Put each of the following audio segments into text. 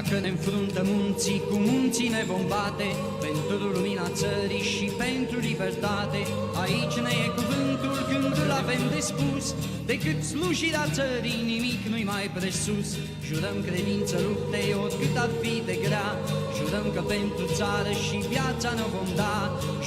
Dacă ne înfruntă munții, cu munții ne vom bate, pentru lumina țării și pentru libertate. Aici ne e cuvântul când îl avem de spus, decât slujirea țării nimic nu-i mai presus. Jurăm credință luptei oricât ar fi de grea, jurăm că pentru țară și viața ne vom da.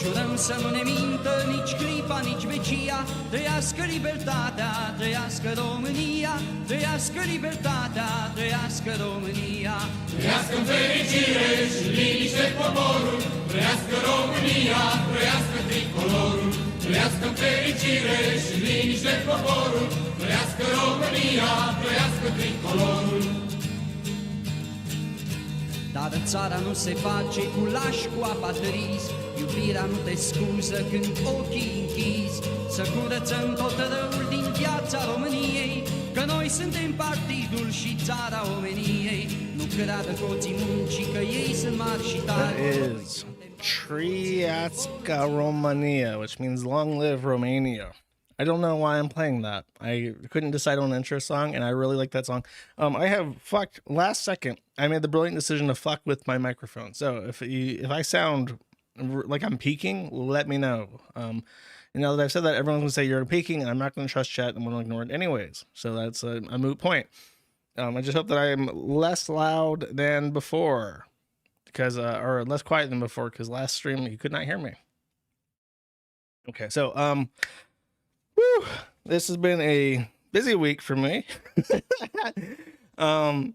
Jurăm să nu ne mintă nici clipa, nici vecia, trăiască libertatea, trăiască România, trăiască libertatea, trăiască România. Trăiască în fericire și liniște poporul, trăiască România, trăiască tricolorul. Trăiască în fericire și liniște poporul, trăiască România, trăiască tricolorul. Dar țara nu se face cu lași, cu apatrizi, iubirea nu te scuză când ochii închizi. Să curățăm tot răul din viața României, că noi suntem partidul și țara omeniei. Nu creadă coții muncii că ei sunt mari și tari. That is Trăiască România, which means long live Romania. I don't know why I'm playing that. I couldn't decide on an intro song, and I really like that song. I have fucked last second. I made the brilliant decision to fuck with my microphone. So if I sound like I'm peaking, let me know. And now that I've said that, everyone's gonna say you're peaking, and I'm not gonna trust chat. I'm gonna ignore it anyways. So that's a moot point. I just hope that I am less loud than before, because or less quiet than before, because last stream you could not hear me. Okay, so whew, this has been a busy week for me. I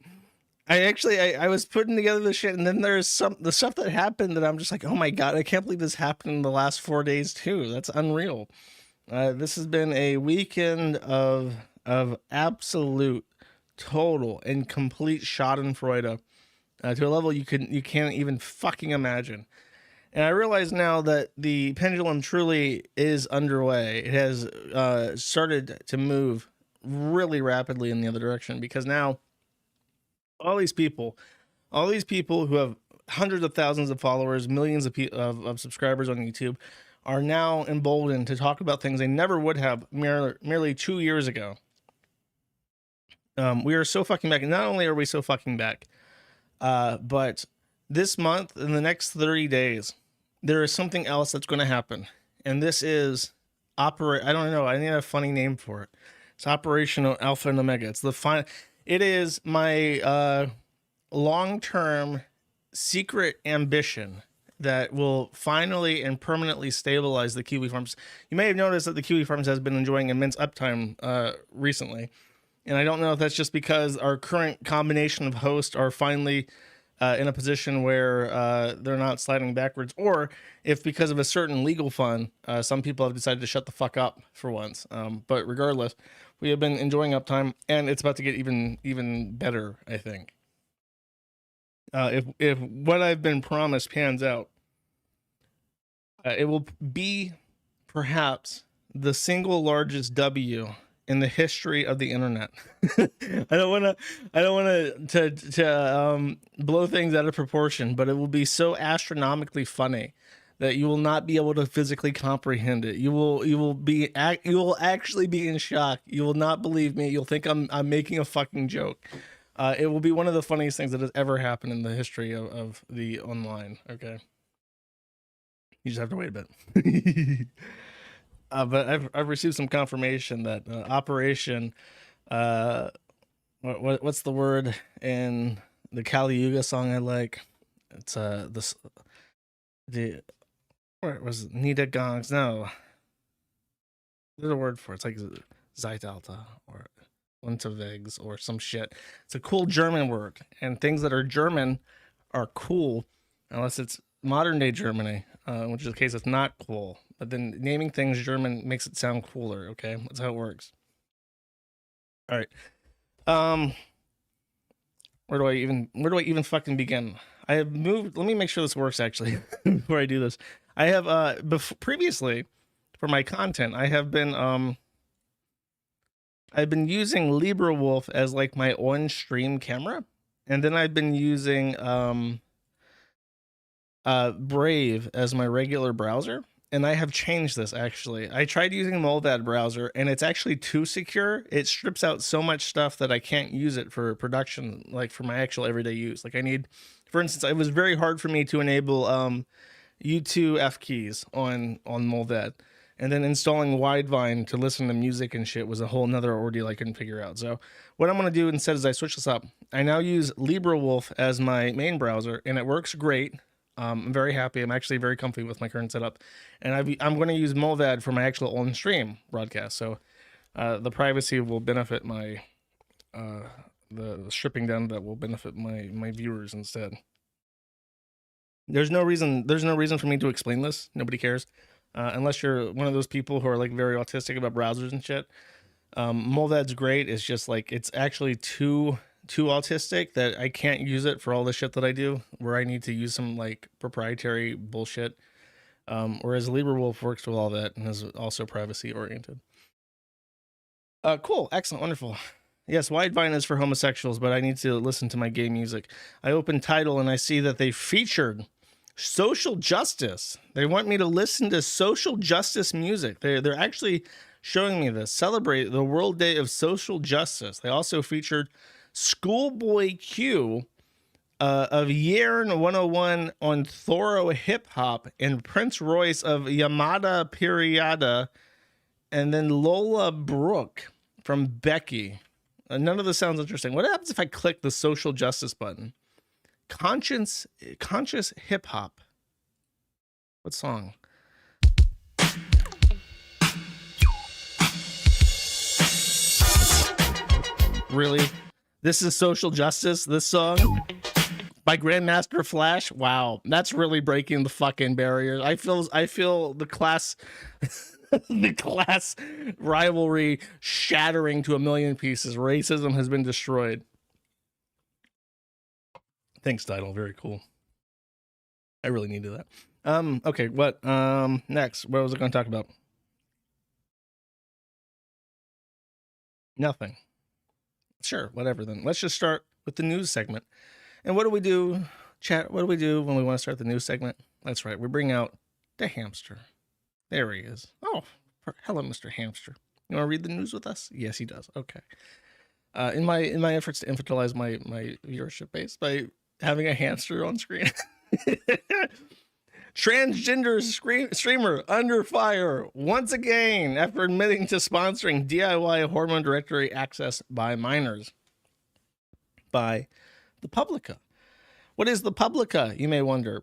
was putting together the shit, and then there's the stuff that happened that I'm just like, oh my god, I can't believe this happened in the last 4 days too. That's unreal. This has been a weekend of absolute, total, and complete Schadenfreude to a level you can't even fucking imagine. And I realize now that the pendulum truly is underway. It has started to move really rapidly in the other direction, because now all these people who have hundreds of thousands of followers, millions of subscribers on YouTube, are now emboldened to talk about things they never would have merely 2 years ago. We are so fucking back. And not only are we so fucking back, but this month, in the next 30 days, there is something else that's going to happen. And this is I don't know. I need a funny name for it. It's Operation Alpha and Omega. It is my long-term secret ambition that will finally and permanently stabilize the Kiwi Farms. You may have noticed that the Kiwi Farms has been enjoying immense uptime recently. And I don't know if that's just because our current combination of hosts are finally in a position where they're not sliding backwards, or if because of a certain legal fund, some people have decided to shut the fuck up for once. But regardless, we have been enjoying uptime, and it's about to get even better, I think. If what I've been promised pans out, it will be perhaps the single largest W in the history of the internet. I don't want to blow things out of proportion, but it will be so astronomically funny that you will not be able to physically comprehend it. You will actually be in shock. You will not believe me. You'll think I'm making a fucking joke. It will be one of the funniest things that has ever happened in the history of the online. Okay, you just have to wait a bit. But I've received some confirmation that Operation, what's the word in the Kali Yuga song I like? It's where was it? Nida Gongs? No, there's a word for it. It's like Zeitalta or Unterwegs or some shit. It's a cool German word, and things that are German are cool unless it's modern day Germany, which is the case it's not cool. But then naming things German makes it sound cooler. Okay, that's how it works. All right. Where do I even fucking begin? I have moved. Let me make sure this works actually before I do this. I have previously for my content, I've been using LibreWolf as like my on-stream camera, and then I've been using Brave as my regular browser. and I have changed this actually. I tried using Mullvad browser, and it's actually too secure. It strips out so much stuff that I can't use it for production, like for my actual everyday use. Like I need, for instance, it was very hard for me to enable U2 F keys on Mullvad. And then installing Widevine to listen to music and shit was a whole nother ordeal I couldn't figure out. So what I'm going to do instead is I switch this up. I now use LibreWolf as my main browser, and it works great. I'm very happy. I'm actually very comfy with my current setup. And I'm going to use Mullvad for my actual on-stream broadcast. So the privacy will benefit my, the stripping down that will benefit my viewers instead. There's no reason for me to explain this. Nobody cares. Unless you're one of those people who are like very autistic about browsers and shit. Mullvad's great. It's just like, it's actually too autistic that I can't use it for all the shit that I do, where I need to use some like proprietary bullshit. Whereas LibreWolf works with all that and is also privacy oriented. Cool. Excellent. Wonderful. Yes, Widevine is for homosexuals, but I need to listen to my gay music. I open Tidal and I see that they featured social justice. They want me to listen to social justice music. They're actually showing me this. Celebrate the World Day of Social Justice. They also featured Schoolboy Q of Yearn 101 on Thoro Hip Hop, and Prince Royce of Yamada Periada, and then Lola Brooke from Becky. None of this sounds interesting. What happens if I click the social justice button? Conscious hip hop. What song? Really? This is social justice, this song? By Grandmaster Flash? Wow, that's really breaking the fucking barriers. I feel the class the class rivalry shattering to a million pieces. Racism has been destroyed. Thanks, Tidal. Very cool. I really needed that. Okay, what? Next. What was I going to talk about? Nothing. Sure, whatever then. Let's just start with the news segment. And what do we do, chat? What do we do when we want to start the news segment? That's right. We bring out the hamster. There he is. Oh, hello, Mr. Hamster. You want to read the news with us? Yes, he does. Okay. In my efforts to infantilize my viewership base by having a hamster on screen. Transgender streamer under fire once again after admitting to sponsoring DIY hormone directory access by minors. By the Publica. What is the Publica, you may wonder?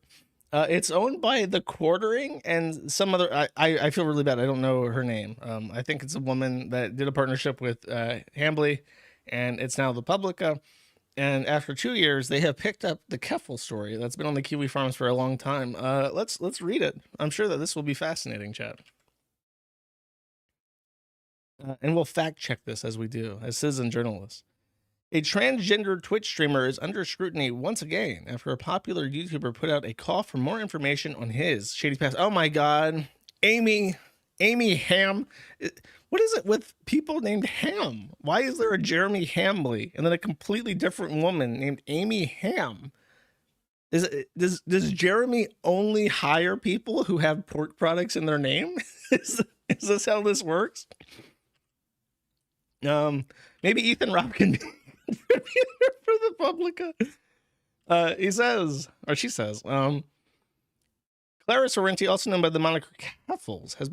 It's owned by The Quartering and some other... I feel really bad. I don't know her name. I think it's a woman that did a partnership with Hambly, and it's now the Publica. And after 2 years, they have picked up the Keffel story that's been on the Kiwi farms for a long time. Let's read it. I'm sure that this will be fascinating, chat. And we'll fact check this as we do, as citizen journalists. A transgender Twitch streamer is under scrutiny once again after a popular YouTuber put out a call for more information on his shady past. Oh my God, Amy Ham. What is it with people named Ham? Why is there a Jeremy Hambly and then a completely different woman named Amy Ham? Does Jeremy only hire people who have pork products in their name? Is this how this works? Maybe Ethan Robb can be for the Publica. He says, or she says, Clara Sorrenti, also known by the moniker Keffels, has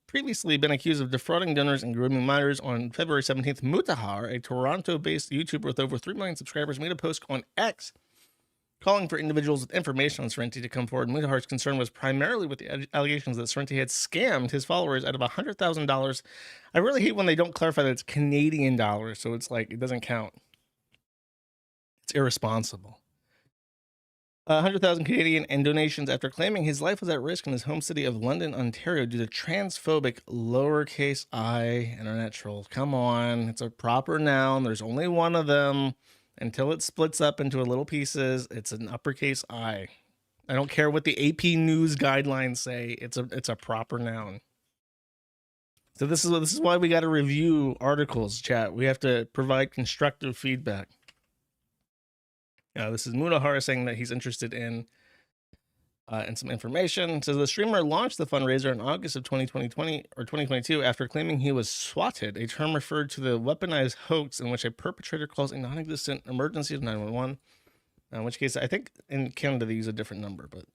previously been accused of defrauding donors and grooming minors. On February 17th, Mutahar, a Toronto-based YouTuber with over 3 million subscribers, made a post on X calling for individuals with information on Sorrenti to come forward. Mutahar's concern was primarily with the allegations that Sorrenti had scammed his followers out of $100,000. I really hate when they don't clarify that it's Canadian dollars, so it's like it doesn't count. It's irresponsible. 100,000 Canadian and donations after claiming his life was at risk in his home city of London, Ontario, due to transphobic lowercase I internet trolls. Come on, it's a proper noun. There's only one of them. Until it splits up into little pieces, it's an uppercase I. I don't care what the AP News guidelines say. It's a proper noun. So this is why we got to review articles, chat. We have to provide constructive feedback. This is Mutahar saying that he's interested in And some information. So the streamer launched the fundraiser in August of 2020 or 2022 after claiming he was swatted, a term referred to the weaponized hoax in which a perpetrator calls a non-existent emergency to 911. In which case, I think in Canada they use a different number, but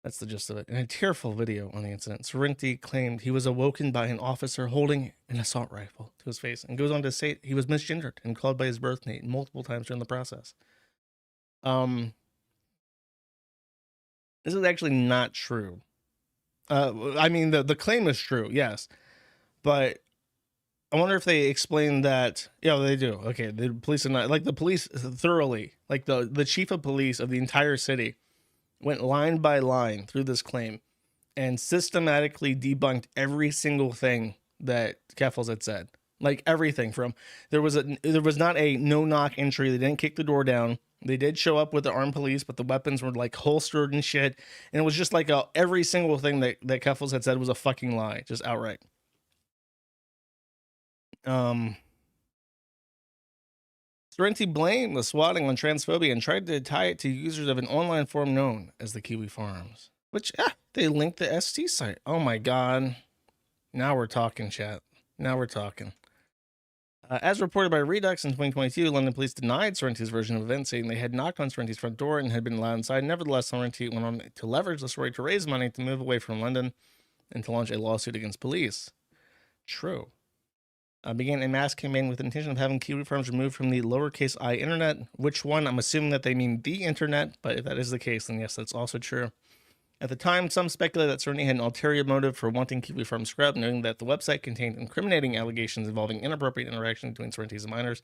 that's the gist of it. In a tearful video on the incident, Sorrenti claimed he was awoken by an officer holding an assault rifle to his face, and goes on to say he was misgendered and called by his birth name multiple times during the process. This is actually not true. I mean, the claim is true, yes, but I wonder if they explain that. Yeah, they do. Okay, the police are not like the police thoroughly, like the chief of police of the entire city went line by line through this claim and systematically debunked every single thing that Keffals had said. Like everything from there was not a no knock entry. They didn't kick the door down. They did show up with the armed police, but the weapons were like holstered and shit. And it was just like every single thing that Keffals had said was a fucking lie, just outright. Sorrenti blamed the swatting on transphobia and tried to tie it to users of an online forum known as the Kiwi Farms, which they linked the ST site. Oh my God. Now we're talking, chat. Now we're talking. As reported by Redux in 2022, London police denied Sorrenti's version of events, saying they had knocked on Sorrenti's front door and had been allowed inside. Nevertheless, Sorrenti went on to leverage the story to raise money to move away from London and to launch a lawsuit against police. True. Began a mass campaign with the intention of having Kiwi Farms removed from the lowercase I internet. Which one? I'm assuming that they mean the internet, but if that is the case, then yes, that's also true. At the time, some speculated that Sorrenti had an ulterior motive for wanting Kiwi Farms scrubbed, noting that the website contained incriminating allegations involving inappropriate interaction between Sorrenti's and minors.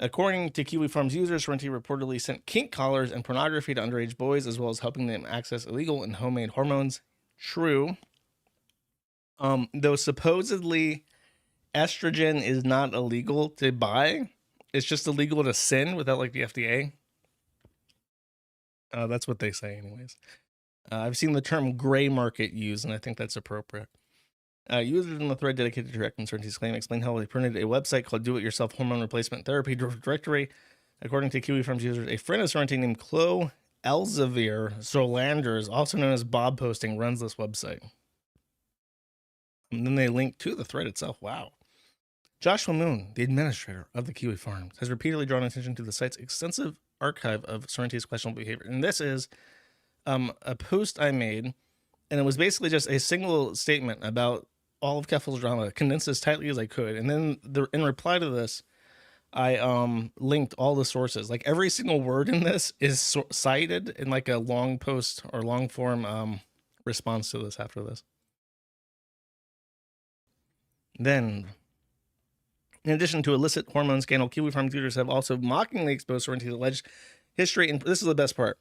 According to Kiwi Farms users, Sorrenti reportedly sent kink collars and pornography to underage boys, as well as helping them access illegal and homemade hormones. True. Though supposedly estrogen is not illegal to buy, it's just illegal to send without like the FDA. That's what they say anyways. I've seen the term gray market used, and I think that's appropriate. Users in the thread dedicated to correcting Sorrenti's claim explained how they printed a website called Do-It-Yourself Hormone Replacement Therapy Directory. According to Kiwi Farms users, a friend of Sorrenti named Chloe Elsevier Solanders, also known as Bob Posting, runs this website. And then they link to the thread itself. Wow. Joshua Moon, the administrator of the Kiwi Farms, has repeatedly drawn attention to the site's extensive archive of Sorrenti's questionable behavior. And this is a post I made, and it was basically just a single statement about all of Keffals' drama, condensed as tightly as I could. And then in reply to this, I linked all the sources. Like every single word in this is cited in like a long post or long form response to this after this. Then, in addition to illicit hormone scandal, Kiwi Farms users have also mockingly exposed Sorrenti's alleged history, and this is the best part.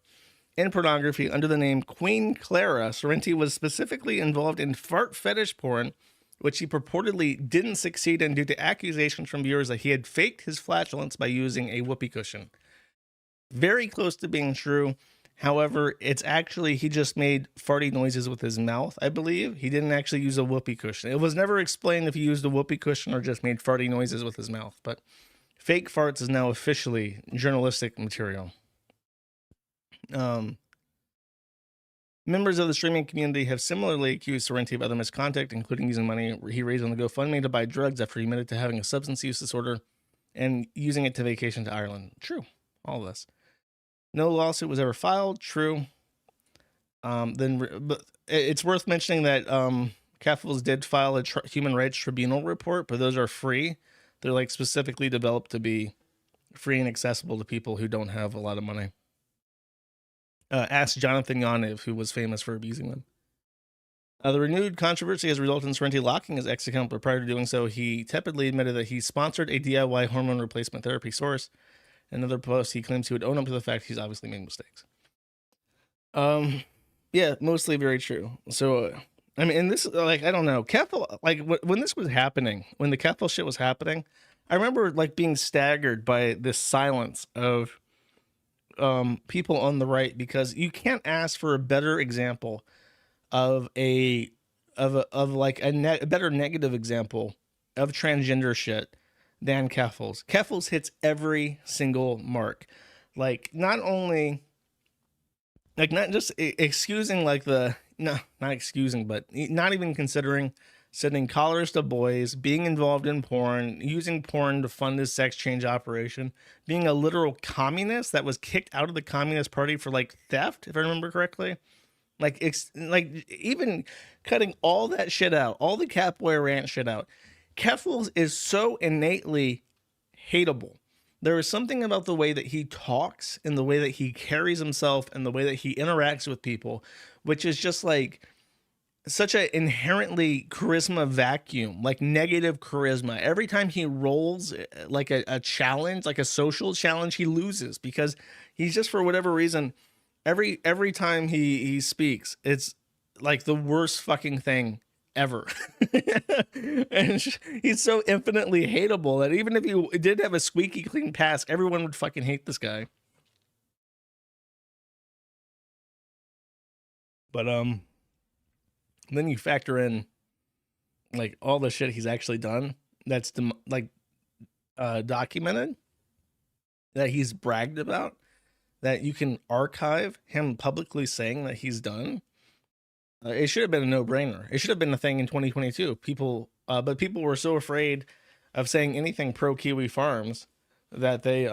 In pornography, under the name Queen Clara, Sorrenti was specifically involved in fart fetish porn, which he purportedly didn't succeed in due to accusations from viewers that he had faked his flatulence by using a whoopee cushion. Very close to being true. However, it's actually, he just made farty noises with his mouth, I believe. He didn't actually use a whoopee cushion. It was never explained if he used a whoopee cushion or just made farty noises with his mouth. But fake farts is now officially journalistic material. Members of the streaming community have similarly accused Sorrenti of other misconduct, including using money he raised on the GoFundMe to buy drugs after he admitted to having a substance use disorder and using it to vacation to Ireland. True. All of this. No lawsuit was ever filed. True. But it's worth mentioning that Keffals did file a human rights tribunal report, but those are free. They're like specifically developed to be free and accessible to people who don't have a lot of money. Ask Jonathan Yaniv, who was famous for abusing them. The renewed controversy has resulted in Sorrenti locking his ex account, but prior to doing so, he tepidly admitted that he sponsored a DIY hormone replacement therapy source. In another post, he claims he would own up to the fact he's obviously made mistakes. Yeah, mostly very true. So, I mean, and this, like, I don't know, Keffal, like, when this was happening, when the Keffal shit was happening, I remember, like, being staggered by this silence of people on the right, because you can't ask for a better example of a better negative example of transgender shit than Keffals. Keffals hits every single mark. Like, not only like not just excusing like the no, not excusing, but not even considering sending collars to boys, being involved in porn, using porn to fund his sex change operation, being a literal communist that was kicked out of the Communist Party for like theft, if I remember correctly. Like like even cutting all that shit out, all the Catboy rant shit out. Keffels is so innately hateable. There is something about the way that he talks and the way that he carries himself and the way that he interacts with people, which is just like such an inherently charisma vacuum, like negative charisma. Every time he rolls like a challenge, like a social challenge, he loses because he's just, for whatever reason, every time he speaks, it's like the worst fucking thing ever. And he's so infinitely hateable that even if he did have a squeaky clean pass, everyone would fucking hate this guy. But then you factor in like all the shit he's actually done that's documented, that he's bragged about, that you can archive him publicly saying that he's done. It should have been a no-brainer. It should have been a thing in 2022. But people were so afraid of saying anything pro Kiwi Farms that they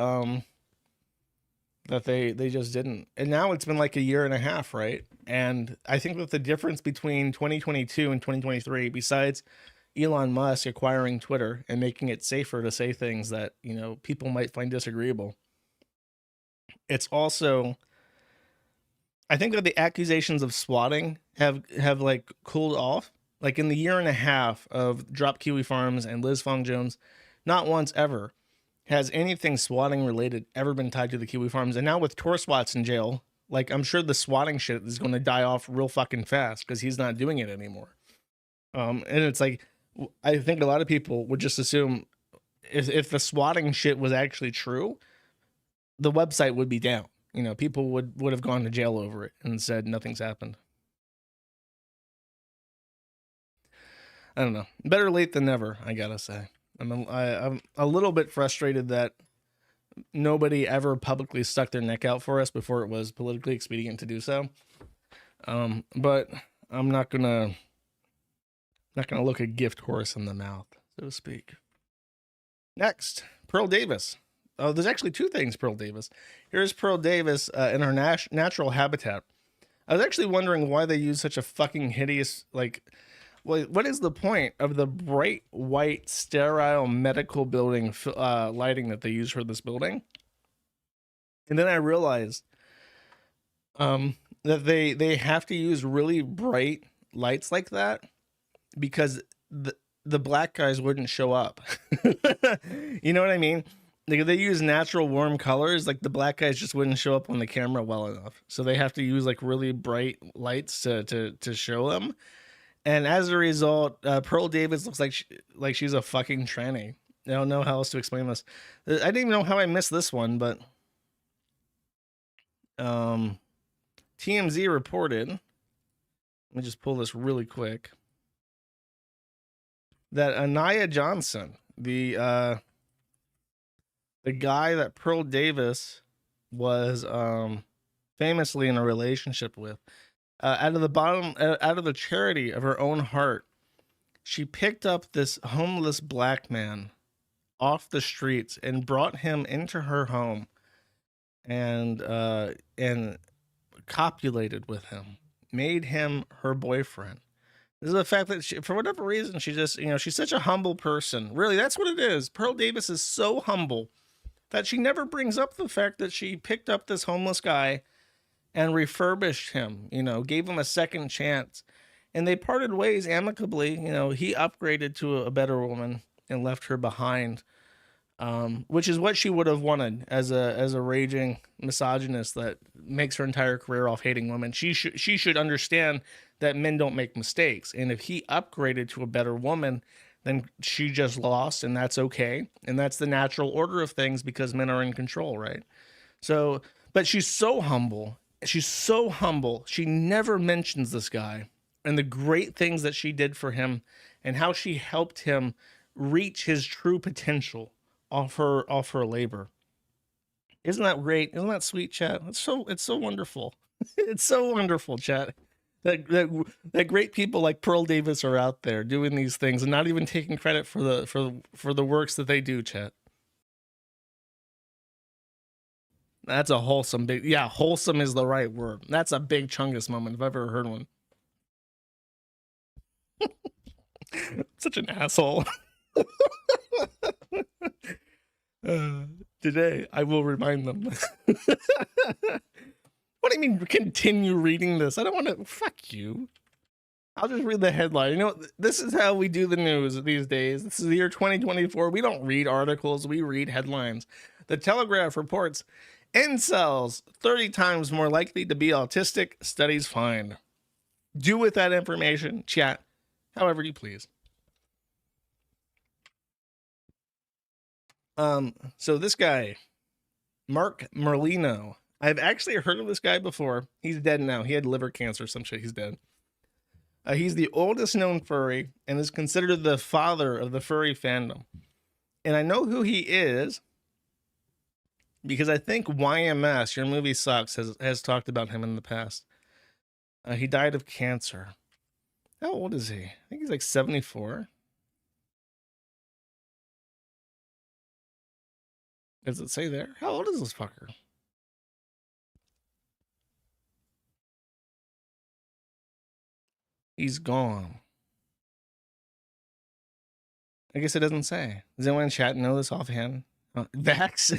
just didn't. And now it's been like a year and a half, right? And I think that the difference between 2022 and 2023, besides Elon Musk acquiring Twitter and making it safer to say things that, you know, people might find disagreeable, it's also, I think that the accusations of swatting have like cooled off. Like in the year and a half of Drop Kiwi Farms and Liz Fong Jones, not once ever has anything swatting related ever been tied to the Kiwi Farms. And now with Tor Swats in jail, like I'm sure the swatting shit is going to die off real fucking fast because he's not doing it anymore. And it's like, I think a lot of people would just assume if the swatting shit was actually true, the website would be down. You know, people would have gone to jail over it and said nothing's happened. I don't know. Better late than never, I gotta say. I'm a little bit frustrated that nobody ever publicly stuck their neck out for us before it was politically expedient to do so. But I'm not gonna look a gift horse in the mouth, so to speak. Next, Pearl Davis. Oh, there's actually two things, Pearl Davis. Here's Pearl Davis in her natural habitat. I was actually wondering why they use such a fucking hideous, like, well, what is the point of the bright white sterile medical building lighting that they use for this building? And then I realized that they have to use really bright lights like that because the black guys wouldn't show up. You know what I mean? Like if they use natural warm colors, like the black guys just wouldn't show up on the camera well enough. So they have to use like really bright lights to show them. And as a result, Pearl Davis looks like she's a fucking tranny. I don't know how else to explain this. I didn't even know how I missed this one, but TMZ reported, let me just pull this really quick, that Anaya Johnson, the guy that Pearl Davis was famously in a relationship with, out of the charity of her own heart, she picked up this homeless black man off the streets and brought him into her home and copulated with him, made him her boyfriend. This is the fact that she, for whatever reason, she just, you know, she's such a humble person. Really, that's what it is. Pearl Davis is so humble that she never brings up the fact that she picked up this homeless guy and refurbished him, you know, gave him a second chance. And they parted ways amicably. You know, he upgraded to a better woman and left her behind, which is what she would have wanted as a raging misogynist that makes her entire career off hating women. She should understand that men don't make mistakes. And if he upgraded to a better woman, then she just lost, and that's okay. And that's the natural order of things because men are in control, right? So, but she's so humble. She's so humble. She never mentions this guy and the great things that she did for him and how she helped him reach his true potential off her labor. Isn't that great? Isn't that sweet, chat? It's so wonderful. It's so wonderful, chat. That great people like Pearl Davis are out there doing these things and not even taking credit for the works that they do, chat. That's a wholesome big, yeah, wholesome is the right word. That's a big Chungus moment if I've ever heard one. Such an asshole. Today I will remind them. What do you mean continue reading this? I don't want to. Fuck you. I'll just read the headline. You know, this is how we do the news these days. This is the year 2024. We don't read articles, we read headlines. The Telegraph reports incels 30 times more likely to be autistic, studies find. Do with that information, chat, however you please. So this guy, Mark Merlino, I've actually heard of this guy before. He's dead now. He had liver cancer, some shit. He's dead. He's the oldest known furry and is considered the father of the furry fandom. And I know who he is because I think YMS, Your Movie Sucks, has talked about him in the past. He died of cancer. How old is he? I think he's like 74. Does it say there? How old is this fucker? He's gone. I guess it doesn't say. Does anyone in chat know this offhand? Vax?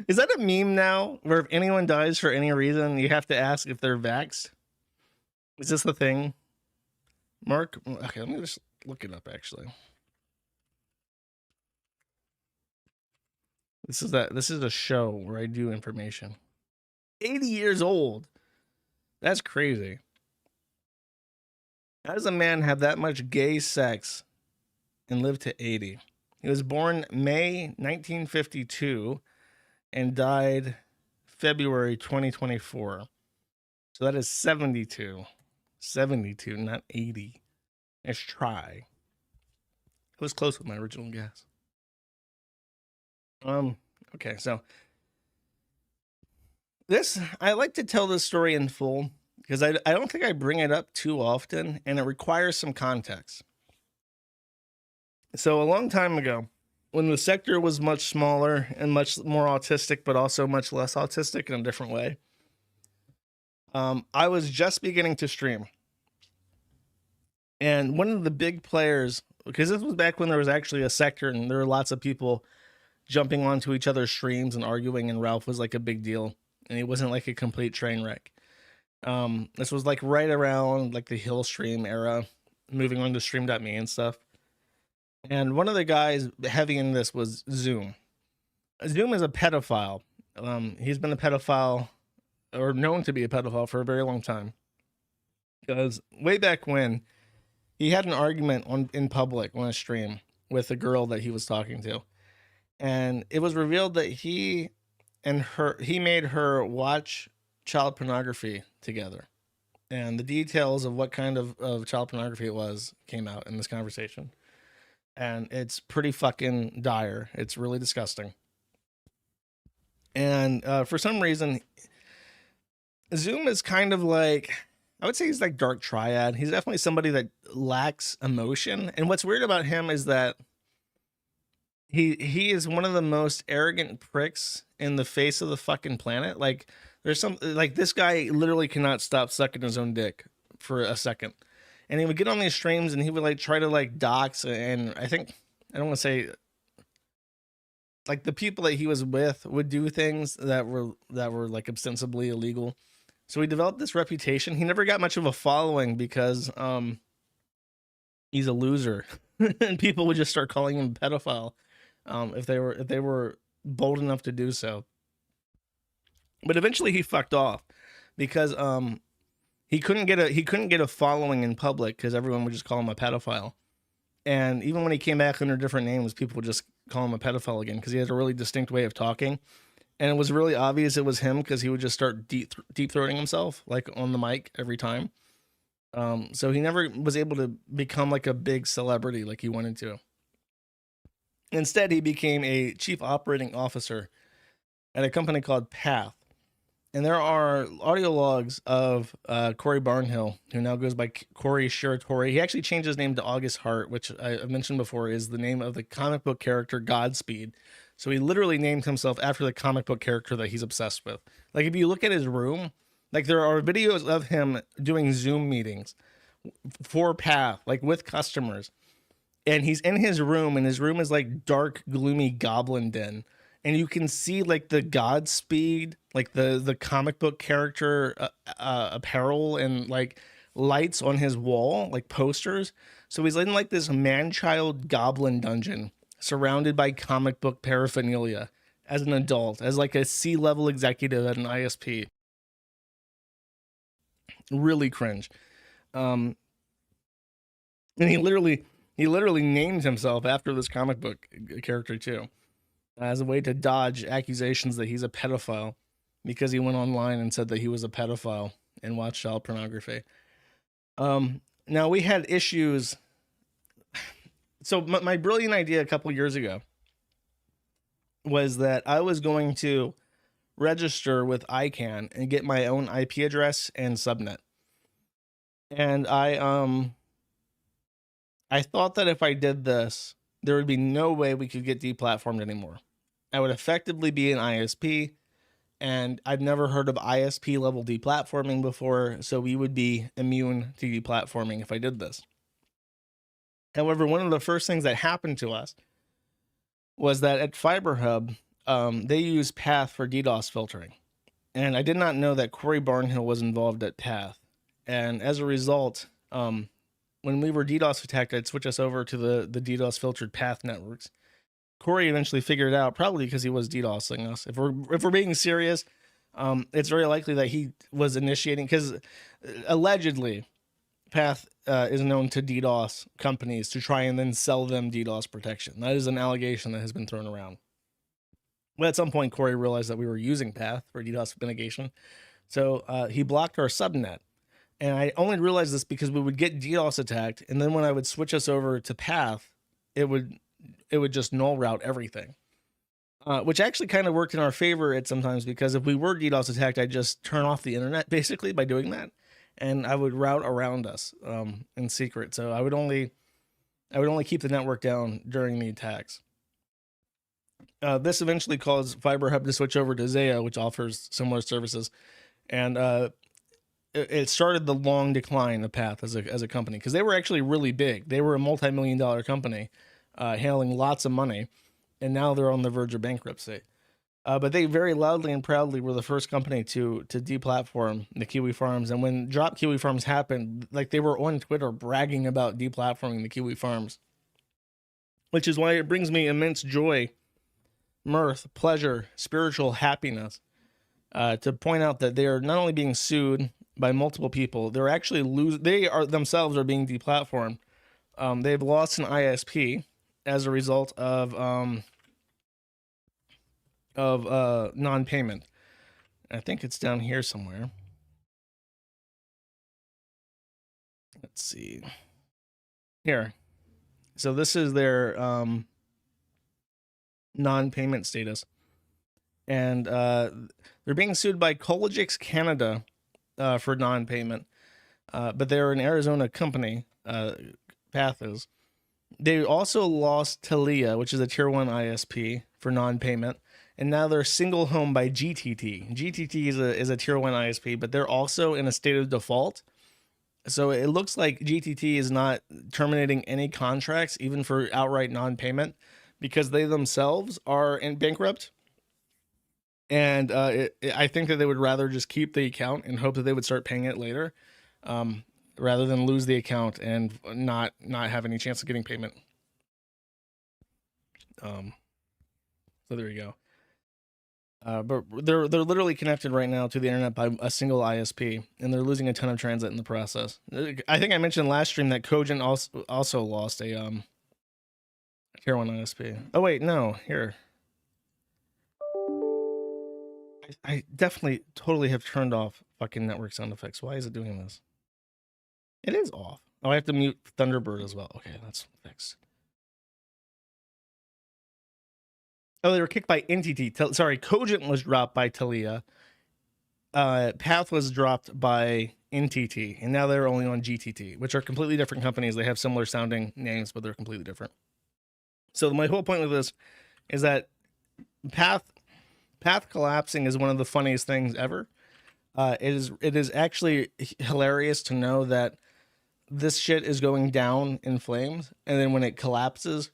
Is that a meme now? Where if anyone dies for any reason, you have to ask if they're vaxxed? Is this the thing? Mark? Okay, let me just look it up actually. This is a show where I do information. 80 years old. That's crazy. How does a man have that much gay sex and live to 80? He was born May 1952 and died February 2024. So that is 72. 72, not 80. Let's try. It was close with my original guess. Okay, so I like to tell this story in full because I don't think I bring it up too often and it requires some context. So a long time ago, when the sector was much smaller and much more autistic, but also much less autistic in a different way, I was just beginning to stream. And one of the big players, because this was back when there was actually a sector and there were lots of people jumping onto each other's streams and arguing, and Ralph was like a big deal and he wasn't like a complete train wreck. This was like right around like the Hill stream era, moving on to stream.me and stuff. And one of the guys heavy in this was Zoom. Zoom is a pedophile. He's been a pedophile, or known to be a pedophile, for a very long time. Because way back when, he had an argument in public on a stream with a girl that he was talking to. And it was revealed that he made her watch child pornography together. And the details of what kind of child pornography it was came out in this conversation. And it's pretty fucking dire. It's really disgusting. And for some reason, Zoom is kind of like, I would say he's like dark triad. He's definitely somebody that lacks emotion. And what's weird about him is that he is one of the most arrogant pricks in the face of the fucking planet. Like, there's some, like, this guy literally cannot stop sucking his own dick for a second. And he would get on these streams and he would like try to like dox, and I think, I don't want to say, like, the people that he was with would do things that were like ostensibly illegal. So he developed this reputation. He never got much of a following because he's a loser. And people would just start calling him a pedophile if they were bold enough to do so. But eventually he fucked off because he couldn't get a following in public because everyone would just call him a pedophile. And even when he came back under different names, people would just call him a pedophile again because he had a really distinct way of talking. And it was really obvious it was him because he would just start deep throating himself like on the mic every time. So he never was able to become like a big celebrity like he wanted to. Instead, he became a chief operating officer at a company called Path. And there are audio logs of Corey Barnhill, who now goes by Corey Shiratori. He actually changed his name to August Hart, which I've mentioned before is the name of the comic book character Godspeed. So he literally named himself after the comic book character that he's obsessed with. Like, if you look at his room, like, there are videos of him doing Zoom meetings for Path, like with customers. And he's in his room, and his room is like dark, gloomy goblin den. And you can see like the Godspeed, like the comic book character apparel and like lights on his wall, like posters. So he's in like this man-child goblin dungeon surrounded by comic book paraphernalia as an adult, as like a C-level executive at an ISP. Really cringe. And he literally named himself after this comic book character too, as a way to dodge accusations that he's a pedophile, because he went online and said that he was a pedophile and watched child pornography. Now, we had issues. So my brilliant idea a couple years ago was that I was going to register with ICANN and get my own IP address and subnet. And I thought that if I did this, there would be no way we could get deplatformed anymore. I would effectively be an ISP, and I've never heard of ISP level deplatforming before, so we would be immune to deplatforming if I did this. However, one of the first things that happened to us was that at FiberHub, they use Path for DDoS filtering. And I did not know that Corey Barnhill was involved at Path. And as a result, when we were DDoS attacked, I'd switch us over to the DDoS filtered Path networks. Corey eventually figured it out, probably because he was DDoSing us. If we're being serious, it's very likely that he was initiating, because allegedly Path is known to DDoS companies to try and then sell them DDoS protection. That is an allegation that has been thrown around. Well, at some point, Corey realized that we were using Path for DDoS mitigation, so he blocked our subnet. And I only realized this because we would get DDoS attacked, and then when I would switch us over to Path, it would just null route everything, which actually kind of worked in our favor at sometimes, because if we were DDoS attacked, I'd just turn off the internet basically by doing that, and I would route around us in secret. So I would only keep the network down during the attacks. This eventually caused FiberHub to switch over to Zayo, which offers similar services, and it started the long decline of Path as a company, because they were actually really big. They were a multi-million-dollar company, handling lots of money, and now they're on the verge of bankruptcy. But they very loudly and proudly were the first company to deplatform the Kiwi Farms. And when Drop Kiwi Farms happened, like, they were on Twitter bragging about deplatforming the Kiwi Farms, which is why it brings me immense joy, mirth, pleasure, spiritual happiness to point out that they are not only being sued by multiple people, they're actually they are themselves are being deplatformed. They've lost an ISP as a result of non-payment. I think it's down here somewhere. Let's see. Here. So this is their non-payment status. And they're being sued by Collegix Canada for non-payment. But they're an Arizona company, Path is. They also lost Telia, which is a tier 1 ISP, for non-payment. And now they're Single Home by GTT. GTT is a tier 1 ISP, but they're also in a state of default. So it looks like GTT is not terminating any contracts, even for outright non-payment, because they themselves are in bankrupt. And I think that they would rather just keep the account and hope that they would start paying it later, rather than lose the account and not have any chance of getting payment. So there you go. But they're literally connected right now to the internet by a single ISP, and they're losing a ton of transit in the process. I think I mentioned last stream that Cogent also lost a tier 1 ISP. Oh wait, no, here. I definitely totally have turned off fucking network sound effects. Why is it doing this? It is off. Oh, I have to mute Thunderbird as well. Okay, that's fixed. Oh, they were kicked by NTT. Sorry, Cogent was dropped by Telia. Path was dropped by NTT, and now they're only on GTT, which are completely different companies. They have similar sounding names, but they're completely different. So my whole point with this is that Path collapsing is one of the funniest things ever. It is actually hilarious to know that this shit is going down in flames, and then when it collapses,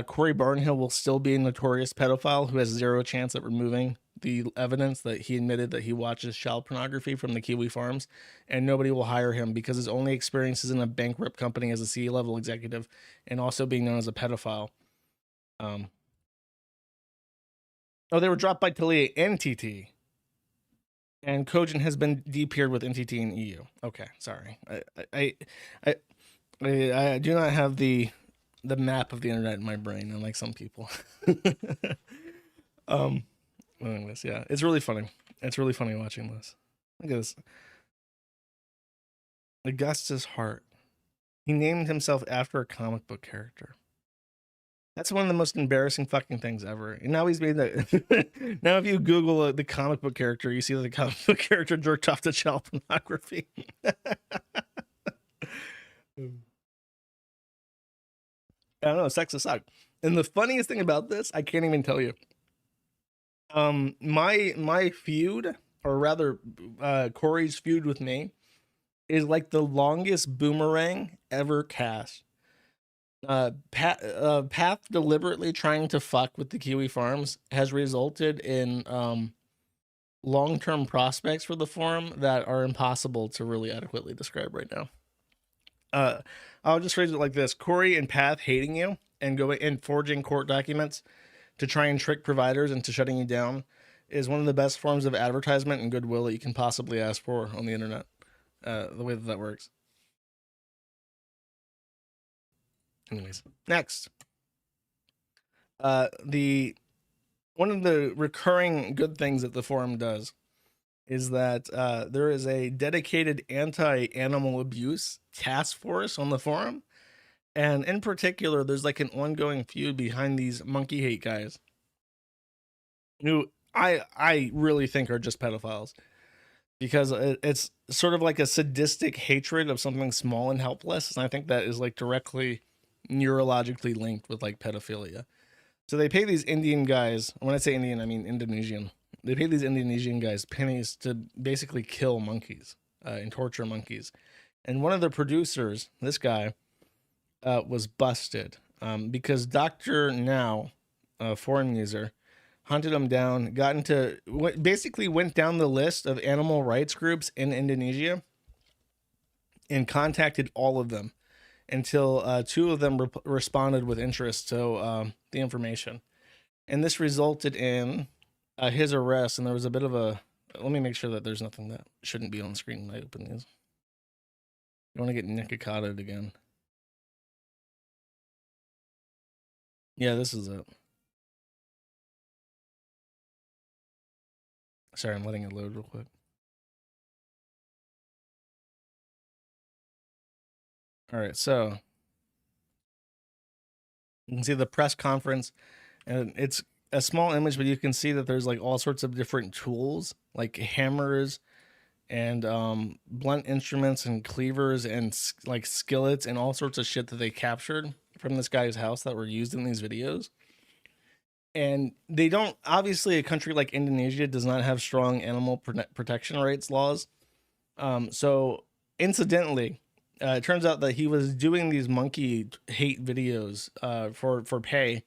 Corey Barnhill will still be a notorious pedophile who has zero chance at removing the evidence that he admitted that he watches child pornography from the Kiwi farms, and nobody will hire him because his only experience is in a bankrupt company as a C-level executive and also being known as a pedophile. Oh, they were dropped by Talia and TT. And Kojin has been de-peered with NTT and EU. Okay, sorry. I do not have the map of the internet in my brain, unlike some people. Anyways, yeah, it's really funny. It's really funny watching this. Look at this. Augustus Hart. He named himself after a comic book character. That's one of the most embarrassing fucking things ever. And now he's made that. Now, if you Google the comic book character, you see that the comic book character jerked off to child pornography. I don't know, sex aside. And the funniest thing about this, I can't even tell you. My feud, or rather, Corey's feud with me, is like the longest boomerang ever cast. Path deliberately trying to fuck with the Kiwi farms has resulted in long-term prospects for the forum that are impossible to really adequately describe right now. I'll just phrase it like this: Corey and Path hating you and going and forging court documents to try and trick providers into shutting you down is one of the best forms of advertisement and goodwill that you can possibly ask for on the internet. The way that works. Anyways, next. One of the recurring good things that the forum does is that there is a dedicated anti-animal abuse task force on the forum. And in particular, there's like an ongoing feud behind these monkey hate guys who I really think are just pedophiles, because it's sort of like a sadistic hatred of something small and helpless. And I think that is like directly neurologically linked with like pedophilia. So they pay these Indian guys, when I say Indian, I mean Indonesian. They pay these Indonesian guys pennies to basically kill monkeys and torture monkeys. And one of the producers, this guy, was busted because Dr. Now, a foreign user, hunted him down, basically went down the list of animal rights groups in Indonesia and contacted all of them until two of them responded with interest to the information. And this resulted in his arrest. And there was a bit of a, let me make sure that there's nothing that shouldn't be on screen when I open these. I want to get Nikocato'd again. Yeah, this is it. Sorry, I'm letting it load real quick. All right, so you can see the press conference, and it's a small image, but you can see that there's like all sorts of different tools, like hammers and blunt instruments and cleavers and like skillets and all sorts of shit that they captured from this guy's house that were used in these videos. And they don't, obviously a country like Indonesia does not have strong animal protection rights laws. So incidentally, it turns out that he was doing these monkey hate videos for pay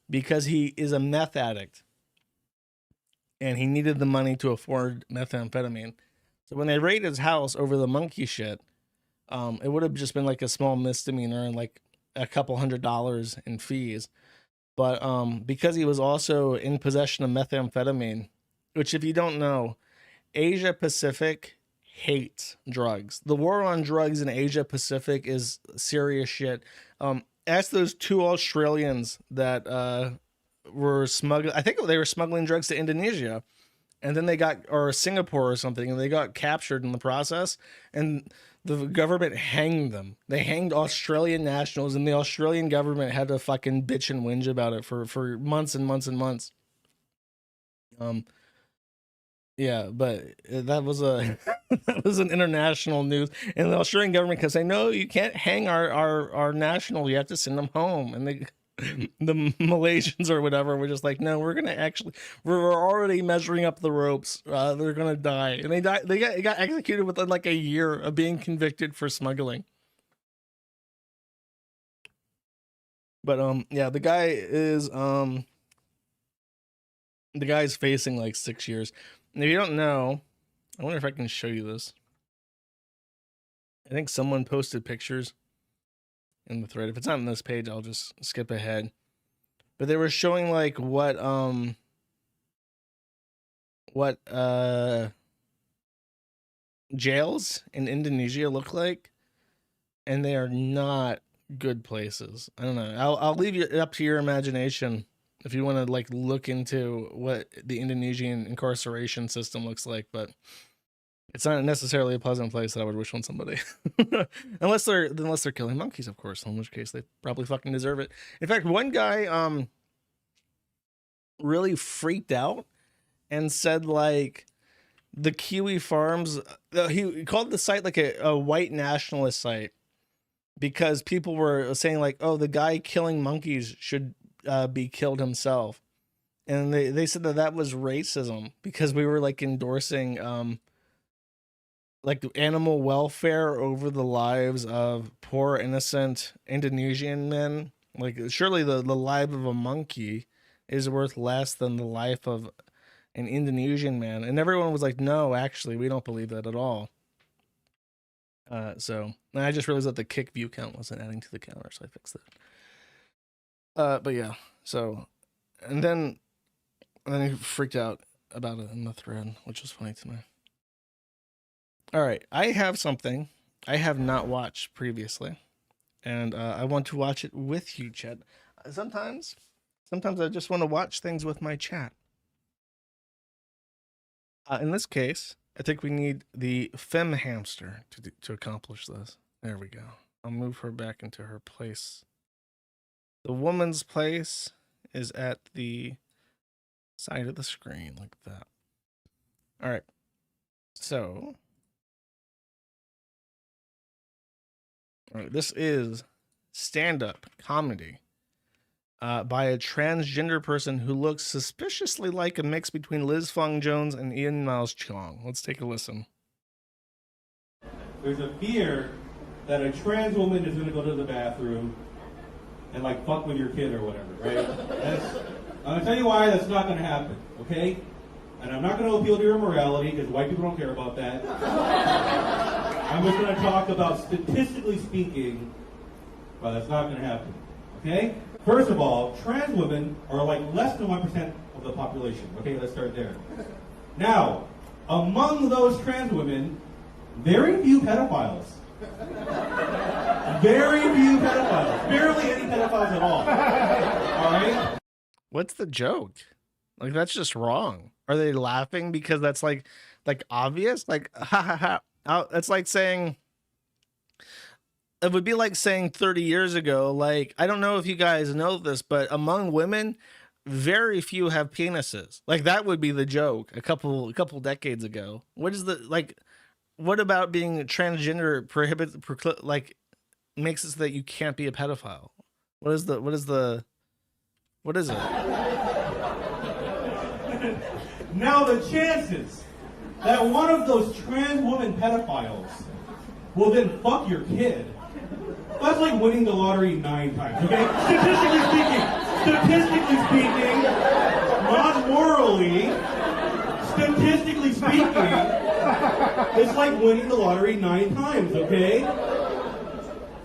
because he is a meth addict and he needed the money to afford methamphetamine. So when they raided his house over the monkey shit, it would have just been like a small misdemeanor and like a couple $100 in fees. But because he was also in possession of methamphetamine, which if you don't know, Asia Pacific hates drugs. The war on drugs in Asia Pacific is serious shit. Ask those two Australians that were smuggling, I think they were smuggling drugs to Indonesia, and then they got, or Singapore or something, and they got captured in the process, and the government hanged them. They hanged Australian nationals, and the Australian government had to fucking bitch and whinge about it for months and months and months. Yeah, but that was a that was an international news, and the Australian government kept saying, "No, you can't hang our national. You have to send them home." And they, the Malaysians or whatever, were just like, "No, we're gonna actually, we're already measuring up the ropes. They're gonna die," and they died. They got executed within like a year of being convicted for smuggling. But yeah, the guy's facing like 6 years. And if you don't know, I wonder if I can show you this. I think someone posted pictures in the thread. If it's not on this page, I'll just skip ahead. But they were showing like what jails in Indonesia look like, and they are not good places. I don't know. I'll leave it up to your imagination if you want to like look into what the Indonesian incarceration system looks like, but it's not necessarily a pleasant place that I would wish on somebody. unless they're killing monkeys, of course, in which case they probably fucking deserve it. In fact, one guy really freaked out and said like the Kiwi Farms, he called the site like a white nationalist site because people were saying like, oh, the guy killing monkeys should be killed himself. And they said that was racism because we were like endorsing like animal welfare over the lives of poor innocent Indonesian men. Like surely the life of a monkey is worth less than the life of an Indonesian man. And everyone was like, no, actually, we don't believe that at all. So and I just realized that the kick view count wasn't adding to the counter, so I fixed that. But yeah, so and then he freaked out about it in the thread, which was funny to me. All right, I have something I have not watched previously, and I want to watch it with you, Chet. Sometimes I just want to watch things with my chat. In this case, I think we need the femme hamster to accomplish this. There we go. I'll move her back into her place. The woman's place is at the side of the screen like that. All right. So, all right, this is stand-up comedy by a transgender person who looks suspiciously like a mix between Liz Fong Jones and Ian Miles Chong. Let's take a listen. There's a fear that a trans woman is going to go to the bathroom and like fuck with your kid or whatever, right? I'm going to tell you why that's not going to happen, okay? And I'm not going to appeal to your morality because white people don't care about that. I'm just going to talk about statistically speaking why that's not going to happen, okay? First of all, trans women are like less than 1% of the population, okay? Let's start there. Now, among those trans women, very few pedophiles. Very few pedophiles. Barely any pedophiles at all. All right? What's the joke? Like, that's just wrong. Are they laughing because that's like obvious? Like, ha ha ha. It's like saying, it would be like saying 30 years ago, like, I don't know if you guys know this, but among women, very few have penises. Like, that would be the joke a couple decades ago. What is the, like, what about being transgender like makes it so that you can't be a pedophile? What is it? Now the chances that one of those trans woman pedophiles will then fuck your kid, that's like winning the lottery 9 times, okay? Statistically speaking, not morally, statistically speaking, it's like winning the lottery 9 times, okay?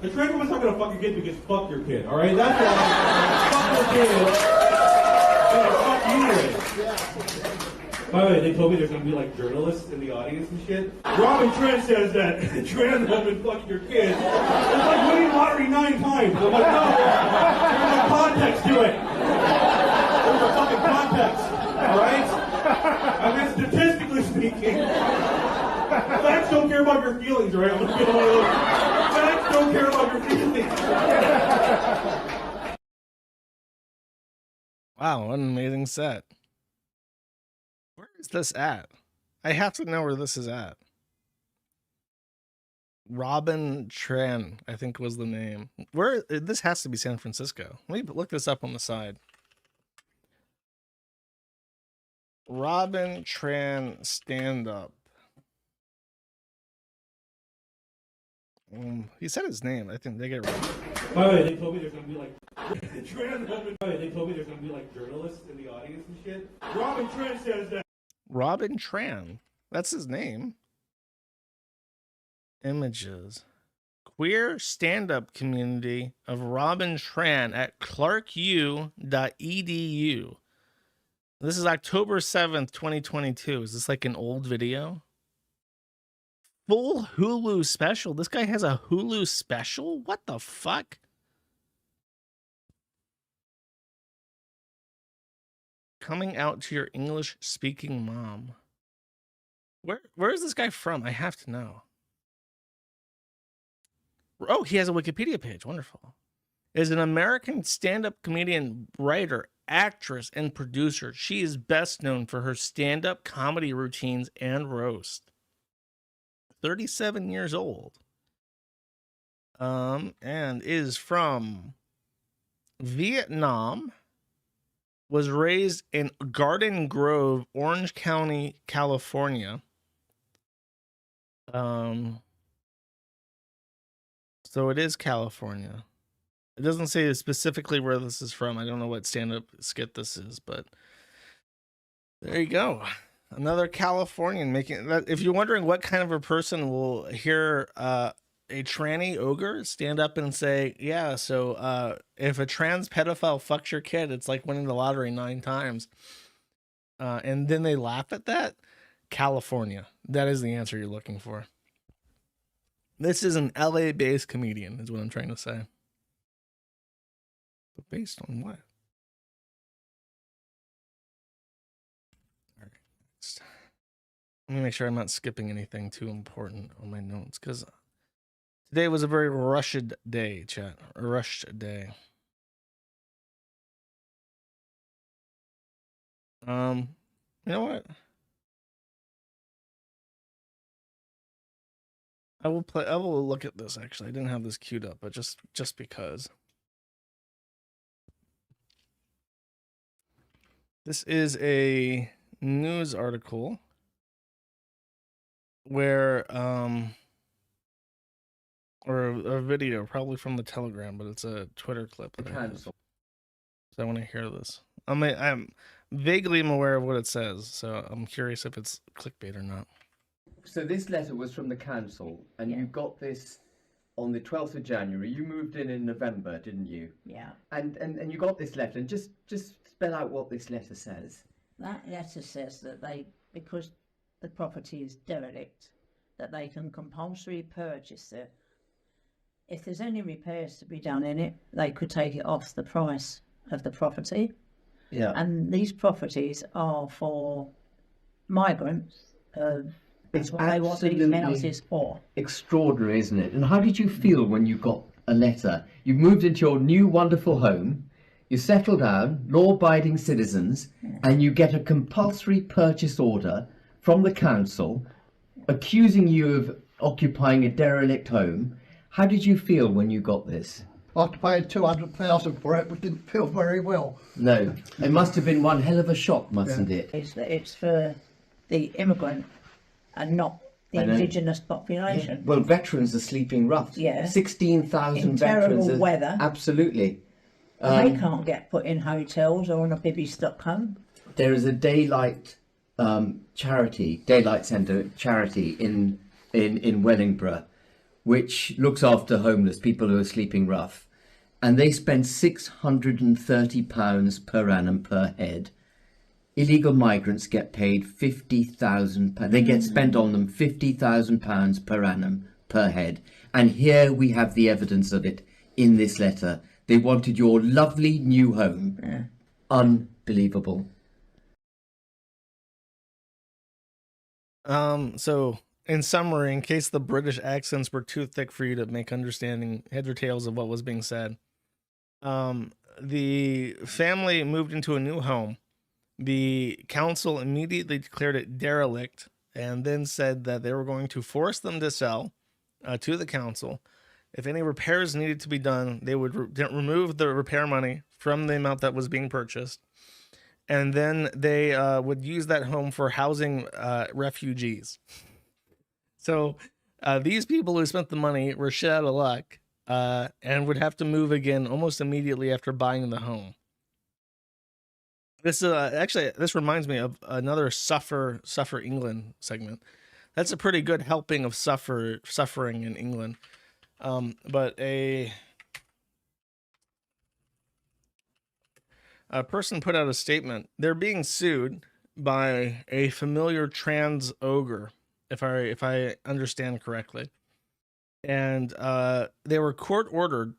The trans woman's not gonna fuck your kid because fuck your kid, alright? That's why fuck your kid, and fuck you with. By the way, they told me there's gonna be like journalists in the audience and shit. Robin Trent says that trans woman fuck your kid. It's like winning lottery 9 times. I'm like, no, there's a context to it. There's a fucking context, alright? I mean, statistically speaking, facts don't care about your feelings, right? I'm gonna be one of those. Facts don't care about your feelings. Wow, what an amazing set. Where is this at? I have to know where this is at. Robin Tran, I think was the name. Where this has to be San Francisco. Let me look this up on the side. Robin Tran stand up. He said his name. I think they get it wrong. By the way, they told me there's gonna be like they told me there's gonna be like journalists in the audience and shit. Robin Tran says that. Robin Tran. That's his name. Images. Queer stand-up community of Robin Tran at clarku.edu. This is October 7th, 2022. Is this like an old video? Full Hulu special? This guy has a Hulu special? What the fuck? Coming out to your English-speaking mom. Where is this guy from? I have to know. Oh, he has a Wikipedia page. Wonderful. Is an American stand-up comedian, writer, actress, and producer. She is best known for her stand-up comedy routines and roast. 37 years old. And is from Vietnam. Was raised in Garden Grove, Orange County, California. So it is California. It doesn't say specifically where this is from. I don't know what stand-up skit this is, but there you go. Another Californian making that. If you're wondering what kind of a person will hear a tranny ogre stand up and say, yeah, so if a trans pedophile fucks your kid, it's like winning the lottery 9 times. And then they laugh at that. California. That is the answer you're looking for. This is an LA-based comedian, is what I'm trying to say. But based on what? All right, next. Let me make sure I'm not skipping anything too important on my notes, because today was a very rushed day, chat. A rushed day. You know what? I will look at this actually. I didn't have this queued up, but just because. This is a news article where or a video, probably from the Telegram, but it's a Twitter clip. So I want to hear this. I'm vaguely aware of what it says, so I'm curious if it's clickbait or not. So this letter was from the council, and you got this on the 12th of January. You moved in November, didn't you? Yeah. And you got this letter, and just spell out what this letter says. That letter says that because the property is derelict, that they can compulsory purchase it. If there's any repairs to be done in it, they could take it off the price of the property. Yeah. And these properties are for migrants. That's what they want these houses for. Extraordinary, isn't it? And how did you feel when you got a letter? You moved into your new wonderful home, you settle down, law-abiding citizens, and you get a compulsory purchase order from the council accusing you of occupying a derelict home. How did you feel when you got this? After paying $200,000 for it, we didn't feel very well. No, it must have been one hell of a shock, mustn't it? It's for the immigrant and not the indigenous population. Well, veterans are sleeping rough. Yeah. 16,000 In veterans. terrible weather. Absolutely. They can't get put in hotels or on a Bibby.com. There is a daylight daylight centre charity in Wellingborough, which looks after homeless people who are sleeping rough, and they spend £630 per annum per head. Illegal migrants get paid £50,000. They get spent on them £50,000 per annum per head. And here we have the evidence of it in this letter. They wanted your lovely new home. Yeah. Unbelievable. So in summary, in case the British accents were too thick for you to make understanding heads or tails of what was being said, the family moved into a new home. The council immediately declared it derelict and then said that they were going to force them to sell to the council. If any repairs needed to be done, they would remove the repair money from the amount that was being purchased, and then they would use that home for housing refugees. So these people who spent the money were shit out of luck and would have to move again almost immediately after buying the home. This actually, this reminds me of another Suffer England segment. That's a pretty good helping of suffering in England. But a person put out a statement. They're being sued by a familiar trans ogre, if I understand correctly, and they were court ordered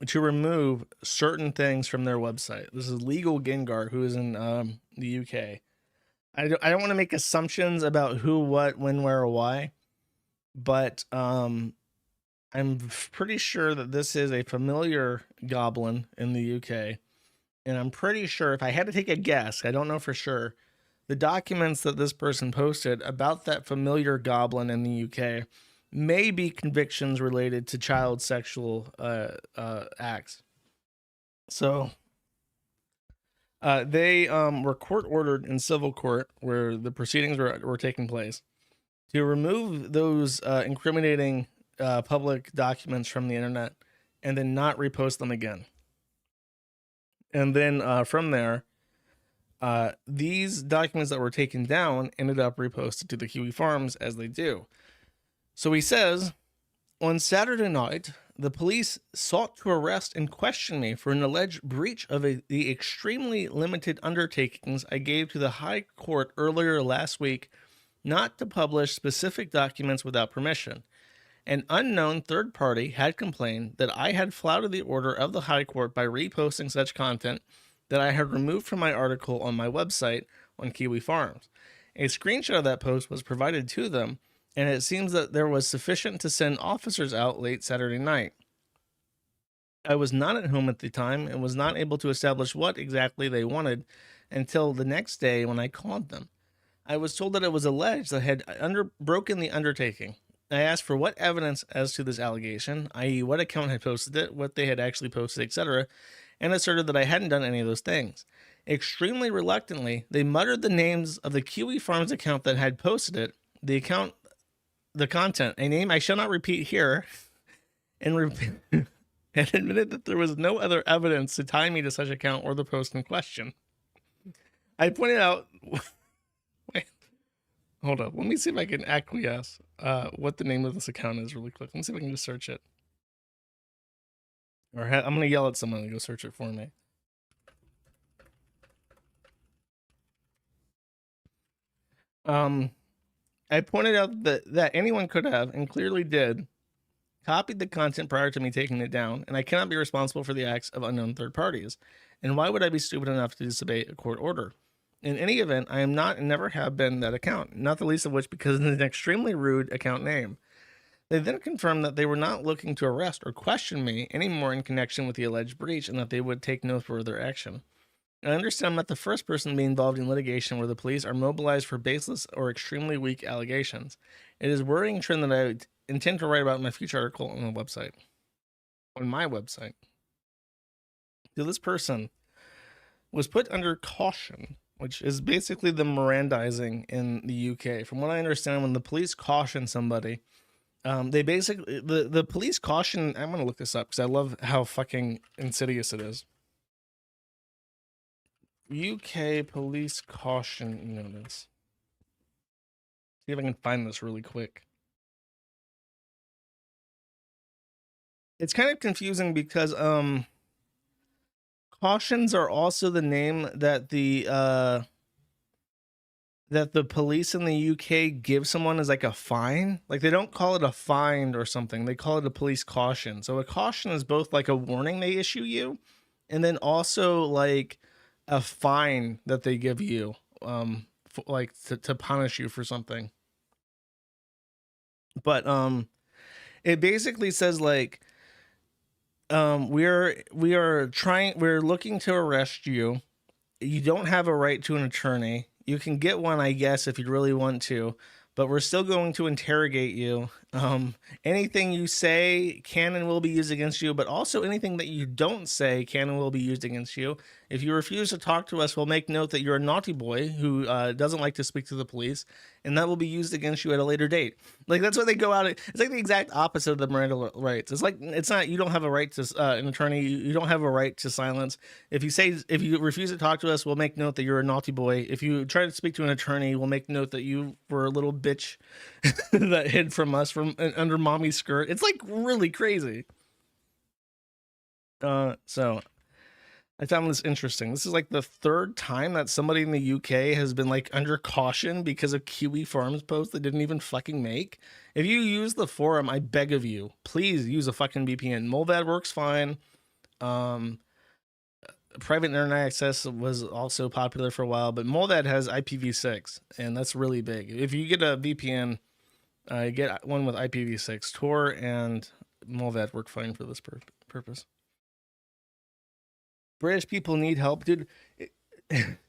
to remove certain things from their website. This is Legal Gengar, who is in the UK. I don't want to make assumptions about who, what, when, where, or why, but I'm pretty sure that this is a familiar goblin in the UK, and I'm pretty sure, if I had to take a guess, I don't know for sure, the documents that this person posted about that familiar goblin in the UK may be convictions related to child sexual acts. So they were court ordered in civil court, where the proceedings were taking place, to remove those incriminating public documents from the internet and then not repost them again. And then from there, these documents that were taken down ended up reposted to the Kiwi Farms, as they do. So he says, on Saturday night, the police sought to arrest and question me for an alleged breach of the extremely limited undertakings I gave to the High Court earlier last week not to publish specific documents without permission. An unknown third party had complained that I had flouted the order of the High Court by reposting such content that I had removed from my article on my website on Kiwi Farms. A screenshot of that post was provided to them, and it seems that there was sufficient to send officers out late Saturday night. I was not at home at the time and was not able to establish what exactly they wanted until the next day when I called them. I was told that it was alleged that I had broken the undertaking. I asked for what evidence as to this allegation, i.e. what account had posted it, what they had actually posted, etc., and asserted that I hadn't done any of those things. Extremely reluctantly, they muttered the names of the Kiwi Farms account that had posted it, the content, a name I shall not repeat here, and admitted that there was no other evidence to tie me to such account or the post in question. I pointed out, wait, hold up, let me see if I can acquiesce what the name of this account is really quick. Let me see if I can just search it. Or I'm going to yell at someone to go search it for me. I pointed out that anyone could have, and clearly did, copied the content prior to me taking it down, and I cannot be responsible for the acts of unknown third parties. And why would I be stupid enough to disobey a court order? In any event, I am not and never have been that account, not the least of which because of an extremely rude account name. They then confirmed that they were not looking to arrest or question me anymore in connection with the alleged breach, and that they would take no further action. I understand I'm not the first person to be involved in litigation where the police are mobilized for baseless or extremely weak allegations. It is a worrying trend that I intend to write about in my future article on the website. On my website. So this person was put under caution, which is basically the Mirandizing in the UK. From what I understand, when the police caution somebody, they basically, the police caution, I'm going to look this up because I love how fucking insidious it is. UK police caution notice. See if I can find this really quick. It's kind of confusing because cautions are also the name that the police in the UK give someone as like a fine. Like they don't call it a fine or something. They call it a police caution. So a caution is both like a warning they issue you and then also like a fine that they give you like to punish you for something. But it basically says like we're looking to arrest you. You don't have a right to an attorney. You can get one, I guess, if you really want to, but we're still going to interrogate you. Anything you say can and will be used against you, but also anything that you don't say can and will be used against you. If you refuse to talk to us, we'll make note that you're a naughty boy who doesn't like to speak to the police, and that will be used against you at a later date. Like, that's what they go out. It's like the exact opposite of the Miranda rights. It's like, it's not, you don't have a right to an attorney. You don't have a right to silence. If you refuse to talk to us, we'll make note that you're a naughty boy. If you try to speak to an attorney, we'll make note that you were a little bitch that hid from us from under mommy's skirt. It's like really crazy. So I found this interesting. This is like the third time that somebody in the UK has been like under caution because of Kiwi Farms posts they didn't even fucking make. If you use the forum, I beg of you, please use a fucking VPN. Molvad works fine. Private internet access was also popular for a while, but Molvad has IPv6, and that's really big. If you get a VPN, get one with IPv6. Tor and Molvad work fine for this purpose. British people need help, dude.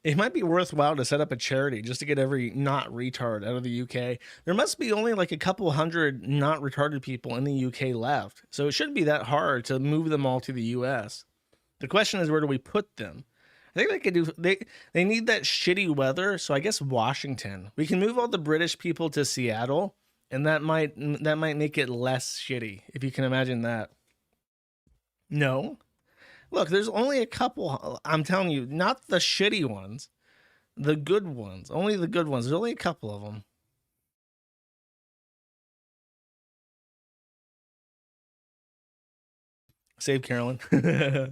It might be worthwhile to set up a charity just to get every not retard out of the UK. There must be only like a couple hundred not retarded people in the UK left, so it shouldn't be that hard to move them all to the US. The question is, where do we put them? I think they could do. They need that shitty weather, so I guess Washington. We can move all the British people to Seattle, and that might make it less shitty, if you can imagine that. No. Look, there's only a couple, I'm telling you, not the shitty ones, the good ones, only the good ones. There's only a couple of them. Save Carolyn. I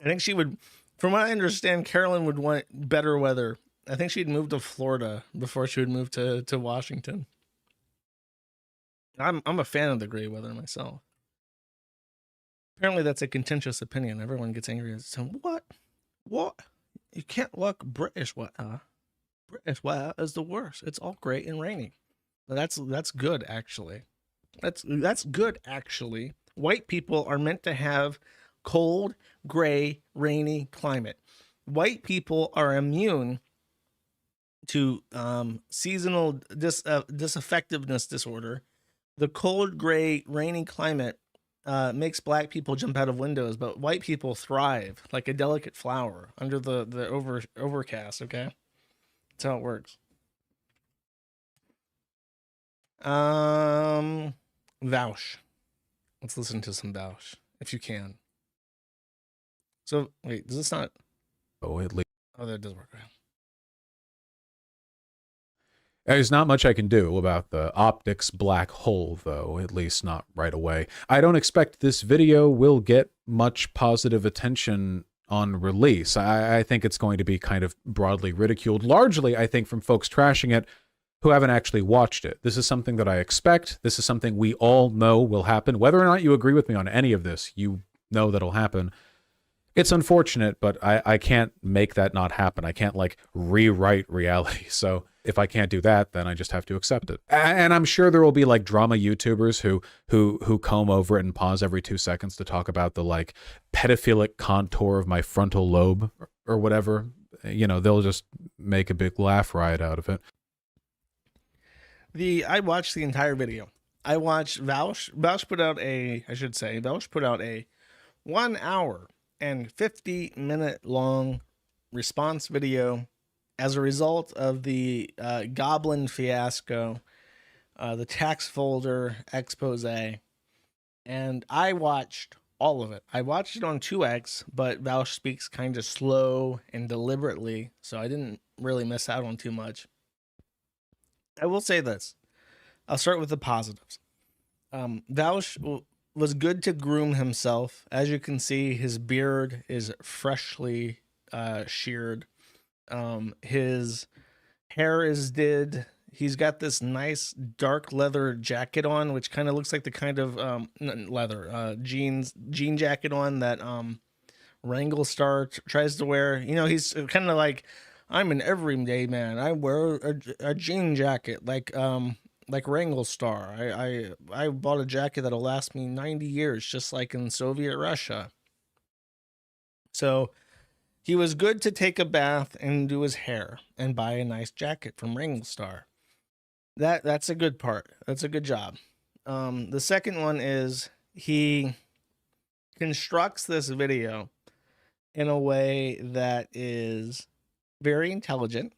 think she would, from what I understand, Carolyn would want better weather. I think she'd move to Florida before she would move to Washington. I'm a fan of the gray weather myself. Apparently that's a contentious opinion. Everyone gets angry. So what? You can't look British weather. British weather is the worst. It's all gray and rainy. That's good actually. That's good actually. White people are meant to have cold, gray, rainy climate. White people are immune to seasonal disaffectiveness disorder. The cold, gray, rainy climate makes black people jump out of windows, but white people thrive like a delicate flower under the overcast. Okay, that's how it works. Vouch. Let's listen to some Vouch if you can. So wait, does this not? Oh, at least. Oh, that does work. There's not much I can do about the optics black hole, though, at least not right away. I don't expect this video will get much positive attention on release. I think it's going to be kind of broadly ridiculed, largely, I think, from folks trashing it who haven't actually watched it. This is something that I expect. This is something we all know will happen. Whether or not you agree with me on any of this, you know that'll happen. It's unfortunate, but I can't make that not happen. I can't, like, rewrite reality. So if I can't do that, then I just have to accept it. And I'm sure there will be, like, drama YouTubers who comb over it and pause every 2 seconds to talk about the, like, pedophilic contour of my frontal lobe or whatever. You know, they'll just make a big laugh riot out of it. I watched the entire video. I watched Vouch put out Vouch put out a 1 hour and 50-minute long response video as a result of the Goblin fiasco, the tax folder expose, and I watched all of it. I watched it on 2x, but Vouch speaks kind of slow and deliberately, so I didn't really miss out on too much. I will say this. I'll start with the positives. Vouch was good to groom himself. As you can see, his beard is freshly sheared. His hair is did. He's got this nice dark leather jacket on, which kind of looks like the kind of jean jacket on that Wrangle Star tries to wear. You know, he's kind of like, I'm an everyday man. I wear a jean jacket like Wrangle Star. I bought a jacket that'll last me 90 years, just like in Soviet Russia. So He was good to take a bath and do his hair and buy a nice jacket from Ringstar. That's a good part. That's a good job. The second one is he constructs this video in a way that is very intelligent.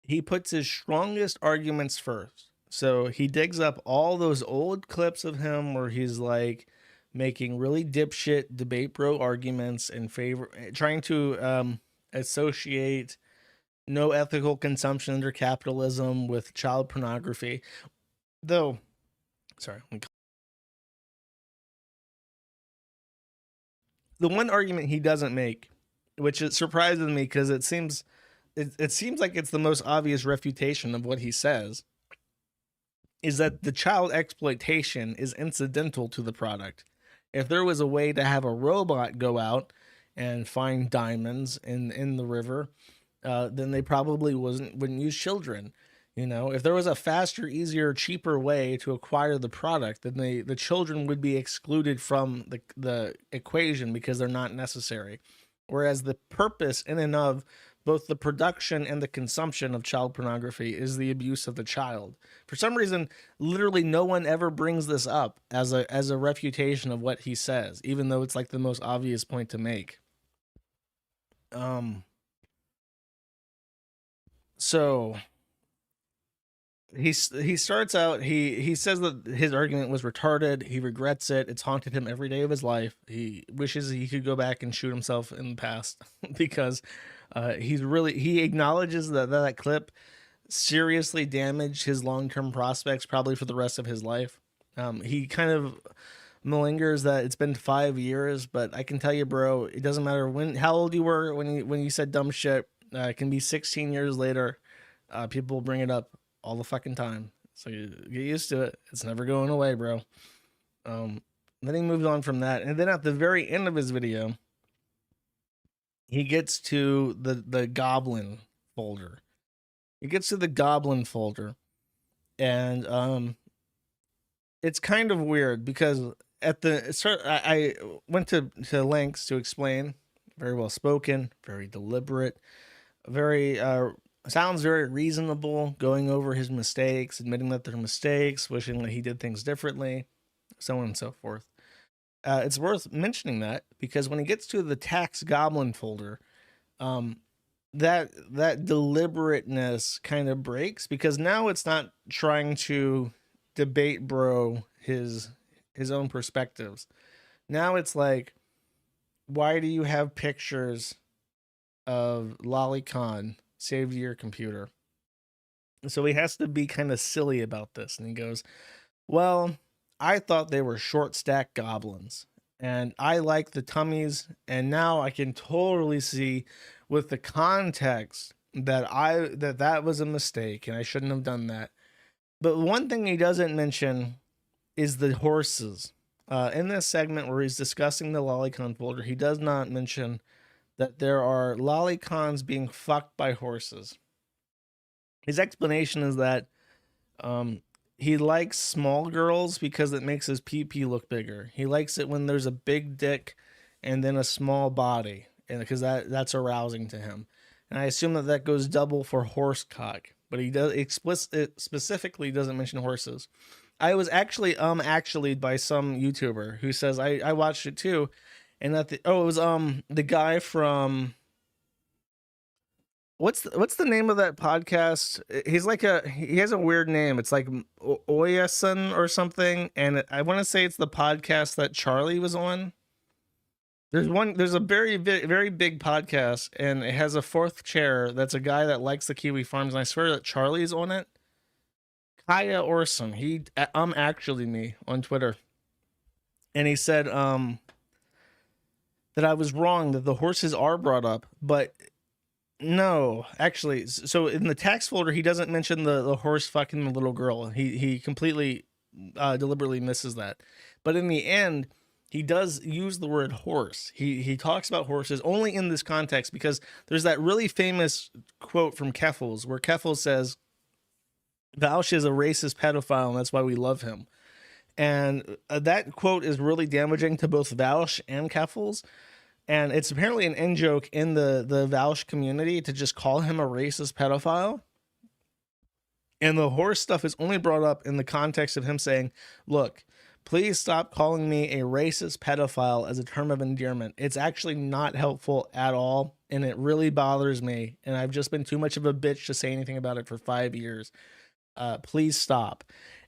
He puts his strongest arguments first. So he digs up all those old clips of him where he's like making really dipshit debate bro arguments in favor, trying to associate no ethical consumption under capitalism with child pornography. Though, sorry. The one argument he doesn't make, which it surprises me because it seems like it's the most obvious refutation of what he says, is that the child exploitation is incidental to the product. If there was a way to have a robot go out and find diamonds in the river, then they probably wouldn't use children. You know, if there was a faster, easier, cheaper way to acquire the product, then the children would be excluded from the equation because they're not necessary. Whereas the purpose in and of both the production and the consumption of child pornography is the abuse of the child. For some reason, literally no one ever brings this up as a refutation of what he says, even though it's like the most obvious point to make. So he starts out, he says that his argument was retarded. He regrets it. It's haunted him every day of his life. He wishes he could go back and shoot himself in the past because he acknowledges that clip seriously damaged his long-term prospects, probably for the rest of his life. He kind of malingers that it's been 5 years, but I can tell you, bro, it doesn't matter how old you were when you said dumb shit. It can be 16 years later. People bring it up all the fucking time. So you get used to it. It's never going away, bro. Then he moves on from that. And then at the very end of his video, he gets to the goblin folder. He gets to the goblin folder. And it's kind of weird because at the start, I went to lengths to explain. Very well spoken, very deliberate, very sounds very reasonable, going over his mistakes, admitting that they're mistakes, wishing that he did things differently, so on and so forth. It's worth mentioning that because when he gets to the tax goblin folder, that deliberateness kind of breaks because now it's not trying to debate bro his own perspectives. Now it's like, why do you have pictures of Lolicon saved to your computer? So he has to be kind of silly about this. And he goes, well, I thought they were short stack goblins and I like the tummies. And now I can totally see with the context that was a mistake and I shouldn't have done that. But one thing he doesn't mention is the horses. In this segment where he's discussing the Lolicon folder, he does not mention that there are Lolicons being fucked by horses. His explanation is that he likes small girls because it makes his pee-pee look bigger. He likes it when there's a big dick and then a small body, and because that's arousing to him. And I assume that goes double for horse cock, but he does specifically doesn't mention horses. I was actually by some YouTuber who says I watched it too. And it was the guy from what's the name of that podcast? He has a weird name. It's like Oyasun or something, and I want to say it's the podcast that Charlie was on. There's a very very big podcast, and it has a fourth chair that's a guy that likes the Kiwi Farms, and I swear that Charlie's on it. Kaya Orson. He actually me on Twitter, and he said that I was wrong, that the horses are brought up, but no, actually. So in the tax folder, he doesn't mention the horse fucking the little girl. He completely deliberately misses that. But in the end, he does use the word horse. He talks about horses only in this context because there's that really famous quote from Keffels where Keffels says, Vaush is a racist pedophile and that's why we love him. And that quote is really damaging to both Vaush and Keffels. And it's apparently an in joke in the Vaush community to just call him a racist pedophile. And the horse stuff is only brought up in the context of him saying, look, please stop calling me a racist pedophile as a term of endearment. It's actually not helpful at all, and it really bothers me, and I've just been too much of a bitch to say anything about it for 5 years. Please stop.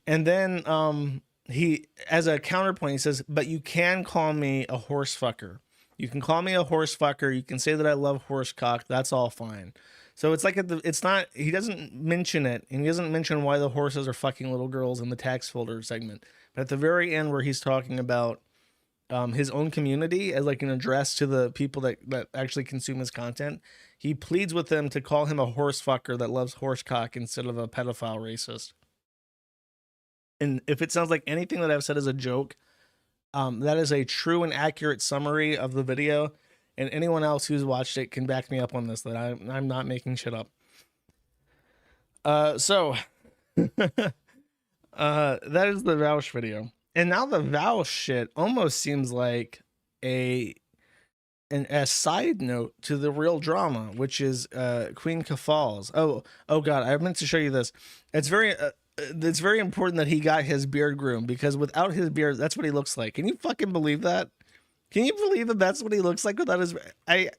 And then he, as a counterpoint, he says, but you can call me a horse fucker. You can call me a horse fucker. You can say that I love horse cock. That's all fine. So it's like it's not, he doesn't mention it, and he doesn't mention why the horses are fucking little girls in the tax folder segment. But at the very end, where he's talking about his own community as like an address to the people that actually consume his content, he pleads with them to call him a horse fucker that loves horse cock instead of a pedophile racist. And if it sounds like anything that I've said is a joke, that is a true and accurate summary of the video. And anyone else who's watched it can back me up on this, that I'm not making shit up. So that is the Vaush video. And now the Vaush shit almost seems like a side note to the real drama, which is Queen Kafals. Oh God, I meant to show you this. It's very important that he got his beard groomed, because without his beard, that's what he looks like. Can you fucking believe that? Can you believe that that's what he looks like without his? A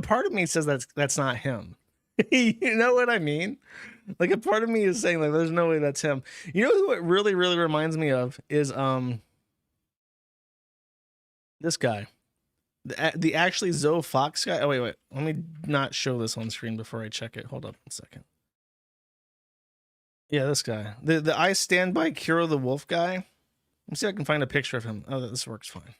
part of me says that's not him. You know what I mean? Like, a part of me is saying, like, there's no way that's him. You know what really, really reminds me of is this guy, the actually Zoe Fox guy. Oh wait, let me not show this on screen before I check it. Hold up a second. Yeah, this guy, the I Stand By Kiro the Wolf guy. Let me see if I can find a picture of him. Oh, this works fine.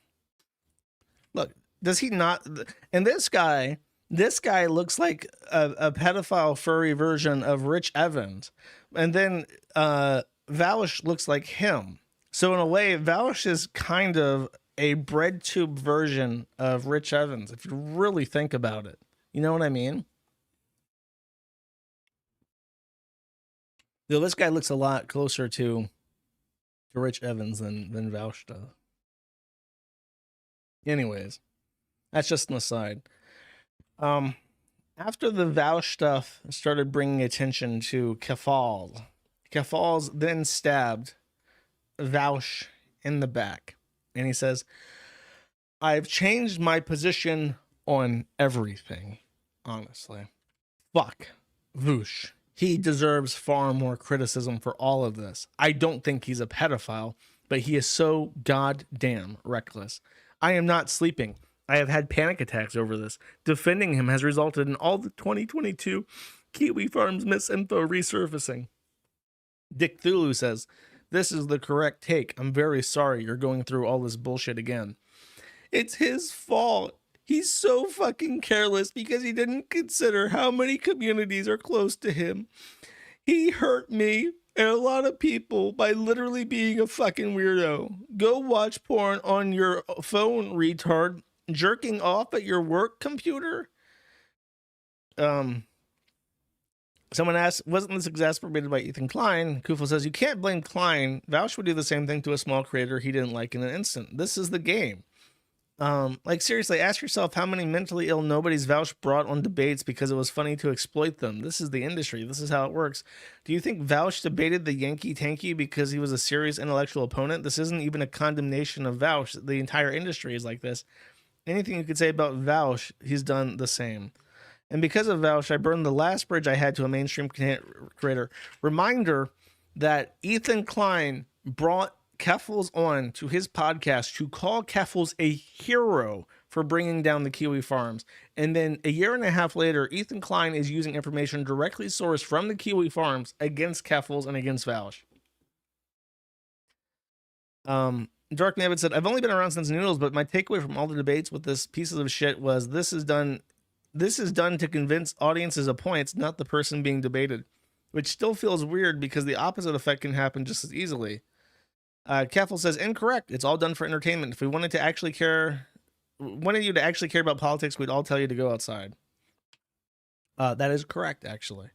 Look, does he not? And this guy looks like a pedophile furry version of Rich Evans. And then Vaush looks like him. So in a way, Vaush is kind of a bread tube version of Rich Evans, if you really think about it. You know what I mean? Though this guy looks a lot closer to Rich Evans than Vaush does. Anyways, that's just an aside. After the Vaush stuff started bringing attention to Kafals, Kafals then stabbed Vaush in the back, and he says, I've changed my position on everything, honestly. Fuck Vaush. He deserves far more criticism for all of this. I don't think he's a pedophile, but he is so goddamn reckless. I am not sleeping. I have had panic attacks over this. Defending him has resulted in all the 2022 Kiwi Farms misinfo resurfacing. Dick Thulu says, this is the correct take. I'm very sorry you're going through all this bullshit again. It's his fault. He's so fucking careless because he didn't consider how many communities are close to him. He hurt me and a lot of people by literally being a fucking weirdo. Go watch porn on your phone, retard. Jerking off at your work computer? Someone asked, wasn't this exacerbated by Ethan Klein? Kufel says, you can't blame Klein. Vaush would do the same thing to a small creator he didn't like in an instant. This is the game. Like, seriously, ask yourself how many mentally ill nobodies Vaush brought on debates because it was funny to exploit them. This is the industry. This is how it works. Do you think Vaush debated the Yankee Tanky because he was a serious intellectual opponent? This isn't even a condemnation of Vaush. The entire industry is like this. Anything you could say about Vaush, he's done the same. And because of Vaush, I burned the last bridge I had to a mainstream creator. Reminder that Ethan Klein brought Keffals on to his podcast to call Keffals a hero for bringing down the Kiwi Farms. And then a year and a half later, Ethan Klein is using information directly sourced from the Kiwi Farms against Keffals and against Vaush. Dark Navid said, I've only been around since Noodles, but my takeaway from all the debates with this pieces of shit was this is done to convince audiences of points, not the person being debated, which still feels weird because the opposite effect can happen just as easily. Keffel says, incorrect. It's all done for entertainment. If we wanted you to actually care about politics, we'd all tell you to go outside. That is correct, actually.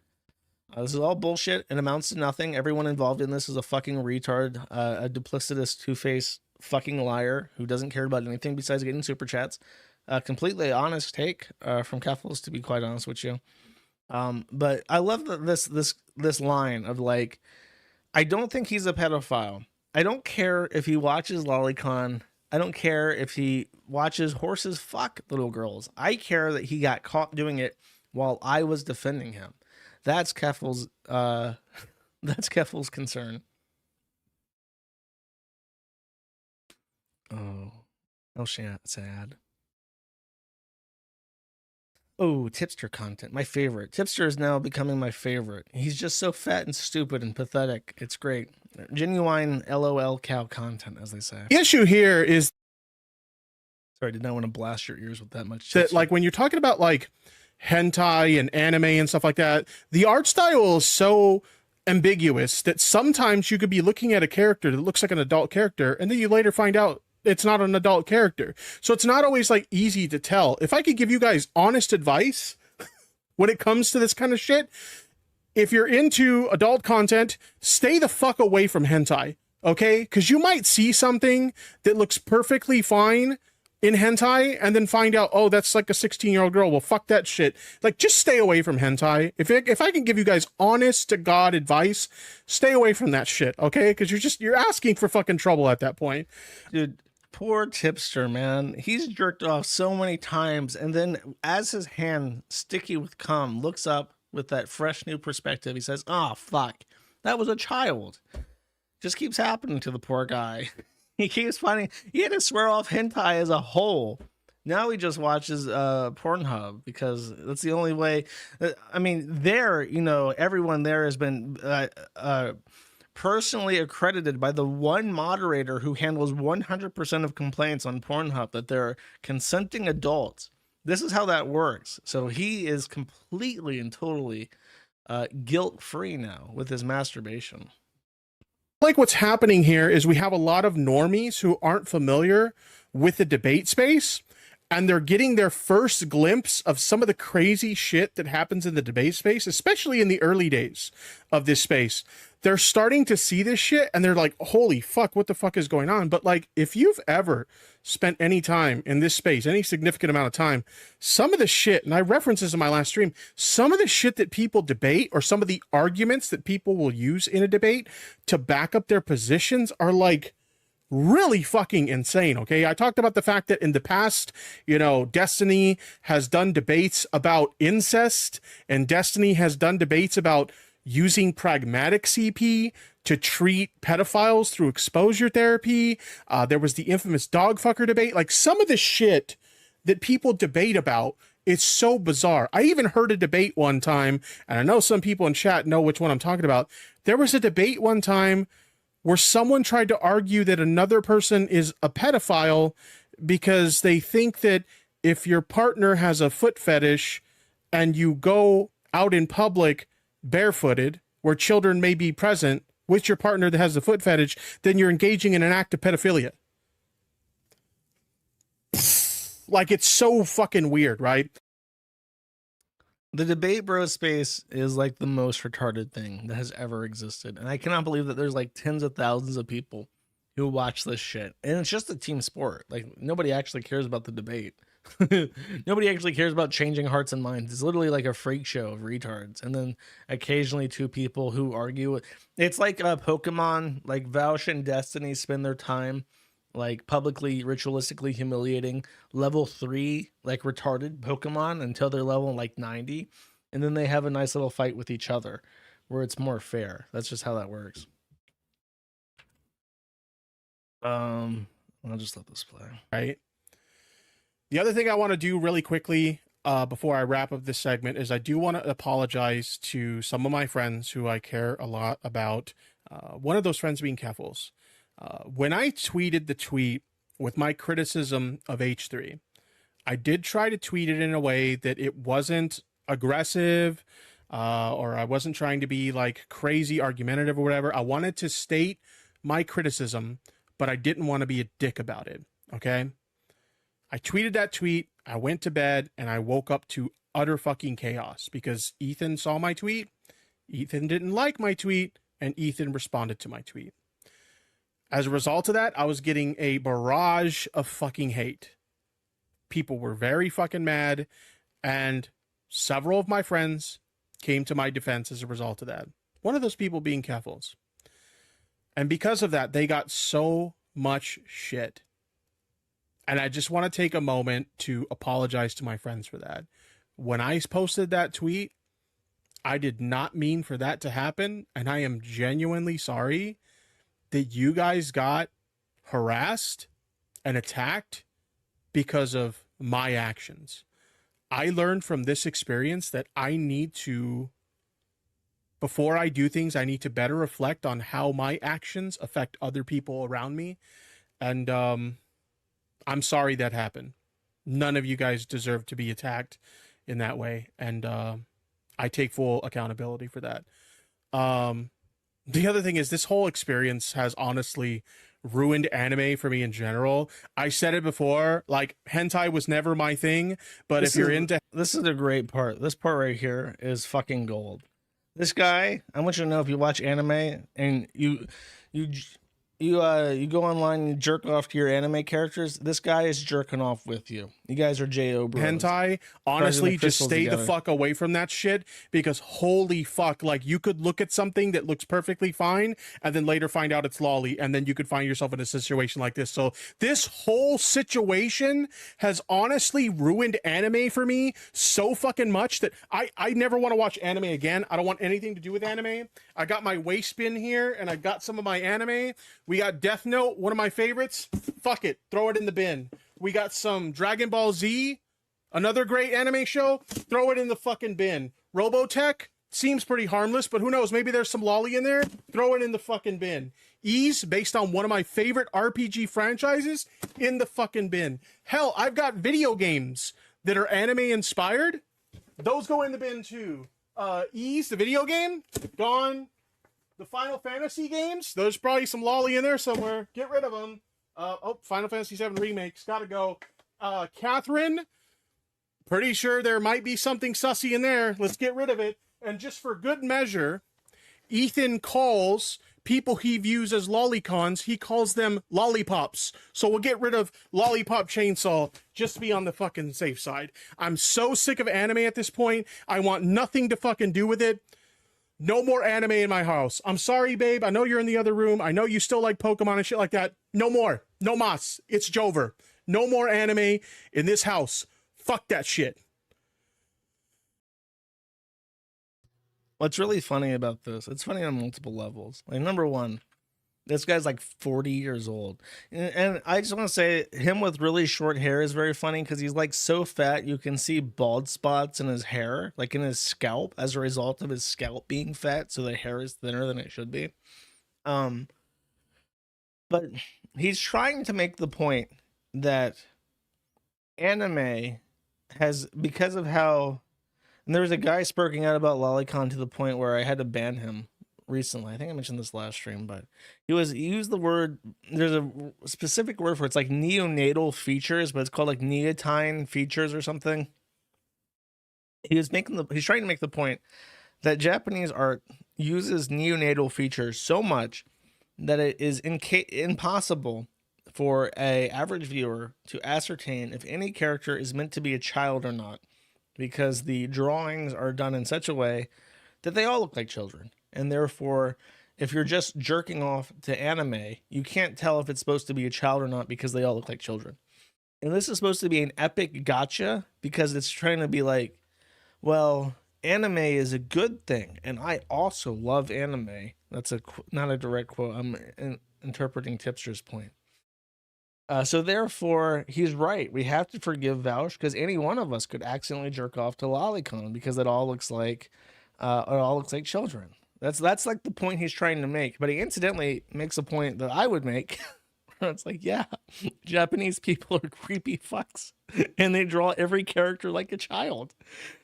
This is all bullshit and amounts to nothing. Everyone involved in this is a fucking retard, a duplicitous, two-faced fucking liar who doesn't care about anything besides getting super chats. Completely honest take from Keffels, to be quite honest with you. But I love this line of like, I don't think he's a pedophile. I don't care if he watches Lolicon. I don't care if he watches horses fuck little girls. I care that he got caught doing it while I was defending him. That's Keffel's that's Keffel's concern. Oh, sad. Oh, tipster content, my favorite. Tipster is now becoming my favorite. He's just so fat and stupid and pathetic. It's great. Genuine LOL cow content, as they say. The issue here is Sorry, I did not want to blast your ears with that much. that, like, when you're talking about like hentai and anime and stuff like that, the art style is so ambiguous that sometimes you could be looking at a character that looks like an adult character, and then you later find out it's not an adult character. So it's not always like easy to tell. If I could give you guys honest advice when it comes to this kind of shit, if you're into adult content, stay the fuck away from hentai, okay? Because you might see something that looks perfectly fine in hentai and then find out, oh, that's like a 16-year-old girl. Well, fuck that shit. Like, just stay away from hentai. If I can give you guys honest to God advice, stay away from that shit, okay? Because you're asking for fucking trouble at that point. Dude, poor tipster, man. He's jerked off so many times, and then as his hand, sticky with cum, looks up with that fresh new perspective, he says, oh, fuck, that was a child. Just keeps happening to the poor guy. He keeps finding, he had to swear off hentai as a whole. Now he just watches Pornhub because that's the only way. I mean, there, you know, everyone there has been personally accredited by the one moderator who handles 100% of complaints on Pornhub that they're consenting adults. This is how that works. So he is completely and totally guilt-free now with his masturbation. Like, what's happening here is we have a lot of normies who aren't familiar with the debate space, and they're getting their first glimpse of some of the crazy shit that happens in the debate space, especially in the early days of this space. They're starting to see this shit and they're like, holy fuck, what the fuck is going on? But like, if you've ever spent any time in this space, any significant amount of time, some of the shit, and I referenced this in my last stream, some of the shit that people debate or some of the arguments that people will use in a debate to back up their positions are like really fucking insane. Okay. I talked about the fact that in the past, you know, Destiny has done debates about incest, and Destiny has done debates about using pragmatic CP to treat pedophiles through exposure therapy. There was the infamous dogfucker debate. Like, some of the shit that people debate about is so bizarre. I even heard a debate one time, and I know some people in chat know which one I'm talking about. There was a debate one time where someone tried to argue that another person is a pedophile because they think that if your partner has a foot fetish and you go out in public barefooted, where children may be present, with your partner that has the foot fetish, then you're engaging in an act of pedophilia. Like, it's so fucking weird, right? The debate bro space is like the most retarded thing that has ever existed. And I cannot believe that there's like tens of thousands of people who watch this shit. And it's just a team sport. Like, nobody actually cares about the debate. Nobody actually cares about changing hearts and minds. It's literally like a freak show of retards. And then occasionally two people who argue. It's like Pokemon, like Vaush and Destiny spend their time like publicly ritualistically humiliating level 3 like retarded Pokemon until they're level like 90, and then they have a nice little fight with each other where it's more fair. That's just how that works. I'll just let this play. Right. The other thing I want to do really quickly before I wrap up this segment is I do want to apologize to some of my friends who I care a lot about. One of those friends being Keffels. When I tweeted the tweet with my criticism of H3, I did try to tweet it in a way that it wasn't aggressive, or I wasn't trying to be like crazy argumentative or whatever. I wanted to state my criticism, but I didn't want to be a dick about it. Okay. I tweeted that tweet. I went to bed and I woke up to utter fucking chaos because Ethan saw my tweet. Ethan didn't like my tweet, and Ethan responded to my tweet. As a result of that, I was getting a barrage of fucking hate. People were very fucking mad, and several of my friends came to my defense as a result of that. One of those people being Keffels. And because of that, they got so much shit. And I just want to take a moment to apologize to my friends for that. When I posted that tweet, I did not mean for that to happen, and I am genuinely sorry that you guys got harassed and attacked because of my actions. I learned from this experience that I need to, before I do things, I need to better reflect on how my actions affect other people around me. And I'm sorry that happened. None of you guys deserve to be attacked in that way. And I take full accountability for that. The other thing is, this whole experience has honestly ruined anime for me in general. I said it before, like, hentai was never my thing, but if you're into... This is the great part. This part right here is fucking gold. This guy, I want you to know, if you watch anime and you go online and you jerk off to your anime characters, this guy is jerking off with you. You guys are J.O. bros. Hentai, honestly, just stay the fuck away from that shit, because holy fuck, like, you could look at something that looks perfectly fine and then later find out it's lolly, and then you could find yourself in a situation like this. So this whole situation has honestly ruined anime for me so fucking much that I never want to watch anime again. I don't want anything to do with anime. I got my waist bin here, and I got some of my anime. We got Death Note, one of my favorites. Fuck it, throw it in the bin. We got some Dragon Ball Z, another great anime show. Throw it in the fucking bin. Robotech seems pretty harmless, but who knows? Maybe there's some lolly in there. Throw it in the fucking bin. Ys, based on one of my favorite RPG franchises, in the fucking bin. Hell, I've got video games that are anime inspired. Those go in the bin too. Ys, the video game, gone. The Final Fantasy games, there's probably some lolly in there somewhere. Get rid of them. Final Fantasy VII Remakes, gotta go. Catherine, pretty sure there might be something sussy in there. Let's get rid of it. And just for good measure, Ethan calls people he views as lolicons, he calls them lollipops. So we'll get rid of Lollipop Chainsaw just to be on the fucking safe side. I'm so sick of anime at this point. I want nothing to fucking do with it. No more anime in my house. I'm sorry, babe. I know you're in the other room. I know you still like Pokemon and shit like that. No more. No mas. It's Jover. No more anime in this house. Fuck that shit. What's really funny about this, it's funny on multiple levels. Like, number one, this guy's like 40 years old. And I just want to say, him with really short hair is very funny because he's like so fat you can see bald spots in his hair, like in his scalp, as a result of his scalp being fat, so the hair is thinner than it should be. But he's trying to make the point that anime has, because of how... And there was a guy spurting out about Lolicon to the point where I had to ban him recently. I think I mentioned this last stream, but he used the word, there's a specific word for it. It's like neonatal features, but it's called like neotine features or something. He's trying to make the point that Japanese art uses neonatal features so much that it is impossible for a average viewer to ascertain if any character is meant to be a child or not, because the drawings are done in such a way that they all look like children. And therefore, if you're just jerking off to anime, you can't tell if it's supposed to be a child or not because they all look like children. And this is supposed to be an epic gotcha because it's trying to be like, well, anime is a good thing, and I also love anime. That's not a direct quote. I'm interpreting Tipster's point. So therefore, he's right. We have to forgive Vouch because any one of us could accidentally jerk off to Lolicon because it all looks like children. That's like the point he's trying to make. But he incidentally makes a point that I would make. It's like, yeah, Japanese people are creepy fucks, and they draw every character like a child.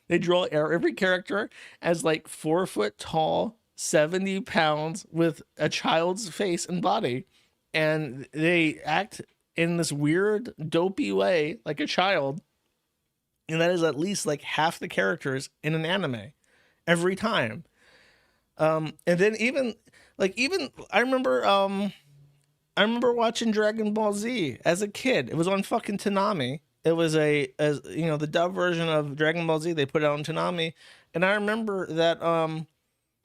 They draw every character as like 4 foot tall, 70 pounds with a child's face and body, and they act in this weird, dopey way like a child. And that is at least like half the characters in an anime every time. And then even I remember I remember watching Dragon Ball Z as a kid. It was on fucking Toonami. It was the dub version of Dragon Ball Z. They put it out on Toonami, and I remember that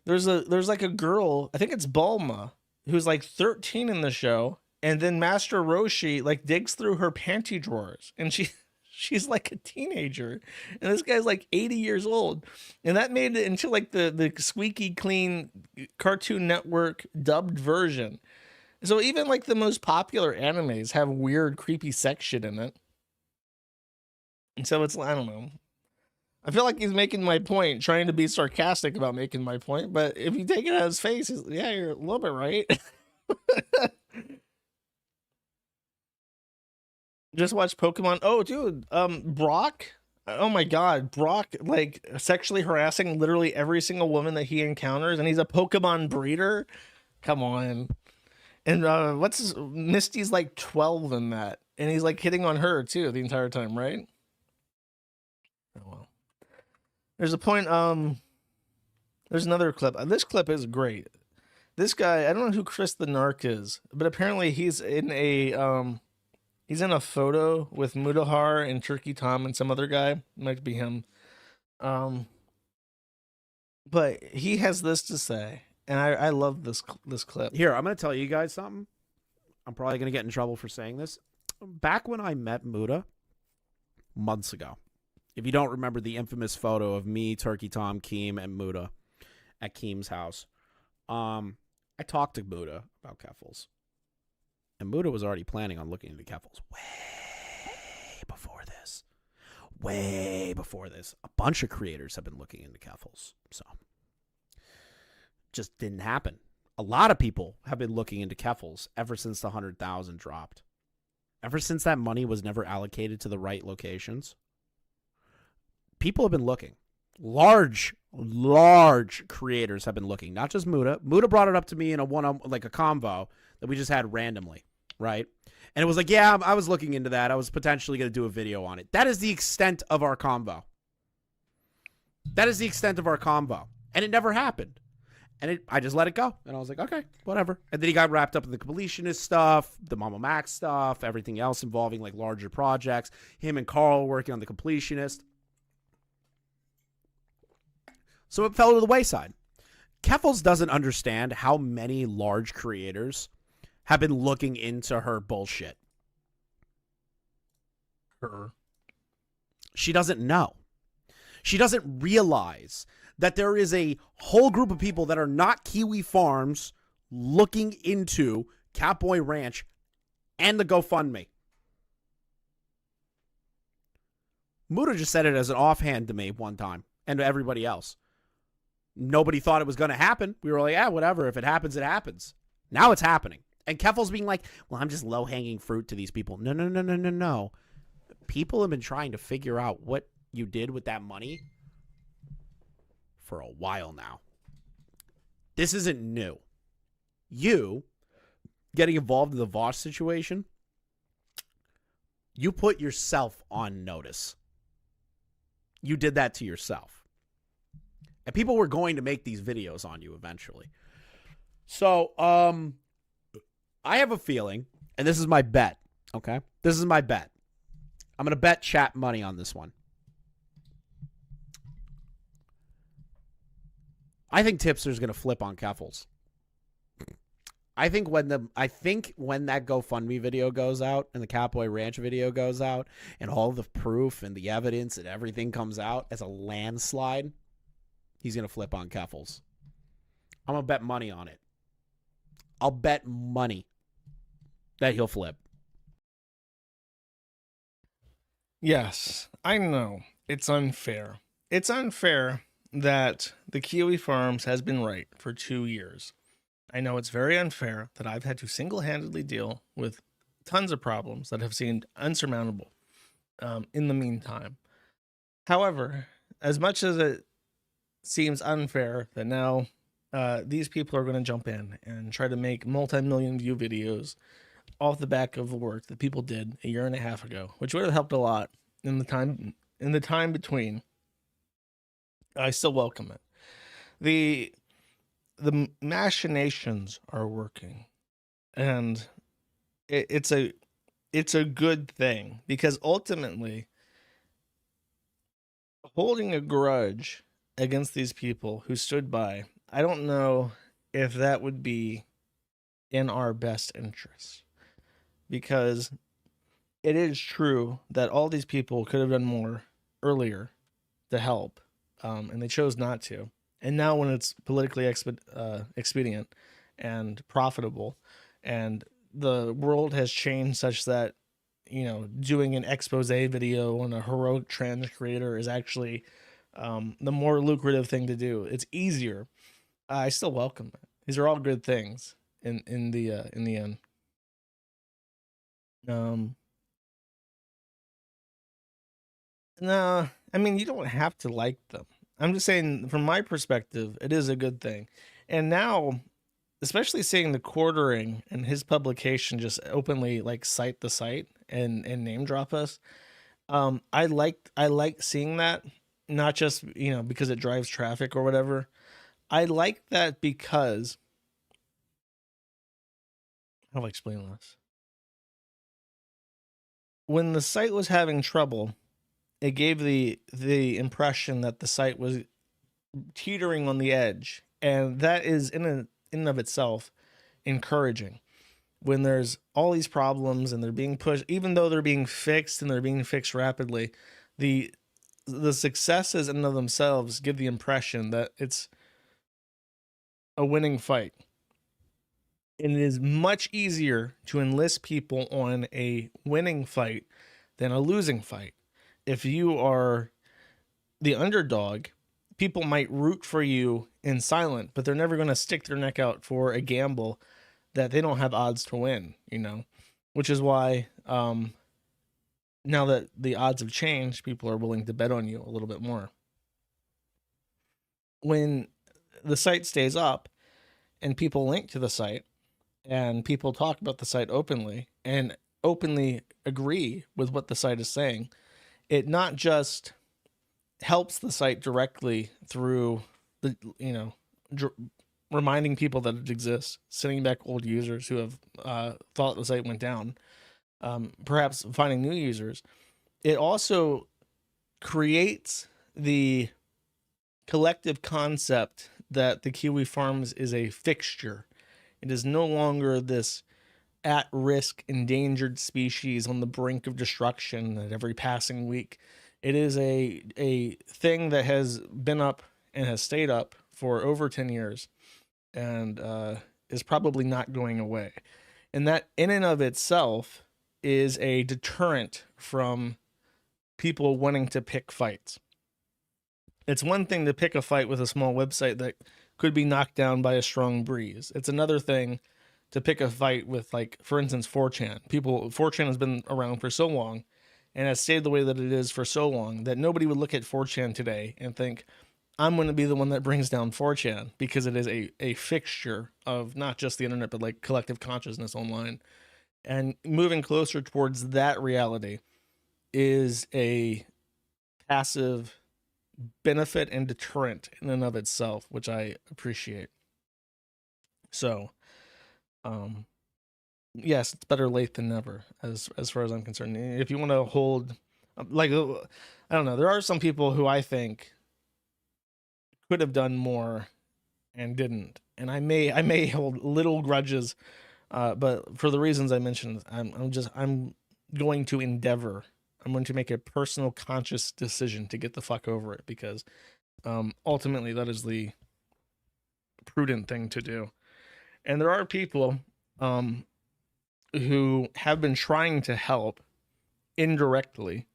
there's like a girl, I think it's Bulma, who's like 13 in the show, and then Master Roshi like digs through her panty drawers, and she's like a teenager, and this guy's like 80 years old, and that made it into like the squeaky clean Cartoon Network dubbed version. So even like the most popular animes have weird, creepy sex shit in it. And so it's, I don't know. I feel like he's making my point, trying to be sarcastic about making my point, but if you take it at his face, yeah, you're a little bit right. Just watch Pokemon. Oh, dude, Brock. Oh my God, Brock like sexually harassing literally every single woman that he encounters, and he's a Pokemon breeder. Come on. And Misty's like 12 in that, and he's like hitting on her too the entire time, right? Oh well. There's a point. There's another clip. This clip is great. This guy, I don't know who Chris the Narc is, but apparently he's in a photo with Mudahar and Turkey Tom and some other guy. Might be him. But he has this to say, and I love this clip. Here, I'm going to tell you guys something. I'm probably going to get in trouble for saying this. Back when I met Muda months ago, if you don't remember the infamous photo of me, Turkey Tom, Keem, and Muda at Keem's house, I talked to Muda about Keffals. And Muda was already planning on looking into Keffals way before this. Way before this. A bunch of creators have been looking into Keffals. So, just didn't happen. A lot of people have been looking into Keffals ever since the 100,000 dropped. Ever since that money was never allocated to the right locations. People have been looking. Large creators have been looking. Not just Muda. Muda brought it up to me in a convo that we just had randomly, right? And it was like, yeah, I was looking into that. I was potentially going to do a video on it. That is the extent of our convo. That is the extent of our convo. And it never happened. And I just let it go. And I was like, okay, whatever. And then he got wrapped up in the completionist stuff, the Mama Max stuff, everything else involving like larger projects. Him and Carl working on the completionist. So it fell to the wayside. Keffals doesn't understand how many large creators have been looking into her bullshit. She doesn't know. She doesn't realize that there is a whole group of people that are not Kiwi Farms looking into Catboy Ranch and the GoFundMe. Muda just said it as an offhand to me one time and to everybody else. Nobody thought it was going to happen. We were like, yeah, whatever. If it happens, it happens. Now it's happening. And Keffals being like, well, I'm just low-hanging fruit to these people. No. People have been trying to figure out what you did with that money for a while now. This isn't new. You getting involved in the Vosh situation, you put yourself on notice. You did that to yourself. And people were going to make these videos on you eventually. So, I have a feeling, and this is my bet, okay? This is my bet. I'm going to bet chat money on this one. I think Tipster's going to flip on Keffals. I think when that GoFundMe video goes out and the Catboy Ranch video goes out and all the proof and the evidence and everything comes out as a landslide, he's going to flip on Keffals. I'm going to bet money on it. I'll bet money that he'll flip. Yes, I know. It's unfair. It's unfair that the Kiwi Farms has been right for 2 years. I know it's very unfair that I've had to single-handedly deal with tons of problems that have seemed unsurmountable in the meantime. However, as much as it seems unfair that now these people are going to jump in and try to make multi-million view videos off the back of the work that people did a year and a half ago, which would have helped a lot in the time between, I still welcome it. The machinations are working, and it's a good thing, because ultimately holding a grudge against these people who stood by, I don't know if that would be in our best interest, because it is true that all these people could have done more earlier to help, and they chose not to. And now, when it's politically expedient and profitable, and the world has changed such that, you know, doing an expose video on a heroic trans creator is actually the more lucrative thing to do. It's easier. I still welcome it. These are all good things in the end. No, I mean, you don't have to like them. I'm just saying, from my perspective, it is a good thing. And now, especially seeing the quartering and his publication just openly like cite the site and name drop us, I like seeing that, not just, you know, because it drives traffic or whatever. I like that because, how do I explain this? When the site was having trouble, it gave the impression that the site was teetering on the edge, and that is in and of itself encouraging. When there's all these problems and they're being pushed, even though they're being fixed and they're being fixed rapidly, the successes in and of themselves give the impression that it's a winning fight. And it is much easier to enlist people on a winning fight than a losing fight. If you are the underdog, people might root for you in silent, but they're never going to stick their neck out for a gamble that they don't have odds to win, you know, which is why now that the odds have changed, people are willing to bet on you a little bit more. When the site stays up and people link to the site and people talk about the site openly and openly agree with what the site is saying, it not just helps the site directly through the, you know, reminding people that it exists, sending back old users who have thought the site went down, perhaps finding new users. It also creates the collective concept that the Kiwi Farms is a fixture. It is no longer this at-risk endangered species on the brink of destruction at every passing week. It is a thing that has been up and has stayed up for over 10 years and is probably not going away. And that in and of itself is a deterrent from people wanting to pick fights. It's one thing to pick a fight with a small website that could be knocked down by a strong breeze. It's another thing to pick a fight with, like, for instance, 4chan. 4chan has been around for so long and has stayed the way that it is for so long that nobody would look at 4chan today and think, I'm going to be the one that brings down 4chan, because it is a fixture of not just the internet, but like collective consciousness online. And moving closer towards that reality is a passive benefit and deterrent in and of itself, which I appreciate. So, yes, it's better late than never, as far as I'm concerned. If you want to hold, like, I don't know, there are some people who I think could have done more and didn't, and I may hold little grudges, but for the reasons I mentioned, I'm going to endeavor. I'm going to make a personal, conscious decision to get the fuck over it, because ultimately that is the prudent thing to do. And there are people who have been trying to help indirectly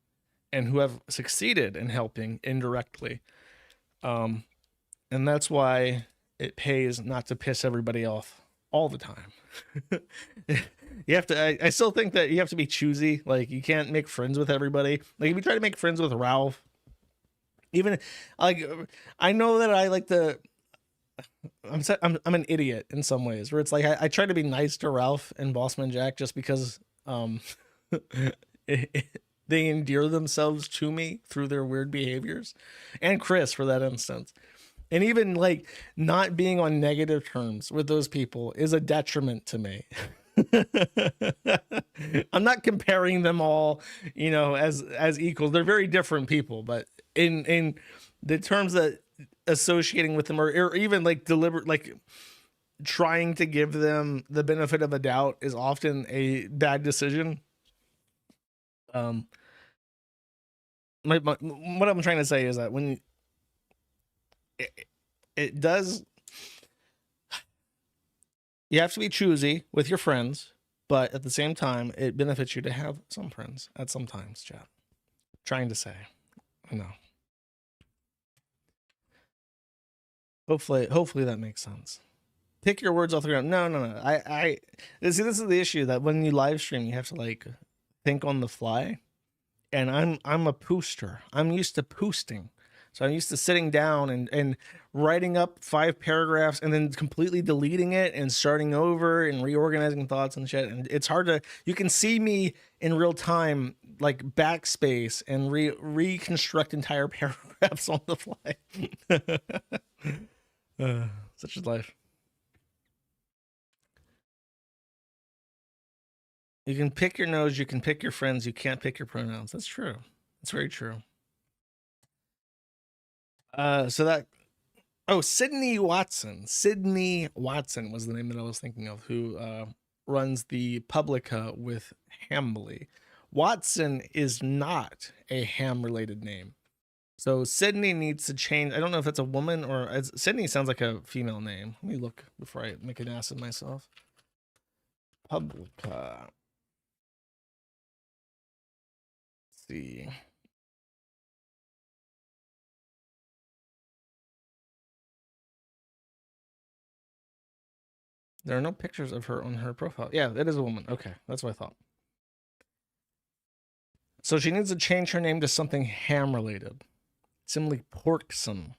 and who have succeeded in helping indirectly. And that's why it pays not to piss everybody off all the time. You have to, I still think that you have to be choosy. Like, you can't make friends with everybody. Like, if you try to make friends with Ralph, even like, I know that I like to, I'm an idiot in some ways, where it's like I try to be nice to Ralph and Bossman Jack just because they endear themselves to me through their weird behaviors, and Chris for that instance. And even like not being on negative terms with those people is a detriment to me. I'm not comparing them all, as equals. They're very different people, but in the terms that associating with them, or even like deliberate, like trying to give them the benefit of a doubt is often a bad decision. What I'm trying to say is that when it does, you have to be choosy with your friends, but at the same time, it benefits you to have some friends at some times, chat. Trying to say, I know. Hopefully that makes sense. Pick your words off the ground. No. This is the issue, that when you live stream, you have to like think on the fly. And I'm a pooster. I'm used to poosting. So I'm used to sitting down and writing up 5 paragraphs and then completely deleting it and starting over and reorganizing thoughts and shit. And it's hard to, you can see me in real time, like backspace and reconstruct entire paragraphs on the fly. Such is life. You can pick your nose, you can pick your friends, you can't pick your pronouns. That's true. That's very true. Sydney Watson. Sydney Watson was the name that I was thinking of, who runs the Publica with Hambly. Watson is not a ham-related name. So Sydney needs to change. I don't know if it's a woman or Sydney sounds like a female name. Let me look before I make an ass of myself. Publica. Let's see. There are no pictures of her on her profile. Yeah, it is a woman. Okay, that's what I thought. So she needs to change her name to something ham-related. Simile Porkson.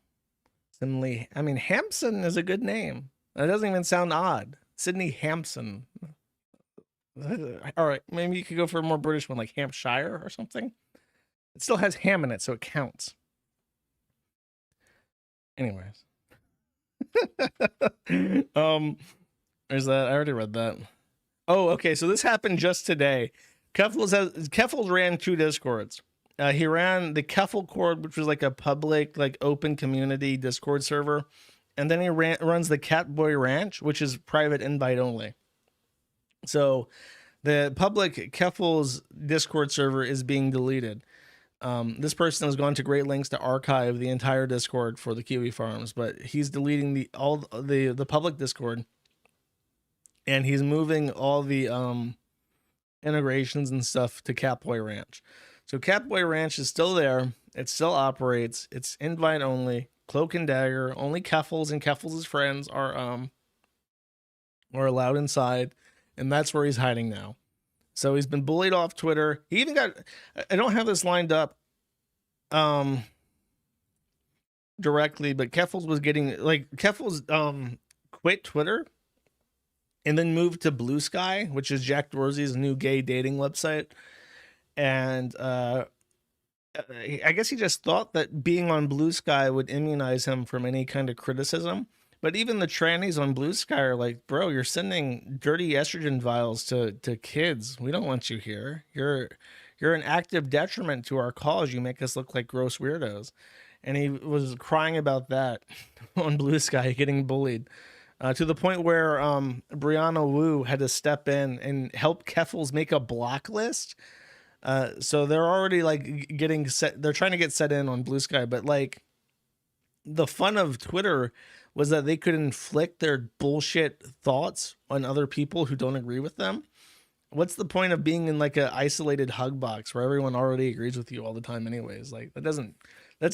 Hampson is a good name. That doesn't even sound odd. Sydney Hampson. All right, maybe you could go for a more British one, like Hampshire or something. It still has ham in it, so it counts. Anyways. There's that. I already read that. Oh, okay. So this happened just today. Keffels ran 2 Discords. He ran the Keffel Cord, which was like a public, like open community Discord server. And then he runs the Catboy Ranch, which is private invite only. So the public Keffel's Discord server is being deleted. This person has gone to great lengths to archive the entire Discord for the Kiwi Farms, but he's deleting the public Discord. And he's moving all the integrations and stuff to Catboy Ranch. So Catboy Ranch is still there. It still operates. It's invite only. Cloak and Dagger. Only Keffels and Keffels' friends are allowed inside. And that's where he's hiding now. So he's been bullied off Twitter. He even got... I don't have this lined up directly, but Keffels was getting... Like, Keffels quit Twitter and then moved to Blue Sky, which is Jack Dorsey's new gay dating website. And I guess he just thought that being on Blue Sky would immunize him from any kind of criticism. But even the trannies on Blue Sky are like, bro, you're sending dirty estrogen vials to kids. We don't want you here. You're an active detriment to our cause. You make us look like gross weirdos. And he was crying about that on Blue Sky, getting bullied. To the point where Brianna Wu had to step in and help Keffels make a block list. So they're already like getting set. They're trying to get set in on Blue Sky. But like the fun of Twitter was that they could inflict their bullshit thoughts on other people who don't agree with them. What's the point of being in like an isolated hug box where everyone already agrees with you all the time anyways? Like that's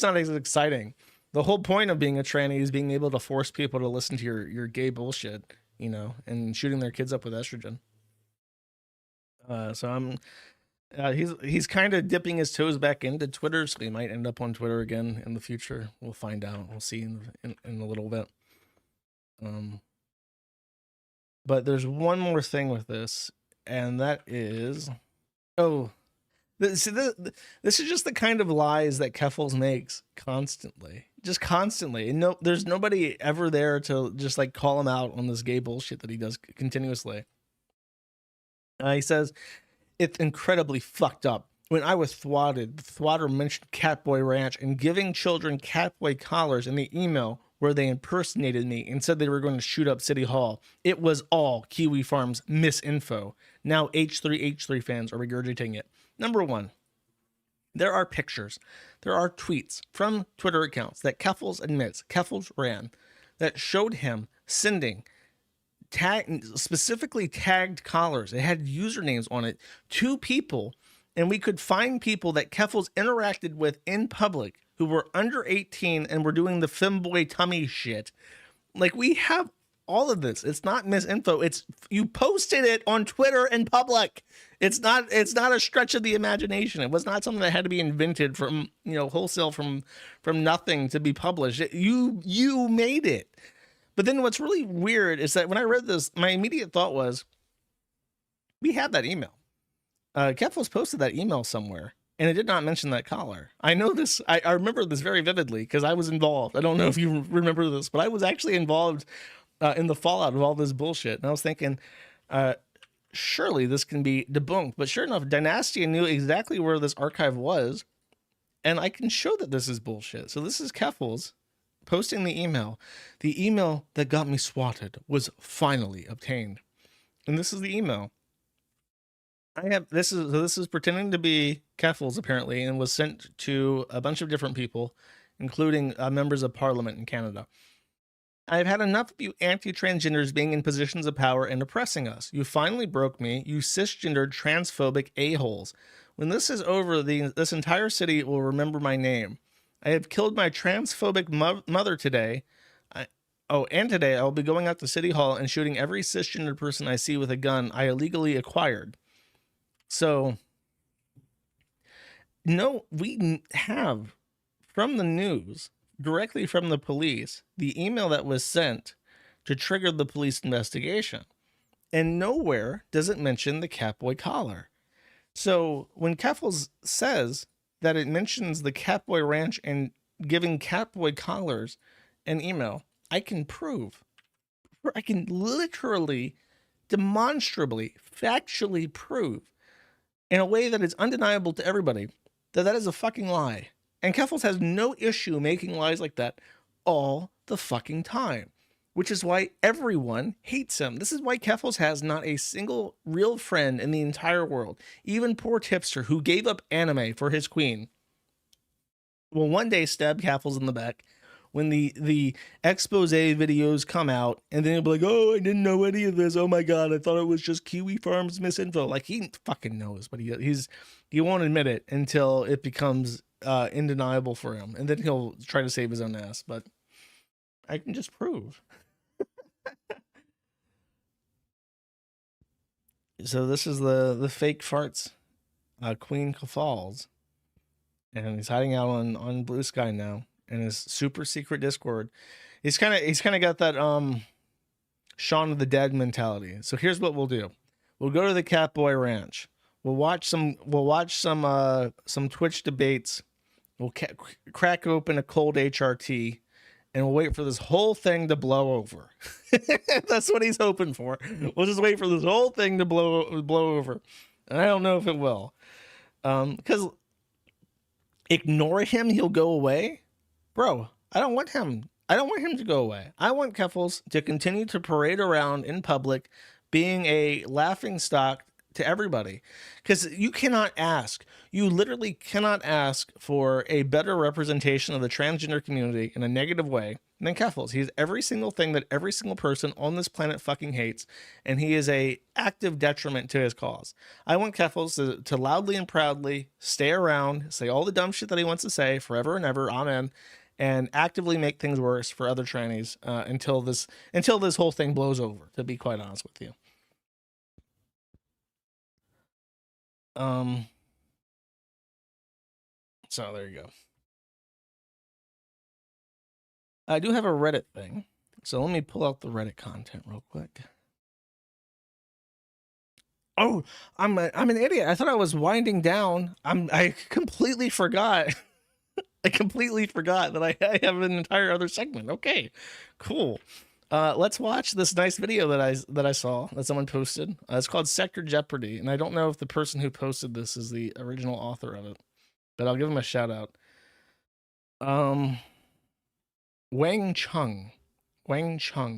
not as exciting. The whole point of being a tranny is being able to force people to listen to your gay bullshit, and shooting their kids up with estrogen. So he's kind of dipping his toes back into Twitter, so he might end up on Twitter again in the future. We'll find out. We'll see in a little bit. But there's one more thing with this, and that is, this is just the kind of lies that Keffels makes constantly. Just constantly. And there's nobody ever there to just like call him out on this gay bullshit that he does continuously. He says, it's incredibly fucked up. When I was thwarted, the thwatter mentioned Catboy Ranch and giving children Catboy collars in the email where they impersonated me and said they were going to shoot up City Hall. It was all Kiwi Farms misinfo. Now H3H3 fans are regurgitating it. Number one, there are pictures, there are tweets from Twitter accounts that Keffals admits Keffals ran that showed him sending specifically tagged collars. It had usernames on it to people, and we could find people that Keffals interacted with in public who were under 18 and were doing the femboy tummy shit. Like, we have all of this. It's not misinfo. It's, you posted it on Twitter in public. It's not a stretch of the imagination. It was not something that had to be invented from, you know, wholesale from nothing to be published. You made it. But then what's really weird is that when I read this, my immediate thought was, we have that email. Keffals posted that email somewhere, and it did not mention that collar. I know this. I remember this very vividly because I was involved. I don't know if you remember this, but I was actually involved in the fallout of all this bullshit. And I was thinking, surely this can be debunked. But sure enough, Dynastia knew exactly where this archive was, and I can show that this is bullshit. So this is Keffals posting the email. The email that got me swatted was finally obtained. And this is the email. This is pretending to be Keffals apparently, and was sent to a bunch of different people, including members of parliament in Canada. I've had enough of you anti-transgenders being in positions of power and oppressing us. You finally broke me, you cisgendered transphobic a-holes. When this is over, this entire city will remember my name. I have killed my transphobic mother today. And today I'll be going out to City Hall and shooting every cisgendered person I see with a gun I illegally acquired. So, no, we have from the news, directly from the police, the email that was sent to trigger the police investigation. And nowhere does it mention the Catboy collar. So when Keffals says that it mentions the Catboy Ranch and giving Catboy collars an email, I can literally, demonstrably, factually prove in a way that is undeniable to everybody that that is a fucking lie. And Keffals has no issue making lies like that all the fucking time, which is why everyone hates him. This is why Keffals has not a single real friend in the entire world. Even poor Tipster, who gave up anime for his queen, will one day stab Keffals in the back when the expose videos come out, and then he'll be like, oh, I didn't know any of this. Oh my God, I thought it was just Kiwi Farms misinfo. Like, he fucking knows, but he won't admit it until it becomes undeniable for him. And then he'll try to save his own ass, but I can just prove. So this is the fake farts, Queen Falls, and he's hiding out on Blue Sky now in his super secret Discord. He's kind of got that Shaun of the Dead mentality. So here's what we'll do: we'll go to the Catboy Ranch. We'll watch some Twitch debates. We'll crack open a cold HRT, and we'll wait for this whole thing to blow over. That's what he's hoping for. We'll just wait for this whole thing to blow over. And I don't know if it will. Because ignore him, he'll go away. Bro, I don't want him to go away. I want Keffals to continue to parade around in public, being a laughing stock to everybody. Because you literally cannot ask for a better representation of the transgender community in a negative way than Keffals. He's every single thing that every single person on this planet fucking hates, and he is a active detriment to his cause. I want Keffals to loudly and proudly stay around, say all the dumb shit that he wants to say forever and ever, amen, and actively make things worse for other trannies until this whole thing blows over, to be quite honest with you. So there you go. I do have a Reddit thing, so let me pull out the Reddit content real quick. Oh, I'm an idiot. I thought I was winding down. I completely forgot. I completely forgot that I have an entire other segment. Okay, cool. Let's watch this nice video that I saw that someone posted. It's called Sector Jeopardy, and I don't know if the person who posted this is the original author of it, but I'll give him a shout out. Wang Chung.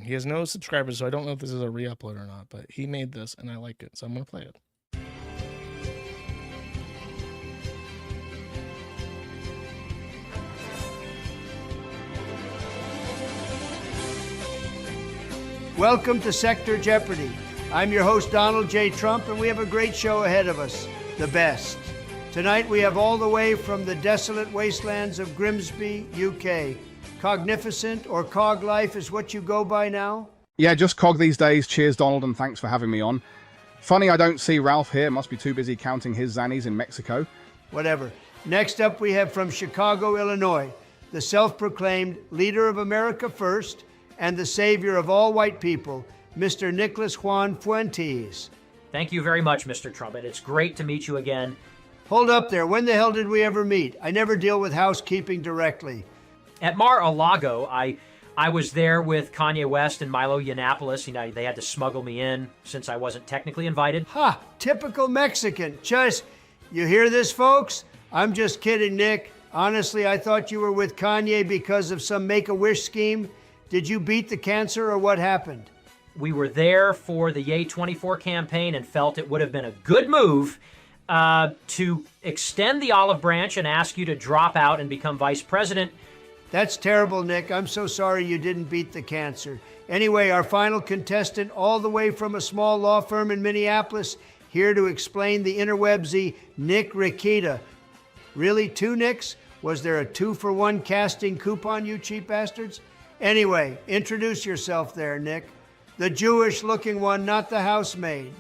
He has no subscribers, so I don't know if this is a re-upload or not, but he made this and I like it, so I'm gonna play it. Welcome to Sector Jeopardy. I'm your host, Donald J. Trump, and we have a great show ahead of us, the best. Tonight we have all the way from the desolate wastelands of Grimsby, UK. Cognificent or Cog Life is what you go by now? Yeah, just Cog these days. Cheers, Donald, and thanks for having me on. Funny I don't see Ralph here. Must be too busy counting his Zannies in Mexico. Whatever. Next up we have from Chicago, Illinois, the self-proclaimed leader of America First and the savior of all white people, Mr. Nicholas Juan Fuentes. Thank you very much, Mr. Trumpet. It's great to meet you again. Hold up there. When the hell did we ever meet? I never deal with housekeeping directly. At Mar-a-Lago, I was there with Kanye West and Milo Yiannopoulos. You know, they had to smuggle me in since I wasn't technically invited. Ha! Typical Mexican. You hear this, folks? I'm just kidding, Nick. Honestly, I thought you were with Kanye because of some Make-A-Wish scheme. Did you beat the cancer or what happened? We were there for the Yay 24 campaign and felt it would have been a good move to extend the olive branch and ask you to drop out and become vice president. That's terrible, Nick. I'm so sorry you didn't beat the cancer. Anyway, our final contestant, all the way from a small law firm in Minneapolis, here to explain the interwebsy, Nick Rikita. Really, 2 Nicks? Was there a 2-for-1 casting coupon, you cheap bastards? Anyway, introduce yourself there, Nick. The Jewish-looking one, not the housemaid.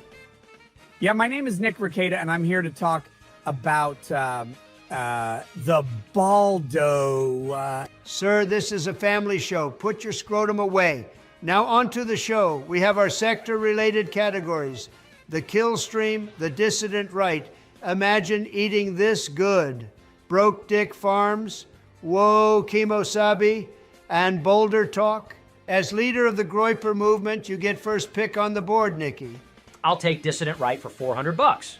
Yeah, my name is Nick Rikita, and I'm here to talk about the Baldo. Sir, this is a family show. Put your scrotum away. Now on to the show. We have our sector-related categories. The kill stream, the dissident right. Imagine eating this good. Broke Dick Farms, Whoa Kimosabi, and Boulder Talk. As leader of the Groyper movement, you get first pick on the board, Nikki. I'll take dissident right for $400.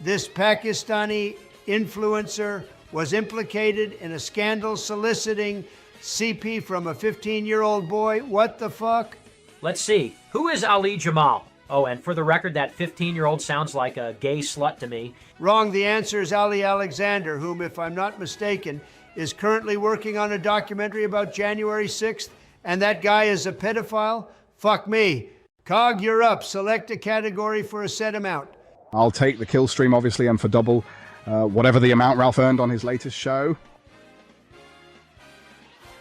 This Pakistani influencer was implicated in a scandal soliciting CP from a 15-year-old boy. What the fuck? Let's see. Who is Ali Jamal? Oh, and for the record, that 15-year-old sounds like a gay slut to me. Wrong. The answer is Ali Alexander, whom, if I'm not mistaken, is currently working on a documentary about January 6th, and that guy is a pedophile? Fuck me. Cog, you're up. Select a category for a set amount. I'll take the kill stream, obviously, and for double, whatever the amount Ralph earned on his latest show.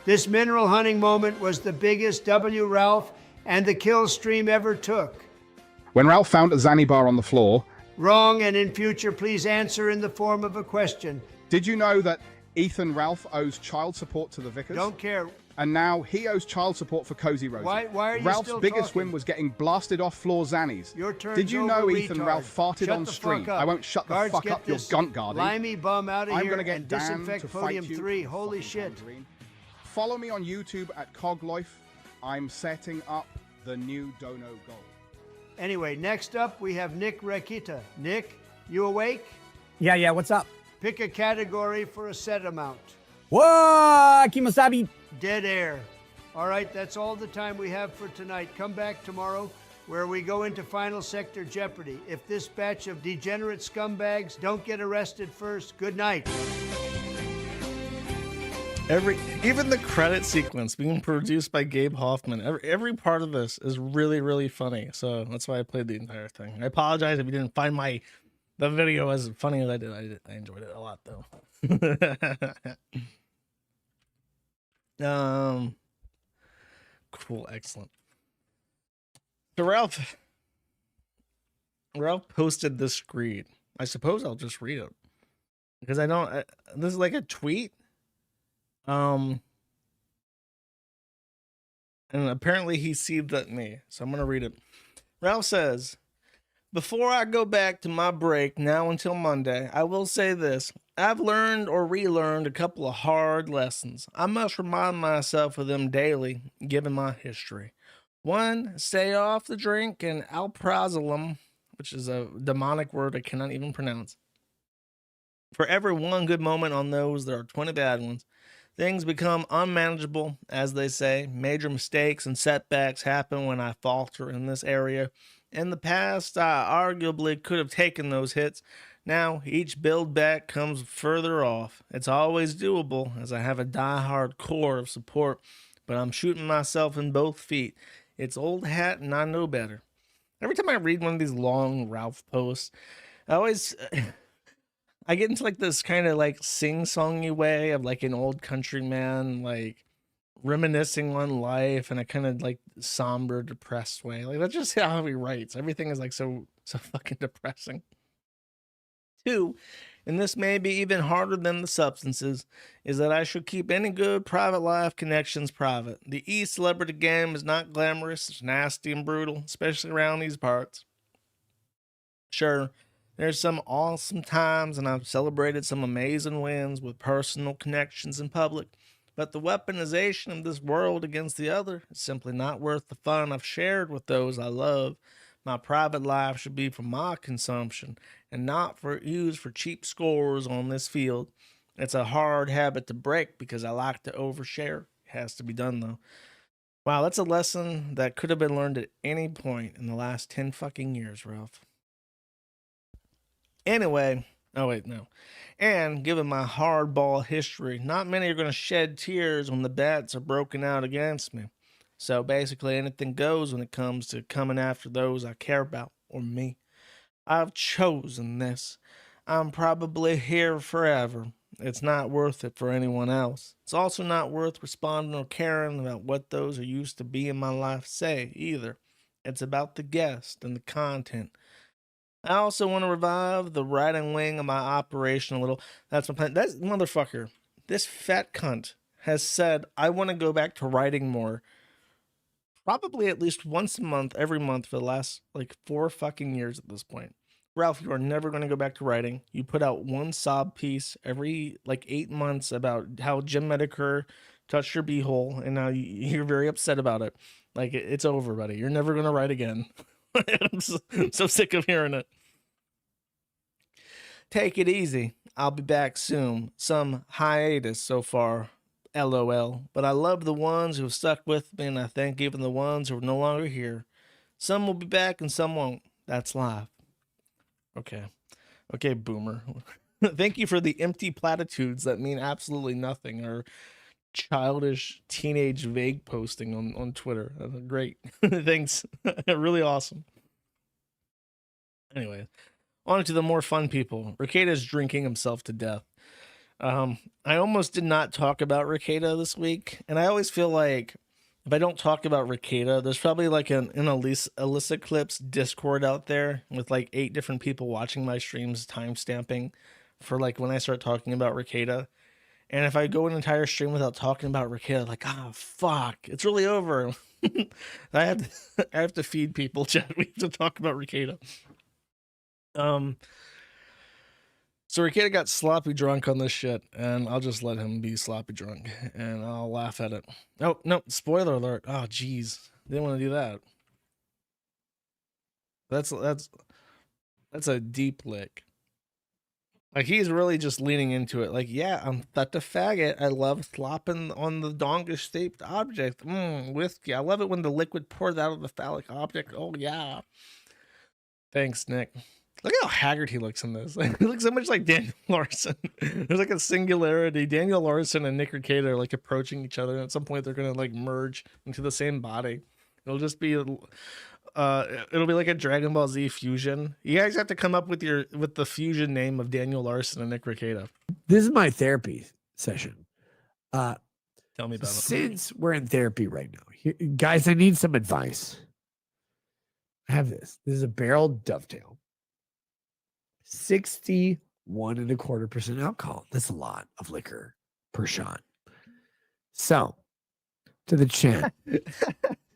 This mineral hunting moment was the biggest W Ralph and the kill stream ever took. When Ralph found a Zanny bar on the floor... Wrong, and in future, please answer in the form of a question. Did you know that Ethan Ralph owes child support to the Vickers? Don't care. And now he owes child support for Cozy Rosie. Why are you Ralph's still biggest talking? win was getting blasted off floor Zannies. Your turn's Did you over, know Ethan retard. Ralph farted Shut on the stream? fuck up. I won't shut the Guards, fuck get up, your this gunt guardy. limey bum out of I'm here gonna get and Dan disinfect to podium fight you, 3. Holy shit. tangerine. Follow me on YouTube at Cogloif. I'm setting up the new Dono goal. Anyway, next up we have Nick Rikita. Nick, you awake? Yeah, what's up? Pick a category for a set amount. Whoa, Kimosabi. Dead air. All right, that's all the time we have for tonight. Come back tomorrow where we go into Final Sector Jeopardy. If this batch of degenerate scumbags don't get arrested first, good night. Even the credit sequence being produced by Gabe Hoffman, every part of this is really, really funny. So that's why I played the entire thing. I apologize if you didn't find the video as funny as I did. I enjoyed it a lot though. Cool, excellent. So Ralph posted this screed. I suppose I'll just read it because this is like a tweet. And apparently he seethed at me, so I'm gonna read it. Ralph says, "Before I go back to my break now until Monday, I will say this. I've learned or relearned a couple of hard lessons. I must remind myself of them daily, given my history. One, stay off the drink and alprazolam, which is a demonic word I cannot even pronounce. For every one good moment on those, there are 20 bad ones. Things become unmanageable, as they say. Major mistakes and setbacks happen when I falter in this area. In the past, I arguably could have taken those hits. Now, each build back comes further off. It's always doable, as I have a die-hard core of support, but I'm shooting myself in both feet. It's old hat, and I know better. Every time I read one of these long Ralph posts, I always... I get into like this kind of like sing-songy way of like an old countryman, like reminiscing on life in a kind of like somber, depressed way. Like that's just how he writes. Everything is like so fucking depressing. Two, and this may be even harder than the substances, is that I should keep any good private life connections private. The e-celebrity game is not glamorous, it's nasty and brutal, especially around these parts. Sure, there's some awesome times, and I've celebrated some amazing wins with personal connections in public, but the weaponization of this world against the other is simply not worth the fun I've shared with those I love. My private life should be for my consumption and not for used for cheap scores on this field. It's a hard habit to break because I like to overshare. It has to be done, though. Wow, that's a lesson that could have been learned at any point in the last 10 fucking years, Ralph. Anyway, oh wait, no. And given my hardball history, not many are going to shed tears when the bets are broken out against me. So basically anything goes when it comes to coming after those I care about, or me. I've chosen this. I'm probably here forever. It's not worth it for anyone else. It's also not worth responding or caring about what those who used to be in my life say, either. It's about the guest and the content. I also want to revive the writing wing of my operation a little. That's my plan. That motherfucker, this fat cunt, has said, I want to go back to writing more. Probably at least once a month, every month for the last, 4 fucking years at this point. Ralph, you are never going to go back to writing. You put out one sob piece every, 8 months about how Jim Medicare touched your beehole, and now you're very upset about it. It's over, buddy. You're never going to write again. I'm so sick of hearing it. Take it easy. I'll be back soon. Some hiatus so far. LOL. But I love the ones who have stuck with me, and I thank even the ones who are no longer here. Some will be back and some won't. That's life. Okay. Okay, boomer. Thank you for the empty platitudes that mean absolutely nothing, or childish teenage vague posting on Twitter. Great. Thanks. Really awesome. Anyway, on to the more fun people. Rekieta's drinking himself to death. I almost did not talk about Rekieta this week, and I always feel like if I don't talk about Rekieta, there's probably an Illicit Clips Discord out there with 8 different people watching my streams timestamping for when I start talking about Rekieta. And if I go an entire stream without talking about Rekieta, fuck, it's really over. I have to feed people, chat. We have to talk about Rekieta. So Rekieta got sloppy drunk on this shit, and I'll just let him be sloppy drunk, and I'll laugh at it. Oh, no, spoiler alert. Oh, jeez. Didn't want to do that. That's a deep lick. He's really just leaning into it. Yeah, I'm such a faggot. I love slopping on the donga-shaped object. Whiskey. I love it when the liquid pours out of the phallic object. Oh, yeah. Thanks, Nick. Look how haggard he looks in this. He looks so much like Daniel Larson. There's a singularity. Daniel Larson and Nick Rekieta are approaching each other. And at some point, they're going to merge into the same body. It'll just be... it'll be like a Dragon Ball Z fusion. You guys have to come up with the fusion name of Daniel Larson and Nick Rekieta. This is my therapy session. Tell me about it. Since we're in therapy right now, guys, I need some advice. I have this. This is a barrel dovetail. 61.25% alcohol. That's a lot of liquor per shot. So, to the chat. Dick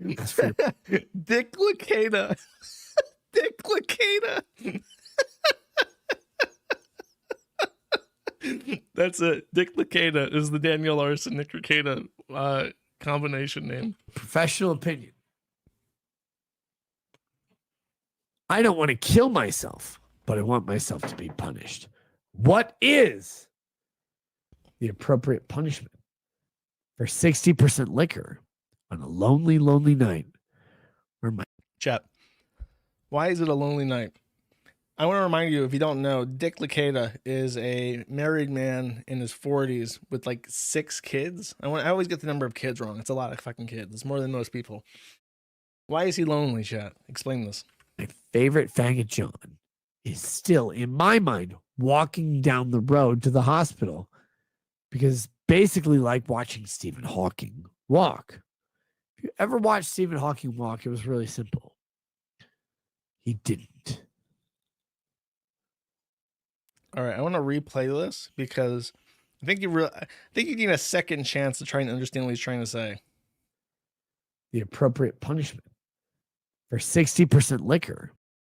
Rekieta. Dick Rekieta. That's it. Dick Licata is the Daniel Larson Nick Licata combination name. Professional opinion. I don't want to kill myself, but I want myself to be punished. What is the appropriate punishment for 60% liquor on a lonely, lonely night? Where my Chat. Why is it a lonely night? I want to remind you, if you don't know, Dick Licata is a married man in his 40s with like 6 kids. I always get the number of kids wrong. It's a lot of fucking kids. It's more than most people. Why is he lonely, chat? Explain this. My favorite faggot John is still, in my mind, walking down the road to the hospital because basically like watching Stephen Hawking walk. If you ever watched Stephen Hawking walk, it was really simple. He didn't. All right, I want to replay this because I think you need a second chance to try and understand what he's trying to say. The appropriate punishment for 60% liquor.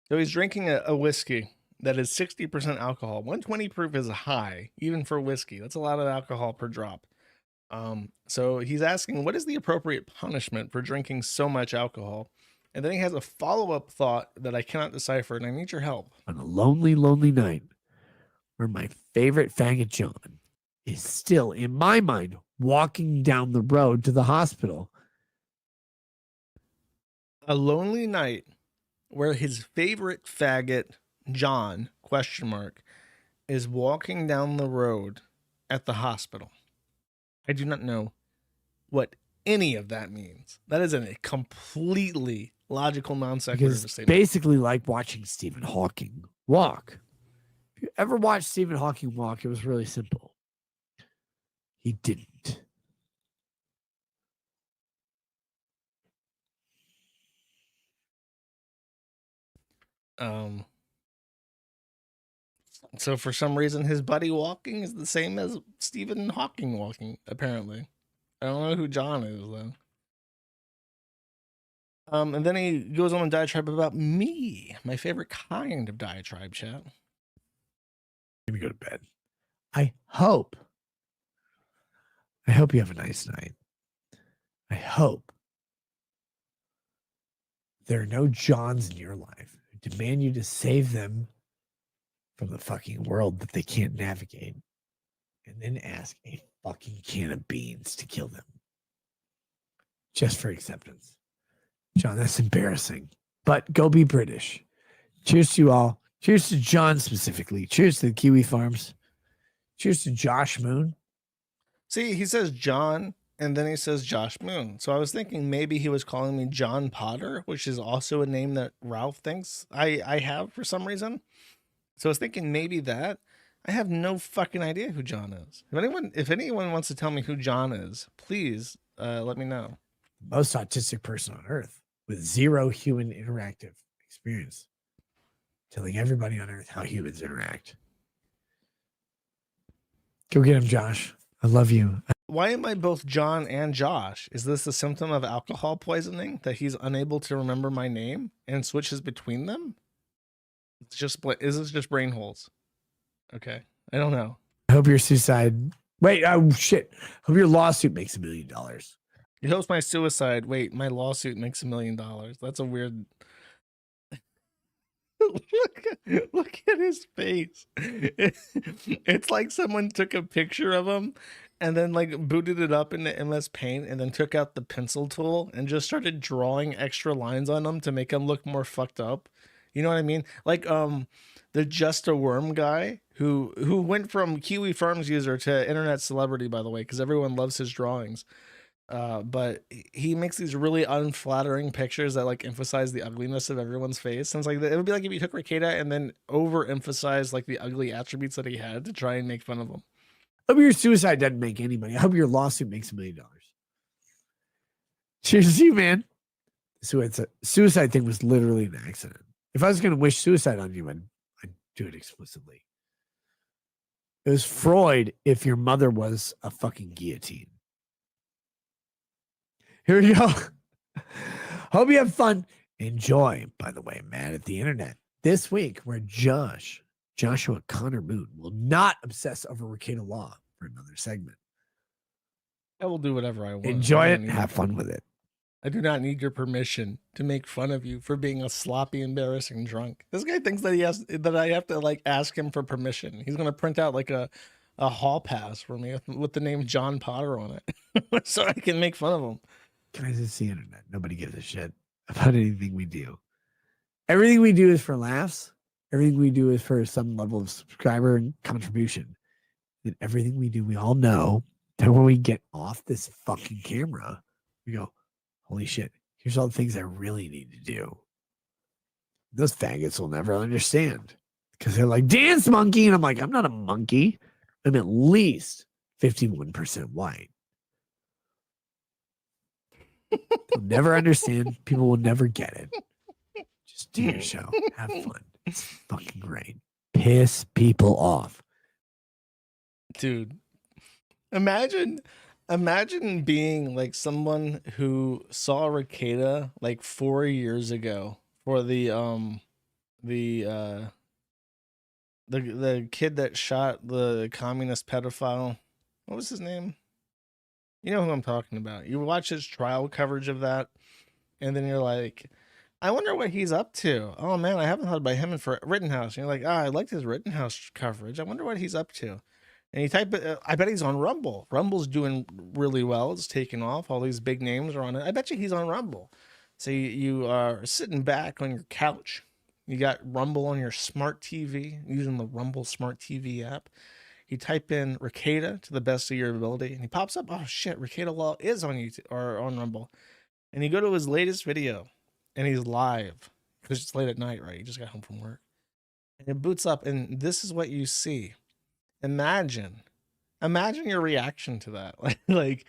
So he's drinking a whiskey that is 60% alcohol. 120 proof is high, even for whiskey. That's a lot of alcohol per drop. So he's asking, what is the appropriate punishment for drinking so much alcohol? And then he has a follow-up thought that I cannot decipher, and I need your help. On a lonely, lonely night, where my favorite faggot John is still, in my mind, walking down the road to the hospital. A lonely night where his favorite faggot John, ? Is walking down the road at the hospital. I do not know what any of that means. That is a completely logical non sequitur Because statement. basically like watching Stephen Hawking walk. If you ever watched Stephen Hawking walk, it was really simple. He didn't. So for some reason, his buddy walking is the same as Stephen Hawking walking, apparently. I don't know who John is, though. And then he goes on a diatribe about me, my favorite kind of diatribe, chat. Let me go to bed. I hope you have a nice night. I hope there are no Johns in your life who demand you to save them from the fucking world that they can't navigate and then ask a fucking can of beans to kill them just for acceptance. John, that's embarrassing, but go be British. Cheers to you all. Cheers to John specifically. Cheers to the Kiwi Farms. Cheers to Josh Moon. See, he says John, and then he says Josh Moon. So I was thinking maybe he was calling me John Potter, which is also a name that Ralph thinks I have for some reason. So I was thinking maybe that. I have no fucking idea who John is. If anyone wants to tell me who John is, please let me know. Most autistic person on earth with zero human interactive experience. Telling everybody on earth how humans interact. Go get him, Josh. I love you. Why am I both John and Josh? Is this a symptom of alcohol poisoning that he's unable to remember my name and switches between them? Is this just brain holes? Okay. I don't know. I hope your suicide. Wait, oh shit. Hope your lawsuit makes $1 million. He hopes my suicide. Wait, my lawsuit makes $1 million. That's a weird. Look at his face. It's like someone took a picture of him and then like booted it up into MS Paint and then took out the pencil tool and just started drawing extra lines on him to make him look more fucked up. You know what I mean? Like the Just a Worm guy who went from Kiwi Farms user to internet celebrity, by the way, because everyone loves his drawings. But he makes these really unflattering pictures that like emphasize the ugliness of everyone's face. And it's like, it would be like if you took Ricada and then overemphasized like the ugly attributes that he had to try and make fun of him. I hope your suicide doesn't make any money. I hope your lawsuit makes $1 million. Cheers to you, man. Suicide thing was literally an accident. If I was going to wish suicide on you, I'd do it explicitly. It was Freud if your mother was a fucking guillotine. Here we go. Hope you have fun. Enjoy, by the way, Mad at the Internet. This week, where Josh Joshua Connor Moon will not obsess over Rekieta Law for another segment. I will do whatever I want. Enjoy it. Have fun with it. I do not need your permission to make fun of you for being a sloppy, embarrassing drunk. This guy thinks that I have to like ask him for permission. He's gonna print out like a hall pass for me with the name John Potter on it, so I can make fun of him. Guys, it's the internet. Nobody gives a shit about anything we do. Everything we do is for laughs. Everything we do is for some level of subscriber and contribution. And everything we do, we all know that when we get off this fucking camera, we go, holy shit, here's all the things I really need to do. Those faggots will never understand because they're like, dance monkey. And I'm like, I'm not a monkey. I'm at least 51% white. They'll never understand. People will never get it. Just do your show. Have fun. It's fucking great. Piss people off. Dude, imagine being like someone who saw Rekieta like 4 years ago for the kid that shot the communist pedophile. What was his name? You know who I'm talking about. You watch his trial coverage of that, and then you're like, I wonder what he's up to. Oh man, I haven't thought about him for Rittenhouse. And you're like, I liked his Rittenhouse coverage. I wonder what he's up to. And you type it, I bet he's on Rumble. Rumble's doing really well. It's taking off. All these big names are on it. I bet you he's on Rumble. So you are sitting back on your couch. You got Rumble on your smart TV, using the Rumble Smart TV app. You type in Rekieta to the best of your ability, and he pops up. Oh shit, Rekieta Law is on YouTube or on Rumble. And you go to his latest video, and he's live because it's late at night, right? He just got home from work. And it boots up, and this is what you see. Imagine your reaction to that. Like,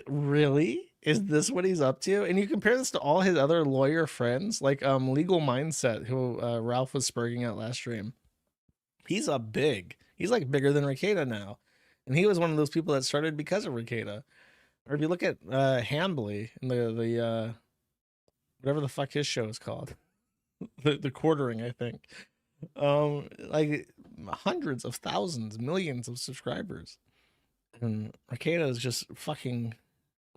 really? Is this what he's up to? And you compare this to all his other lawyer friends, like Legal Mindset, who Ralph was spurging at last stream. He's up big. He's like bigger than Rekieta now. And he was one of those people that started because of Rekieta. Or if you look at Hambly and the whatever the fuck his show is called, the Quartering, I think. Like hundreds of thousands, millions of subscribers, and Rekieta is just fucking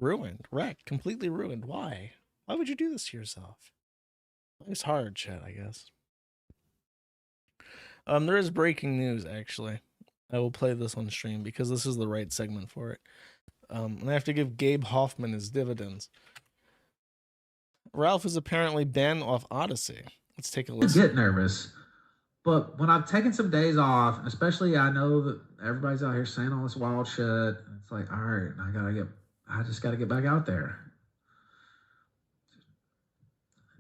ruined, wrecked, completely ruined. Why would you do this to yourself? It's hard shit, I guess. There is breaking news, actually. I will play this on stream because this is the right segment for it. And I have to give Gabe Hoffman his dividends. Ralph is apparently banned off Odyssey. Let's take a listen. Get nervous. But when I've taken some days off, especially I know that everybody's out here saying all this wild shit, it's like, all right, I just gotta get back out there.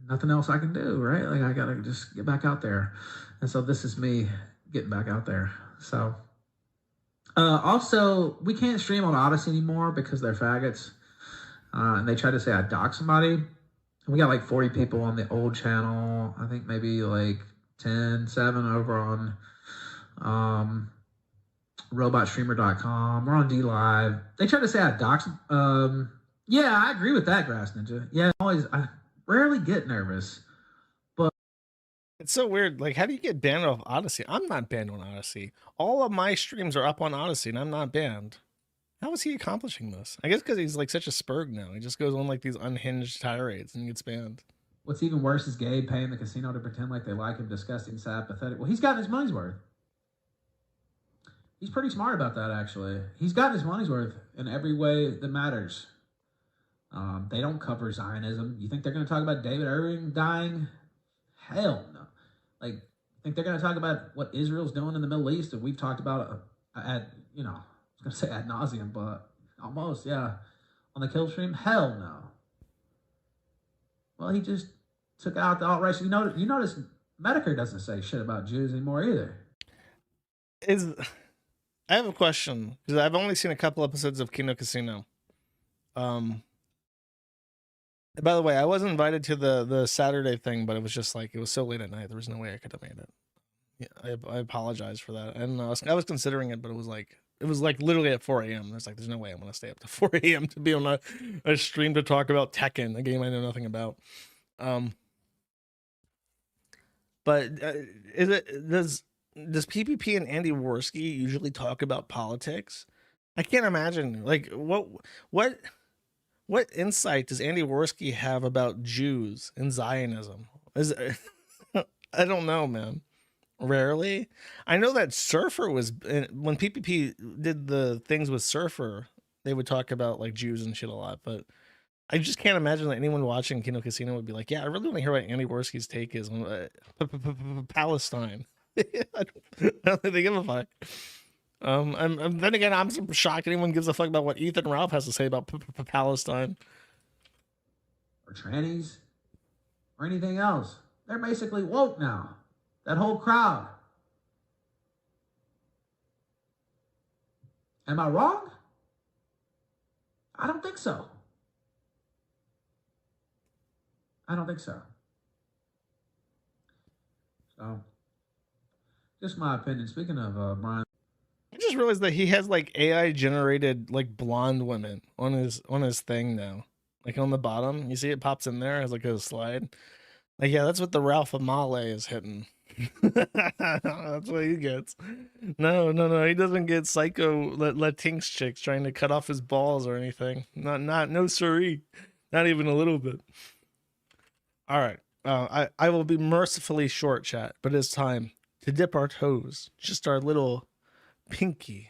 Nothing else I can do, right? Like I gotta just get back out there. And so this is me getting back out there. So also we can't stream on Odyssey anymore because they're faggots. And they try to say I doxed somebody. And we got like 40 people on the old channel. I think maybe like 7 over on robotstreamer.com. We're on DLive. They try to say I dox. Yeah, I agree with that, Grass Ninja. Yeah, I rarely get nervous. But it's so weird. Like, how do you get banned off Odyssey? I'm not banned on Odyssey. All of my streams are up on Odyssey, and I'm not banned. How is he accomplishing this? I guess because he's like such a spurg now. He just goes on like these unhinged tirades and gets banned. What's even worse is Gabe paying the casino to pretend like they like him, disgusting, sad, pathetic. Well, he's gotten his money's worth. He's pretty smart about that, actually. He's gotten his money's worth in every way that matters. They don't cover Zionism. You think they're going to talk about David Irving dying? Hell no. Like, think they're going to talk about what Israel's doing in the Middle East? And we've talked about I was going to say ad nauseum, but almost, yeah. On the kill stream? Hell no. Well, he just took out the alt-right. You notice Medicare doesn't say shit about Jews anymore either. I have a question because I've only seen a couple episodes of Kino Casino. By the way, I was invited to the Saturday thing, but it was just like it was so late at night. There was no way I could have made it. Yeah, I apologize for that. And I was considering it, but it was like literally at 4 a.m. There's no way I'm gonna stay up to 4 a.m. to be on a stream to talk about Tekken, a game I know nothing about. But does PPP and Andy Worski usually talk about politics? I can't imagine. Like, what insight does Andy Worski have about Jews and Zionism? I don't know, man. Rarely. I know that Surfer was, when PPP did the things with Surfer, they would talk about like Jews and shit a lot, but I just can't imagine that anyone watching Kino Casino would be like, yeah, I really want to hear what Andy Worski's take is on Palestine. I don't think they give a fuck. Then again, I'm shocked anyone gives a fuck about what Ethan Ralph has to say about Palestine. Or trannies. Or anything else. They're basically woke now. That whole crowd. Am I wrong? I don't think so. I don't think so. So, just my opinion. Speaking of Brian, I just realized that he has like AI generated like blonde women on his thing now. Like on the bottom, you see it pops in there as like a slide. Like, yeah, that's what the Ralph Amale is hitting. That's what he gets. No, he doesn't get psycho Latinx chicks trying to cut off his balls or anything. No siree. Not even a little bit. All right. I will be mercifully short, chat, but it's time to dip our toes, just our little pinky.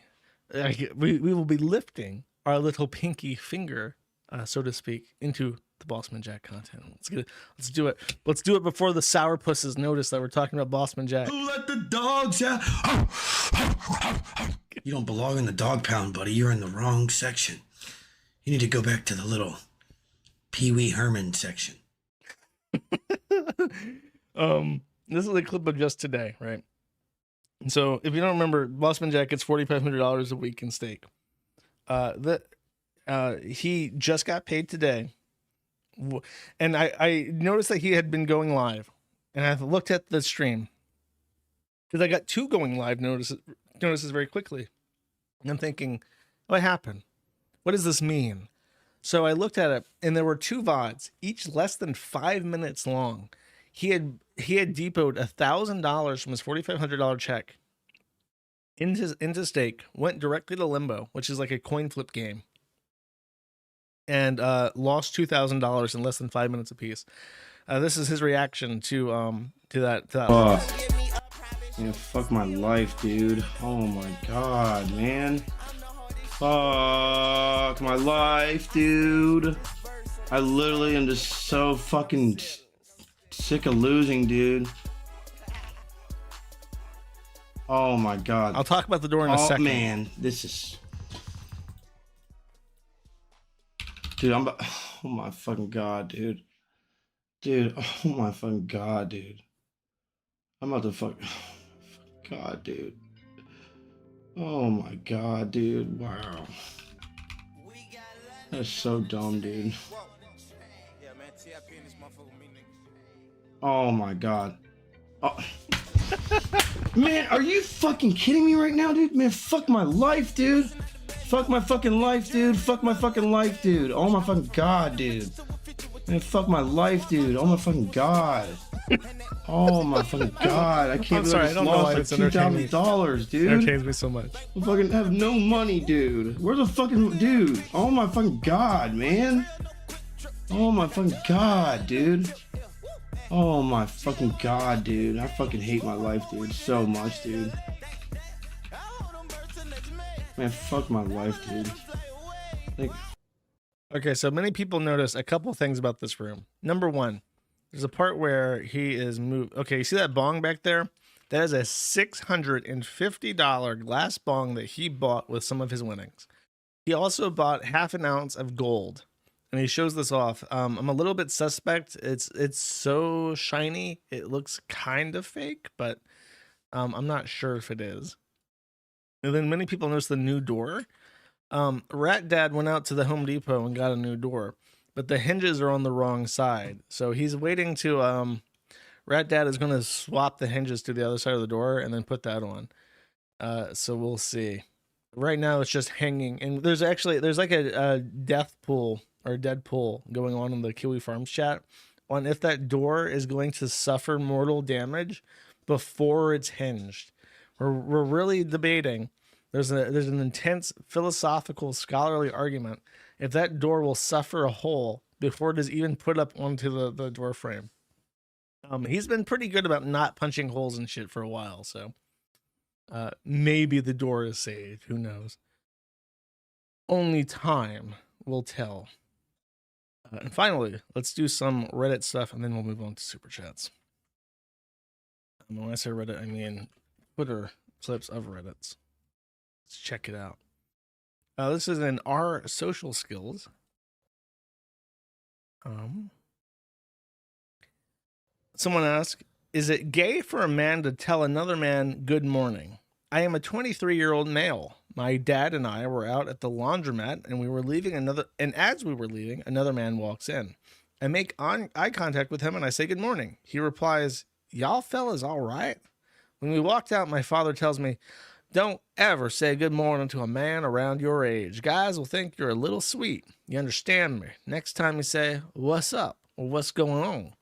We will be lifting our little pinky finger, so to speak, into the Bossman Jack content. Let's do it. Let's do it before the sourpusses notice that we're talking about Bossman Jack. Who let the dogs out? You don't belong in the dog pound, buddy. You're in the wrong section. You need to go back to the little Pee Wee Herman section. This is a clip of just today, right? So if you don't remember, Bossman Jack gets $4,500 a week in steak. He just got paid today. And I noticed that he had been going live, and I looked at the stream because I got 2 going live notices very quickly. And I'm thinking, what happened? What does this mean? So I looked at it, and there were 2 VODs, each less than 5 minutes long. He had depoted $1,000 from his $4,500 check into stake, went directly to Limbo, which is like a coin flip game, and lost $2,000 in less than 5 minutes apiece. This is his reaction to that. Yeah, fuck my life, dude. Oh my god, man. Fuck my life, dude. I literally am just so fucking sick of losing, dude. Oh my god. I'll talk about the door in a second. Oh man, this is... Dude, oh my fucking god, dude. Dude, oh my fucking god, dude. I'm about to fuck... God, dude. Oh my god, dude. Wow. That's so dumb, dude. Oh my god. Oh. Man, are you fucking kidding me right now, dude? Man, fuck my life, dude. Fuck my fucking life, dude. Fuck my fucking life, dude. Oh my fucking god, dude. Man, fuck my life, dude. Oh my fucking god. Oh my fucking god. I can't believe I just lost like $2,000, dude. It entertains me so much. I fucking have no money, dude. Where's the fucking dude? Oh my fucking god, man. Oh my fucking god, dude. Oh my fucking god, dude. I fucking hate my life, dude, so much, dude. Man, fuck my life, dude. Like... Okay, so many people notice a couple things about this room. Number one, there's a part where he is moved. Okay, you see that bong back there? That is a $650 glass bong that he bought with some of his winnings. He also bought half an ounce of gold, and he shows this off. I'm a little bit suspect. It's so shiny, it looks kind of fake, but I'm not sure if it is. And then many people notice the new door. Rat Dad went out to the Home Depot and got a new door, but the hinges are on the wrong side. So he's waiting to, Rat Dad is going to swap the hinges to the other side of the door and then put that on. So we'll see. Right now it's just hanging, and there's like a death pool or dead pool going on in the Kiwi Farms chat on if that door is going to suffer mortal damage before it's hinged, We're really debating. There's an intense philosophical scholarly argument if that door will suffer a hole before it is even put up onto the door frame. He's been pretty good about not punching holes and shit for a while, so maybe the door is saved. Who knows? Only time will tell. And finally, let's do some Reddit stuff, and then we'll move on to Super Chats. When I say Reddit, I mean Twitter clips of Reddits. Let's check it out. This is in our social skills. Someone asked, is it gay for a man to tell another man good morning? I am a 23-year-old male. My dad and I were out at the laundromat and as we were leaving, another man walks in. I make eye contact with him and I say good morning. He replies, y'all fellas all right? When we walked out, my father tells me, don't ever say good morning to a man around your age. Guys will think you're a little sweet. You understand me? Next time you say, what's up? Or what's going on?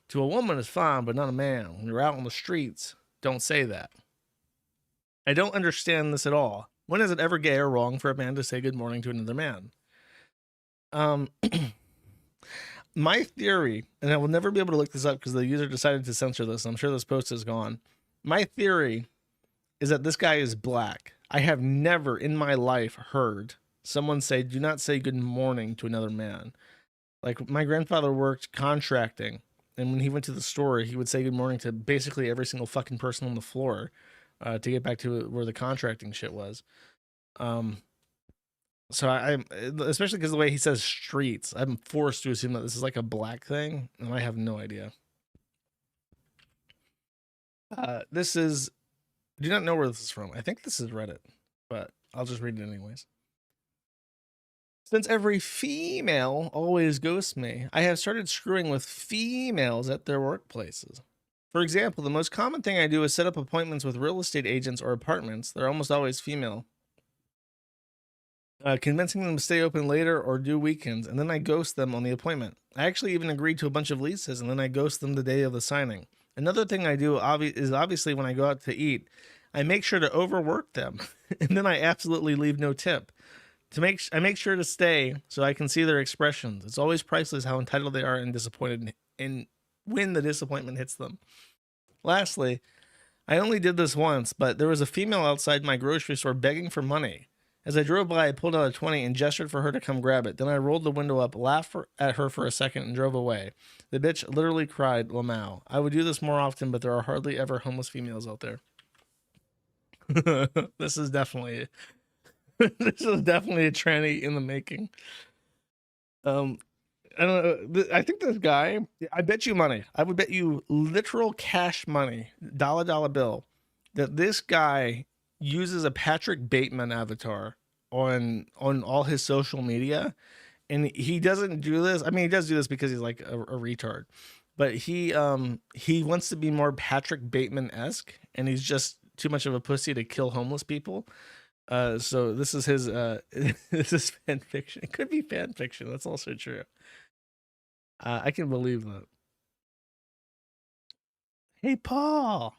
To a woman is fine, but not a man. When you're out on the streets, don't say that. I don't understand this at all. When is it ever gay or wrong for a man to say good morning to another man? My theory, and I will never be able to look this up because the user decided to censor this. I'm sure this post is gone. My theory is that this guy is black. I have never in my life heard someone say, do not say good morning to another man. Like, my grandfather worked contracting, and when he went to the store, he would say good morning to basically every single fucking person on the floor to get back to where the contracting shit was. So I especially because the way he says streets, I'm forced to assume that this is like a black thing, and I have no idea. This is, I do not know where this is from. I think this is Reddit, but I'll just read it anyways. Since every female always ghosts me, I have started screwing with females at their workplaces. For example, the most common thing I do is set up appointments with real estate agents or apartments. They're almost always female. Convincing them to stay open later or do weekends, and then I ghost them on the appointment. I actually even agreed to a bunch of leases, and then I ghost them the day of the signing. Another thing I do is obviously when I go out to eat, I make sure to overwork them, and then I absolutely leave no tip. I make sure to stay so I can see their expressions. It's always priceless how entitled they are and disappointed in when the disappointment hits them. Lastly, I only did this once, but there was a female outside my grocery store begging for money. As I drove by, I pulled out a 20 and gestured for her to come grab it. Then I rolled the window up, laughed at her for a second, and drove away. The bitch literally cried, Lamau. I would do this more often, but there are hardly ever homeless females out there. This is definitely a tranny in the making. I don't know. I think this guy, I bet you money. I would bet you literal cash money, dollar bill, that this guy uses a Patrick Bateman avatar on all his social media, and he doesn't do this. I mean, he does do this because he's like a retard, but he wants to be more Patrick Bateman-esque, and he's just too much of a pussy to kill homeless people. So this is his this is fan fiction. It could be fan fiction. That's also true. I can believe that. Hey, Paul.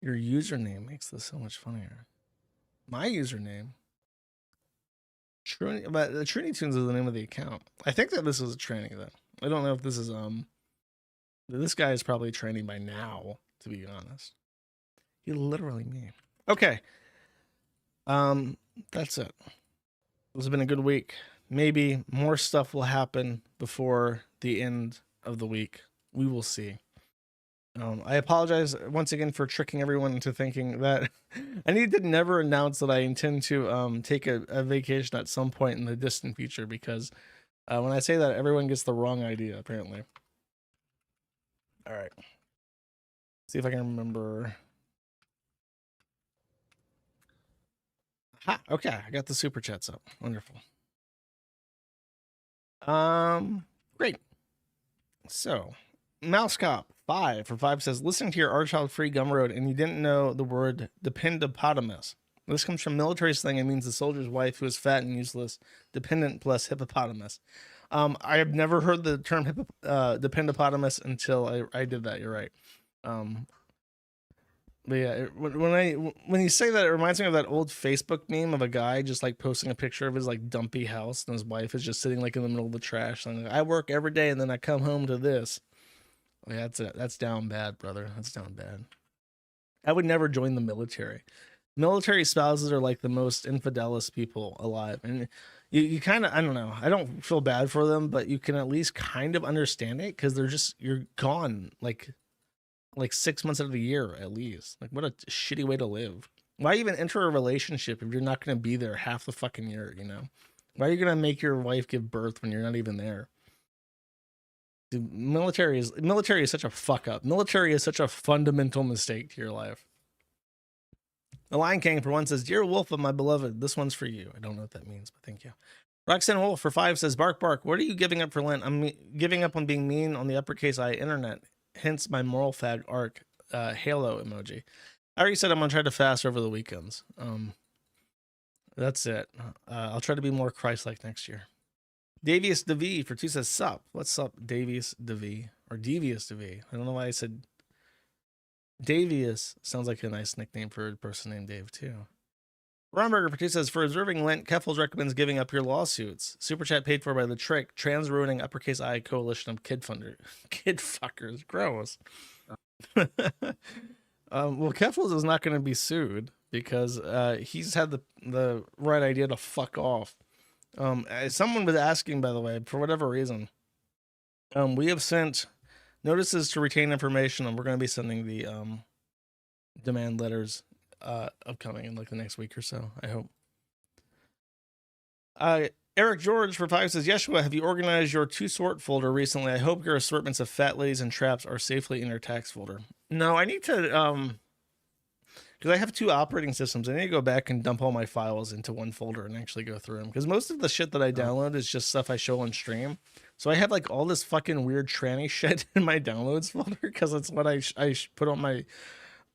Your username makes this so much funnier. My username. But the Trini Tunes is the name of the account. I think that this is a tranny though. I don't know if this is this guy is probably tranny by now, to be honest. He literally me. Okay. That's it. This has been a good week. Maybe more stuff will happen before the end of the week. We will see. I apologize once again for tricking everyone into thinking that I need to never announce that I intend to take a vacation at some point in the distant future, because when I say that, everyone gets the wrong idea, apparently. All right. See if I can remember. Ha, okay, I got the super chats up. Wonderful. Great. So, Mousecop 5 for 5 says, listening to your Our Child Free Gumroad and you didn't know the word dependopotamus. This comes from military slang and means the soldier's wife who is fat and useless, dependent plus hippopotamus. I have never heard the term dependopotamus until I did that. You're right. But yeah, when you say that, it reminds me of that old Facebook meme of a guy just like posting a picture of his like dumpy house, and his wife is just sitting like in the middle of the trash. And like, I work every day, and then I come home to this. Yeah, that's down bad, brother. That's down bad. I would never join the military. Military spouses are like the most infidelous people alive, and you kind of, I don't know, I don't feel bad for them, but you can at least kind of understand it because you're gone like 6 months out of the year at least. Like, what a shitty way to live. Why even enter a relationship if you're not going to be there half the fucking year? You know, why are you going to make your wife give birth when you're not even there? Dude, military is such a fuck up. Military is such a fundamental mistake to your life. The Lion King for 1 says, "Dear Wolf of my beloved, this one's for you." I don't know what that means, but thank you. Roxanne Wolf for 5 says, "Bark, bark. What are you giving up for Lent? I'm giving up on being mean on the uppercase I internet. Hence my moral fag arc halo emoji." I already said I'm gonna try to fast over the weekends. That's it. I'll try to be more Christ-like next year. Davius DeV for 2 says, "Sup? What's up, Davius DeV or Devious DeV?" I don't know why I said Davius. Sounds like a nice nickname for a person named Dave too. Romberger for 2 says, "For observing Lent, Keffels recommends giving up your lawsuits. Super chat paid for by the Trick, trans ruining uppercase I coalition of kid fuckers. Gross." Well, Keffels is not going to be sued because he's had the right idea to fuck off. Someone was asking, by the way, for whatever reason, we have sent notices to retain information, and we're going to be sending the demand letters upcoming in like the next week or so, I hope. Eric George for 5 says, "Yeshua, have you organized your to sort folder recently? I hope your assortments of fat ladies and traps are safely in your tax folder." No, I need to, because I have 2 operating systems. I need to go back and dump all my files into one folder and actually go through them, because most of the shit that I download is just stuff I show on stream. So I have like all this fucking weird tranny shit in my downloads folder because it's what I put on my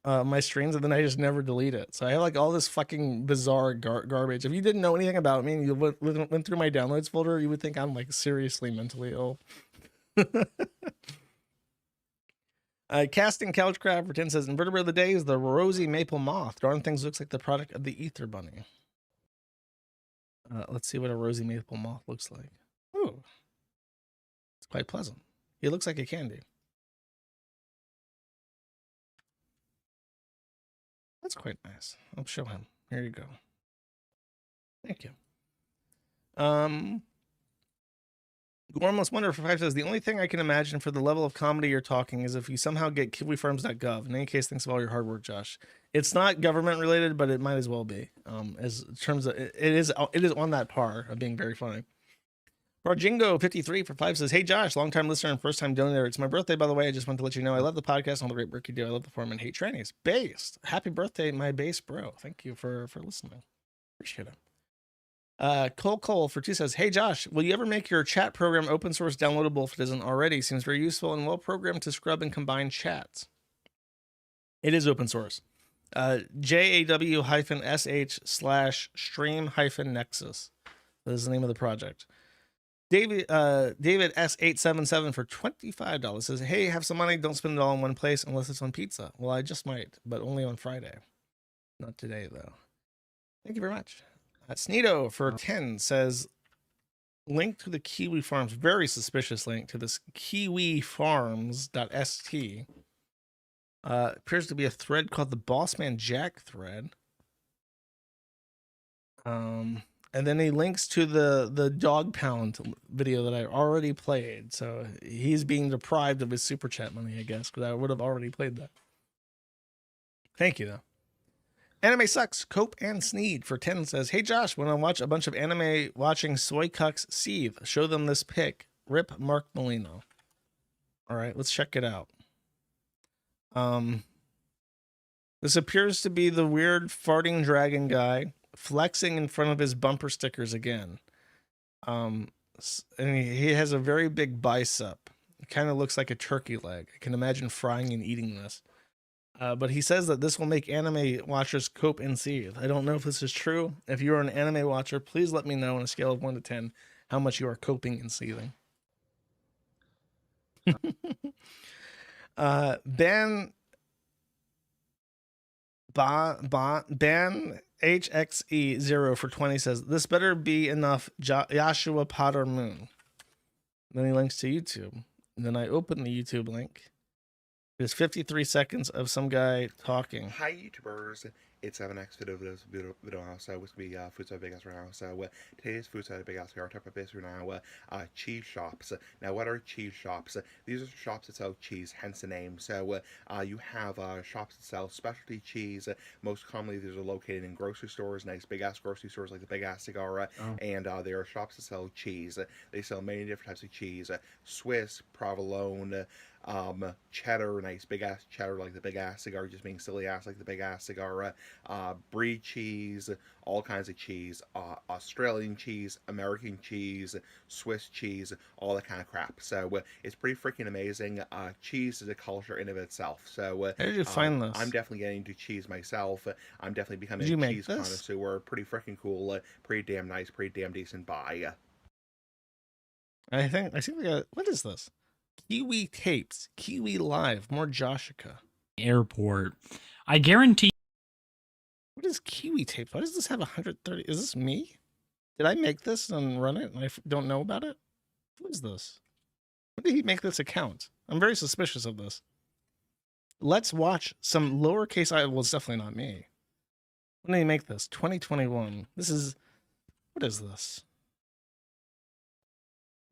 my streams, and then I just never delete it. So I have like all this fucking bizarre garbage. If you didn't know anything about me and you went through my downloads folder, you would think I'm like seriously mentally ill. Casting Couch Crab for 10 says, "Invertebrate of the day is the rosy maple moth. Darn things looks like the product of the ether bunny." Let's see what a rosy maple moth looks like. Ooh, it's quite pleasant. It looks like a candy. That's quite nice. I'll show him. Here you go. Thank you. Gormless Wonder for 5 says, "The only thing I can imagine for the level of comedy you're talking is if you somehow get kiwifarms.gov. In any case, thanks for all your hard work, Josh." It's not government related, but it might as well be. As in terms of it is on that par of being very funny. Rajingo 53 for 5 says, "Hey Josh, long time listener and first time donator. It's my birthday, by the way. I just want to let you know I love the podcast and all the great work you do. I love the forum and hate trannies. Based. Happy birthday, my base bro. Thank you for listening. Appreciate it." Cole for 2 says, "Hey Josh, will you ever make your chat program open source downloadable if it isn't already? Seems very useful and well programmed to scrub and combine chats." It is open source. jaw-sh/stream-nexus. That is the name of the project. David S877 for $25 says, "Hey, have some money. Don't spend it all in one place unless it's on pizza." Well, I just might, but only on Friday. Not today, though. Thank you very much. Sneedo for 10 says, "Link to the Kiwi Farms." Very suspicious link to this kiwifarms.st. Appears to be a thread called the Bossman Jack thread. And then he links to the Dog Pound video that I already played. So he's being deprived of his super chat money, I guess, because I would have already played that. Thank you, though. Anime Sucks, Cope and Sneed for 10 says, "Hey Josh, when I watch a bunch of anime watching soy cucks seethe, show them this pic. Rip Mark Molino." All right, let's check it out. This appears to be the weird farting dragon guy flexing in front of his bumper stickers again. And he has a very big bicep. It kind of looks like a turkey leg. I can imagine frying and eating this. But he says that this will make anime watchers cope and seethe. I don't know if this is true. If you're an anime watcher, please let me know on a scale of 1 to 10 how much you are coping and seething. Ben Ban HXE0 for 20 says, this better be enough Joshua Potter Moon. Then he links to YouTube. And then I open the YouTube link. There's 53 seconds of some guy talking. Hi YouTubers, it's Evan X video so what's gonna be food side big ass right now. So today's food side big ass we are talking about this right now. Cheese shops. Now what are cheese shops? These are shops that sell cheese, hence the name. So you have shops that sell specialty cheese. Most commonly these are located in grocery stores, nice big ass grocery stores like the Big Ass Cigar. And there are shops that sell cheese. They sell many different types of cheese. Swiss, provolone, cheddar, nice big ass cheddar like the Big Ass Cigar, just being silly ass like the Big Ass Cigar, brie cheese, all kinds of cheese, Australian cheese, American cheese, Swiss cheese, all that kind of crap. So it's pretty freaking amazing. Cheese is a culture in of itself. So how did you find this? I'm definitely getting into cheese myself. I'm definitely becoming a cheese connoisseur. Pretty freaking cool, pretty damn nice, pretty damn decent buy. I think we got, what is this? Kiwi Tapes, Kiwi Live, more Joshua. Airport. I guarantee. What is Kiwi Tapes? Why does this have 130? Is this me? Did I make this and run it and I don't know about it? Who is this? When did he make this account? I'm very suspicious of this. Let's watch some lowercase I. Well, it's definitely not me. When did he make this? 2021. This is. What is this?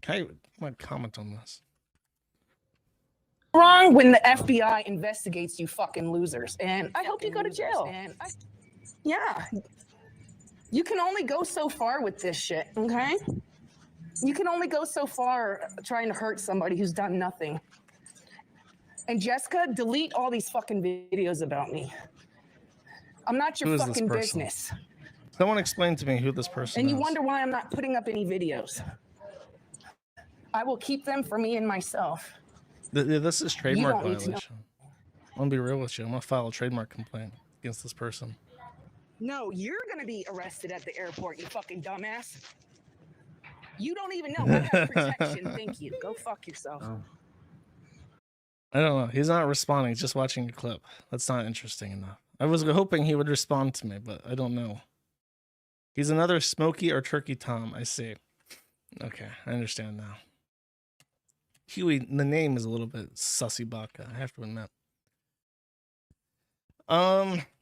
I might comment on this. Wrong when the FBI investigates you fucking losers. And I hope you go to jail. Yeah. You can only go so far with this shit, okay? You can only go so far trying to hurt somebody who's done nothing. And Jessica, delete all these fucking videos about me. I'm not your fucking business. Someone explain to me who this person is. And you wonder why I'm not putting up any videos. I will keep them for me and myself. This is trademark violation. I'm gonna be real with you. I'm gonna file a trademark complaint against this person. No, you're gonna be arrested at the airport, you fucking dumbass. You don't even know. I have protection. Thank you. Go fuck yourself. I don't know. He's not responding. He's just watching a clip. That's not interesting enough. I was hoping he would respond to me, but I don't know. He's another Smokey or Turkey Tom. I see. Okay, I understand now. Huey, the name is a little bit sussy baka, I have to admit.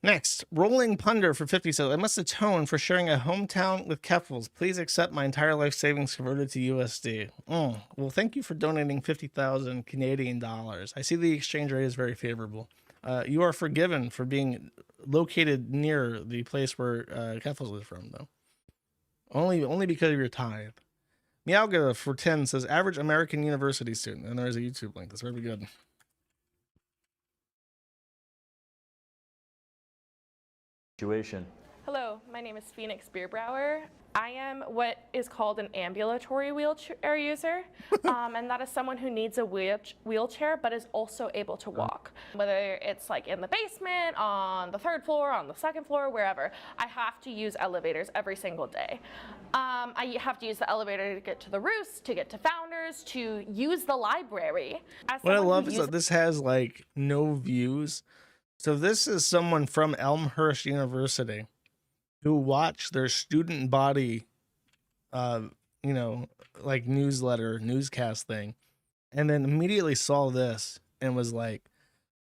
Next, Rolling Punder for 50 says, I must atone for sharing a hometown with Keffels. Please accept my entire life savings converted to USD. Well, thank you for donating 50,000 Canadian dollars. I see the exchange rate is very favorable. You are forgiven for being located near the place where Keffels is from, though. Only because of your tithe. Meowga for 10 says, average American university student. And there's a YouTube link. That's very good. Situation. Hello, my name is Phoenix Beerbrower. I am what is called an ambulatory wheelchair user, and that is someone who needs a wheelchair but is also able to walk. Whether it's like in the basement, on the 3rd floor, on the 2nd floor, wherever, I have to use elevators every single day. I have to use the elevator to get to the Roost, to get to Founders, to use the library. What I love is that this has like no views. So this is someone from Elmhurst University who watched their student body, like newscast thing, and then immediately saw this and was like,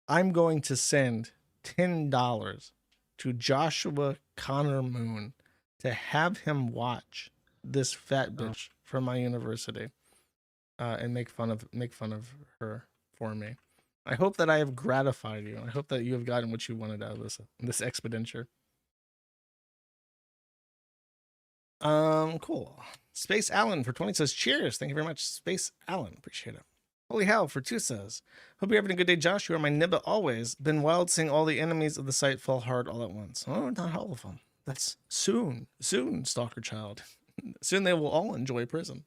I'm going to send $10 to Joshua Connor Moon to have him watch this fat bitch from my university and make fun of her for me. I hope that I have gratified you. I hope that you have gotten what you wanted out of this expenditure. Cool. Space Allen for 20 says, cheers. Thank you very much, Space Allen. Appreciate it. Holy Hell for 2 says, hope you're having a good day, Josh. You are my nibba always. Been wild seeing all the enemies of the site fall hard all at once. Oh, not all of them. That's soon, Stalker Child. Soon they will all enjoy prison.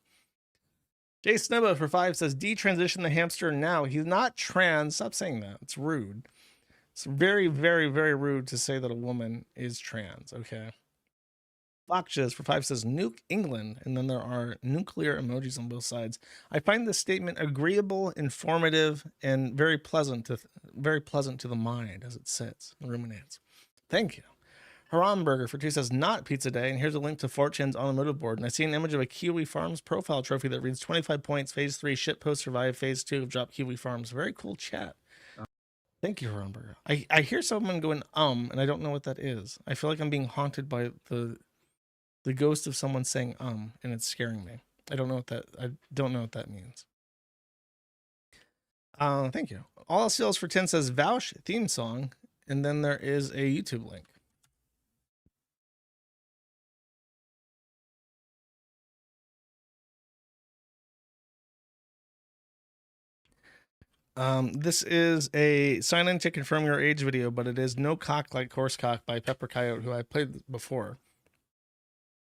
Jay Snubba for 5 says, detransition the hamster now. He's not trans. Stop saying that. It's rude. It's very, very, very rude to say that a woman is trans. Okay. Foxes for 5 says, nuke England. And then there are nuclear emojis on both sides. I find this statement agreeable, informative, and very pleasant to the mind as it sits and ruminates. Thank you. Haram Burger for 2 says, not pizza day. And here's a link to 4chan's automotive board. And I see an image of a Kiwi Farms profile trophy that reads 25 points, phase 3, shitpost survive, phase 2 of drop Kiwi Farms. Very cool chat. Thank you, Haram Burger. I hear someone going, and I don't know what that is. I feel like I'm being haunted by the ghost of someone saying, and it's scaring me. I don't know what that means. Thank you. All else fails for 10 says Vouch theme song, and then there is a YouTube link. This is a sign in to confirm your age video, but it is No Cock Like Horse Cock by Pepper Coyote, who I played before.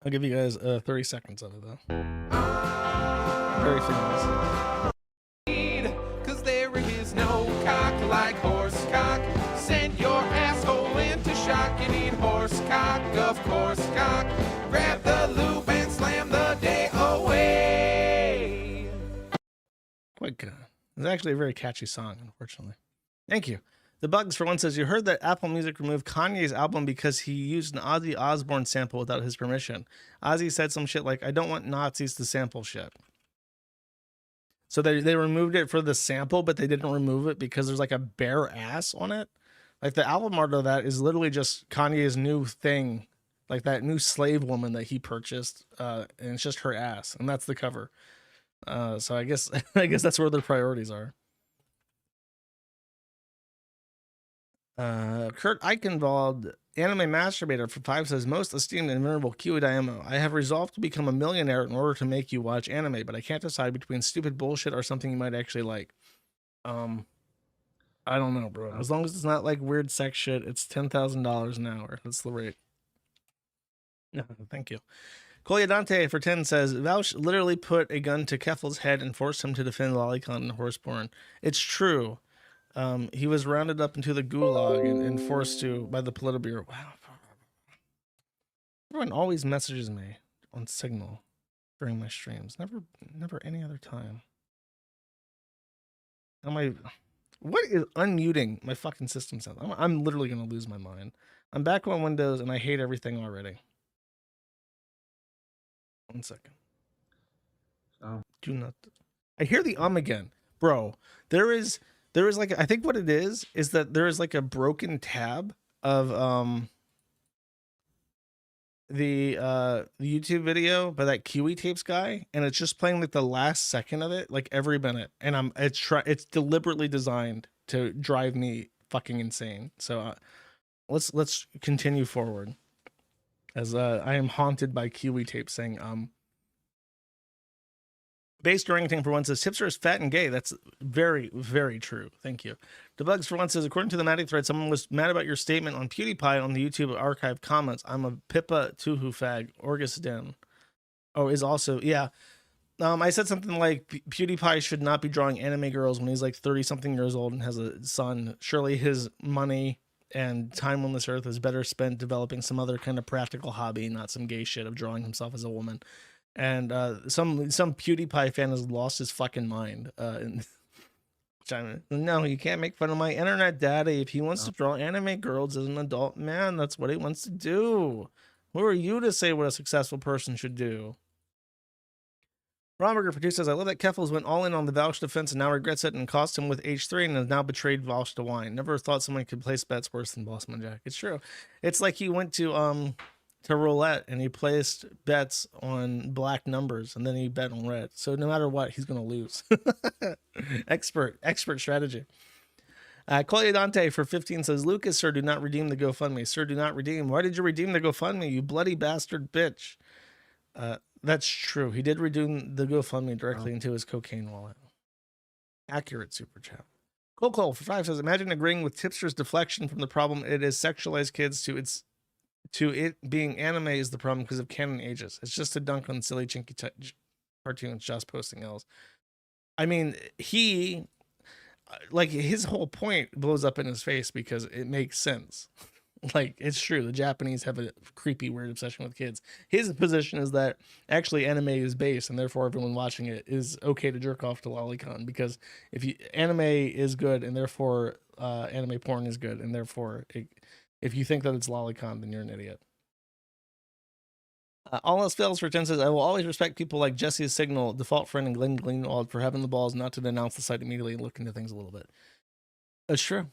I'll give you guys 30 seconds of it though. Very famous. Cause there is no cock like horse cock. Send your asshole into shock. You need horse cock, of course cock. Grab the lube and slam the day away. Quite good. It's actually a very catchy song, unfortunately. Thank you. The Bugs for one says, you heard that Apple Music removed Kanye's album because he used an Ozzy Osbourne sample without his permission. Ozzy said some shit like, I don't want Nazis to sample shit. So they removed it for the sample, but they didn't remove it because there's like a bare ass on it. Like the album art of that is literally just Kanye's new thing, like that new slave woman that he purchased, and it's just her ass, and that's the cover. So I guess that's where their priorities are. Kurt Eichenwald, anime masturbator for 5 says, most esteemed and venerable Kiwi-Daimo, I have resolved to become a millionaire in order to make you watch anime, but I can't decide between stupid bullshit or something you might actually like. I don't know, bro. As long as it's not like weird sex shit, it's $10,000 an hour. That's the rate. No, thank you. Kolyadante for 10 says, Vouch literally put a gun to Keffel's head and forced him to defend Lolicon and Horseborn. It's true. He was rounded up into the gulag and forced to by the Politburo. Wow. Everyone always messages me on Signal during my streams. Never any other time. What is unmuting my fucking system sound? I'm literally gonna lose my mind. I'm back on Windows and I hate everything already. 1 second. Do not. I hear the again, bro. There is like, I think what it is that there is like a broken tab of the YouTube video by that Kiwi Tapes guy, and it's just playing like the last second of it, like every minute, and it's deliberately designed to drive me fucking insane. So let's continue forward, as I am haunted by Kiwi Tapes saying Based orangutan for one says, Tipster is fat and gay. That's very, very true. Thank you. Debugs for one says, according to the Maddie thread, someone was mad about your statement on PewDiePie on the YouTube archive comments. I'm a Pippa Tuhu fag. Orgus Den. Oh, is also, yeah. I said something like PewDiePie should not be drawing anime girls when he's like 30-something years old and has a son. Surely his money and time on this earth is better spent developing some other kind of practical hobby, not some gay shit of drawing himself as a woman. And some PewDiePie fan has lost his fucking mind. No, you can't make fun of my internet daddy. If he wants to draw anime girls as an adult man, that's what he wants to do. Who are you to say what a successful person should do? Romberger producer says, I love that Keffels went all in on the Vouch defense and now regrets it and cost him with H3 and has now betrayed Vouch to wine. Never thought someone could place bets worse than Bossman Jack. It's true. It's like he went to roulette and he placed bets on black numbers and then he bet on red. So no matter what, he's going to lose. expert strategy. Collier Dante for 15 says, Lucas, sir, do not redeem the GoFundMe. Sir, do not redeem. Why did you redeem the GoFundMe, you bloody bastard bitch? That's true. He did redeem the GoFundMe directly into his cocaine wallet. Accurate super chat. Cole for 5 says, imagine agreeing with Tipster's deflection from the problem it is sexualized kids to it being anime is the problem because of canon ages. It's just a dunk on silly chinky cartoons just posting L's. I mean, he, like, his whole point blows up in his face because it makes sense. Like, it's true. The Japanese have a creepy, weird obsession with kids. His position is that actually anime is base and therefore everyone watching it is okay to jerk off to Lolicon because anime is good and therefore anime porn is good and therefore If you think that it's lolicon, then you're an idiot. All else fails for 10 says, I will always respect people like Jesse's Signal, default friend, and Glenn Greenwald for having the balls not to denounce the site immediately and look into things a little bit. That's true.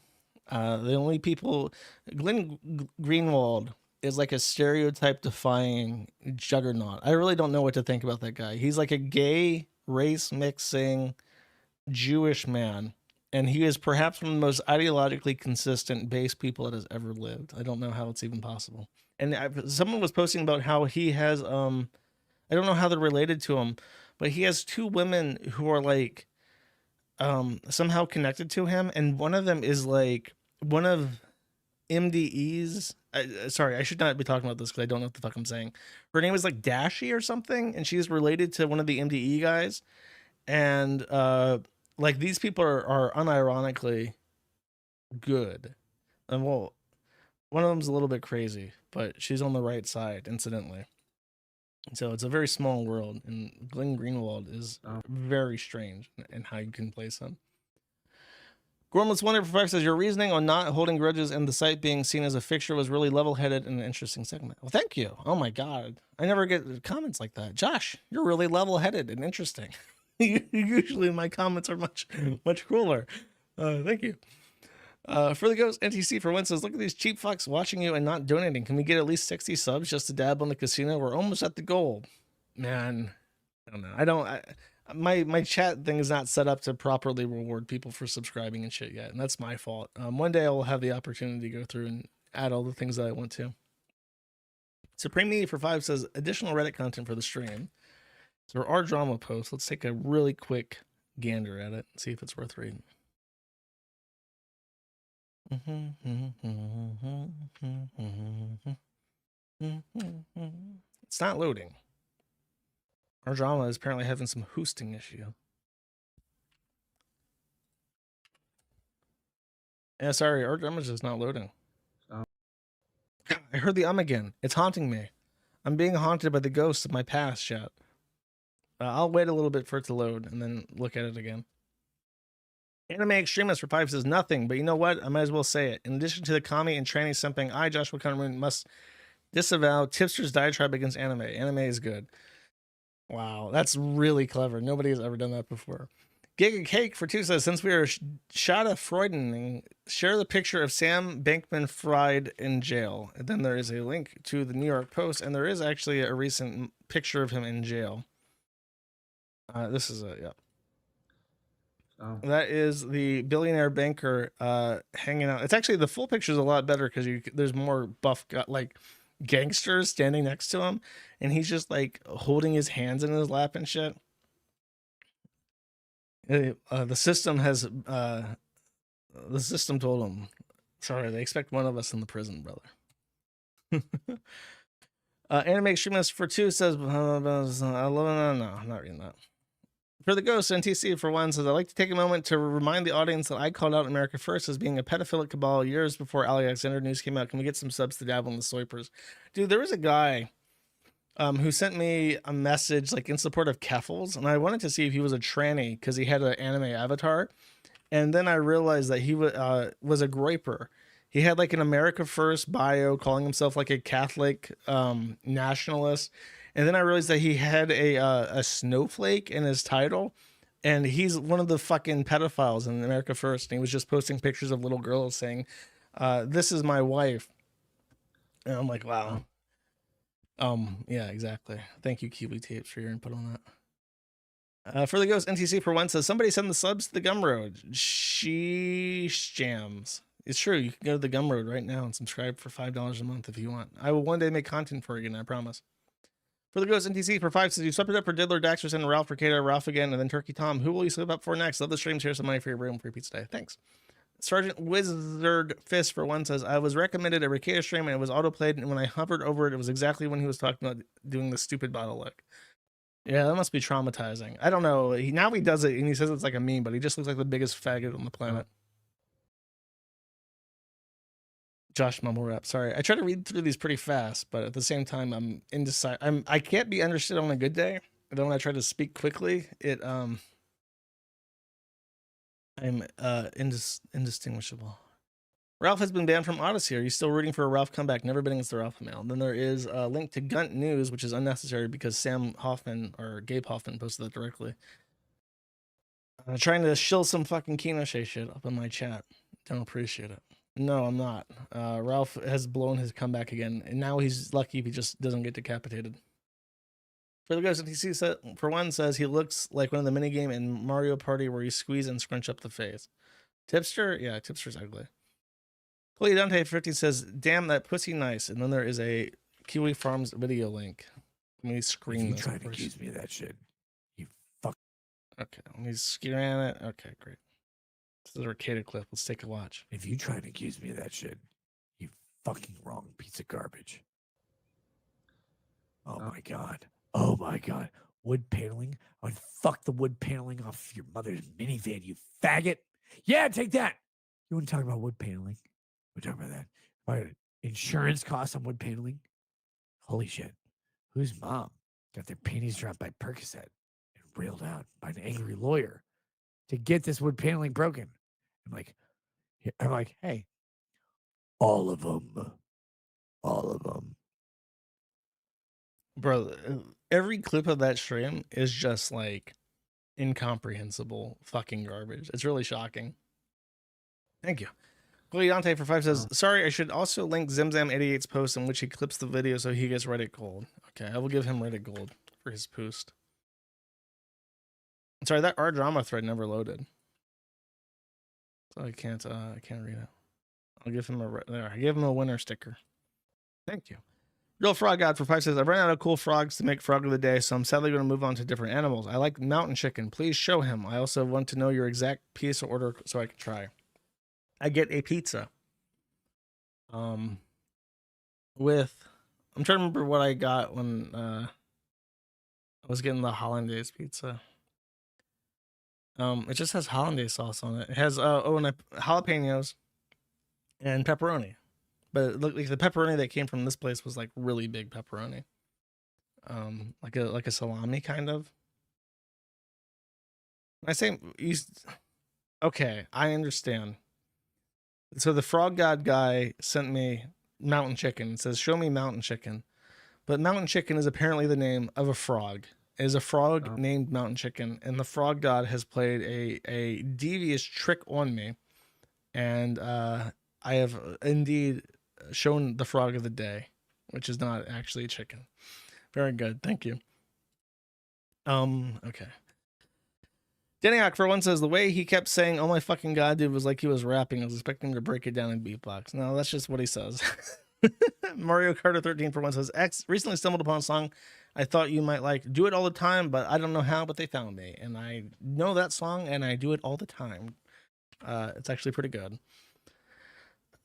The only people, Greenwald is like a stereotype defying juggernaut. I really don't know what to think about that guy. He's like a gay, race mixing Jewish man, and he is perhaps one of the most ideologically consistent base people that has ever lived. I don't know how it's even possible. And someone was posting about how he has, I don't know how they're related to him, but he has two women who are like, somehow connected to him. And one of them is like one of MDE's, sorry, I should not be talking about this because I don't know what the fuck I'm saying. Her name is like Dashi or something. And she's related to one of the MDE guys. And, like these people are unironically good. And well, one of them's a little bit crazy, but she's on the right side, incidentally. So it's a very small world, and Glenn Greenwald is very strange in how you can place him. Gormless Wonder for 5 says, your reasoning on not holding grudges and the site being seen as a fixture was really level-headed and an interesting segment. Well, thank you. Oh my God. I never get comments like that. Josh, you're really level-headed and interesting. Usually my comments are much cooler. Thank you. For the Ghost, NTC for one says, look at these cheap fucks watching you and not donating. Can we get at least 60 subs just to dab on the casino? We're almost at the goal. Man, I don't know. My chat thing is not set up to properly reward people for subscribing and shit yet, and that's my fault. One day I will have the opportunity to go through and add all the things that I want to. Supreme Media for 5 says, additional Reddit content for the stream. So our drama post, let's take a really quick gander at it and see if it's worth reading. It's not loading. Our drama is apparently having some hosting issue. Yeah, sorry, our drama is just not loading. I heard the again. It's haunting me. I'm being haunted by the ghosts of my past, chat. I'll wait a little bit for it to load and then look at it again. Anime Extremist for 5 says nothing, but you know what? I might as well say it. In addition to the commie and tranny simping, I, Joshua Conrad, must disavow Tipster's diatribe against anime. Anime is good. Wow, that's really clever. Nobody has ever done that before. Giga Cake for 2 says, since we are Schadenfreudening, share the picture of Sam Bankman-Fried in jail. And then there is a link to the New York Post, and there is actually a recent picture of him in jail. This is a, that is the billionaire banker hanging out. It's actually, the full picture is a lot better because there's more buff, like gangsters standing next to him, and he's just like holding his hands in his lap and shit. The system has, the system told him, sorry, they expect one of us in the prison, brother. Anime Extremist for 2 says, no, I'm not reading that. For the Ghost, NTC for 1 says, I'd like to take a moment to remind the audience that I called out America First as being a pedophilic cabal years before Alexander news came out. Can we get some subs to dabble in the swipers? Dude, there was a guy who sent me a message like in support of Keffals, and I wanted to see if he was a tranny because he had an anime avatar. And then I realized that he was a groiper. He had like an America First bio calling himself like a Catholic nationalist. And then I realized that he had a snowflake in his title, and he's one of the fucking pedophiles in America First. And he was just posting pictures of little girls saying, this is my wife. And I'm like, wow. Yeah, exactly. Thank you, Kiwi Tapes, for your input on that. For the Ghost, NTC for 1 says, somebody send the subs to the Gumroad. Sheesh jams. It's true. You can go to the Gumroad right now and subscribe for $5 a month if you want. I will one day make content for you again, I promise. For the Ghost, NTC for 5 says, you swept it up for Diddler, Daxterson, Ralph Ricada, Ralph again, and then Turkey Tom. Who will you sweep up for next? Love the streams. Here's some money for your room, free pizza day. Thanks. Sergeant Wizard Fist for 1 says, I was recommended a Ricada stream and it was autoplayed, and when I hovered over it, it was exactly when he was talking about doing the stupid bottle lick. Yeah, that must be traumatizing. I don't know. Now he does it and he says it's like a meme, but he just looks like the biggest faggot on the planet. Josh Mumble Rap. Sorry, I try to read through these pretty fast, but at the same time, I'm indecisive. I can't be understood on a good day. And then when I try to speak quickly, I'm indistinguishable. Ralph has been banned from Odyssey. Are you still rooting for a Ralph comeback? Never been against the Ralph mail. Then there is a link to Gunt News, which is unnecessary because Sam Hoffman or Gabe Hoffman posted that directly. Trying to shill some fucking Kinoshé shit up in my chat. Don't appreciate it. No, I'm not. Ralph has blown his comeback again, and now he's lucky if he just doesn't get decapitated. For the guys, he said, for one, says he looks like one of the minigame in Mario Party where you squeeze and scrunch up the face. Tipster? Yeah, Tipster's ugly. Chloe Dante 50 says, damn, that pussy nice. And then there is a Kiwi Farms video link. Let me screen this. You trying to accuse me of that shit. You fuck. Okay, let me scan it. Okay, great. This is a Ricada clip. Let's take a watch. If you try to accuse me of that shit, you fucking wrong piece of garbage. Oh my god. Oh my god. Wood paneling? I would fuck the wood paneling off your mother's minivan, you faggot. Yeah, take that. You want to talk about wood paneling? We're talking about that. About insurance costs on wood paneling? Holy shit. Whose mom got their panties dropped by Percocet and railed out by an angry lawyer to get this wood paneling broken? I'm like, hey, all of them. All of them. Bro, every clip of that stream is just like incomprehensible fucking garbage. It's really shocking. Thank you. Gugliante for 5 says, sorry, I should also link Zimzam88's post in which he clips the video so he gets Reddit gold. Okay, I will give him Reddit gold for his post. Sorry, that R drama thread never loaded. So I can't read it. I'll give him I gave him a winner sticker. Thank you. Real Frog God for 5 says, I've run out of cool frogs to make frog of the day, so I'm sadly going to move on to different animals. I like mountain chicken. Please show him. I also want to know your exact pizza order so I can try. I get a pizza. With, I'm trying to remember what I got when I was getting the hollandaise pizza. It just has hollandaise sauce on it. It has jalapenos and pepperoni. But it looked like the pepperoni that came from this place was like really big pepperoni. Like a salami kind of. I say okay, I understand. So the Frog God guy sent me mountain chicken. It says, show me mountain chicken. But mountain chicken is apparently the name of a frog. It is a frog named Mountain Chicken. And the Frog God has played a devious trick on me. And I have indeed shown the frog of the day, which is not actually a chicken. Very good. Thank you. Okay. Deniak for one says, the way he kept saying, oh my fucking god, dude, was like he was rapping. I was expecting him to break it down in beatbox. No, that's just what he says. Mario Carter 13 for one says, X recently stumbled upon a song I thought you might like. Do it all the time, but I don't know how, but they found me. And I know that song and I do it all the time. It's actually pretty good.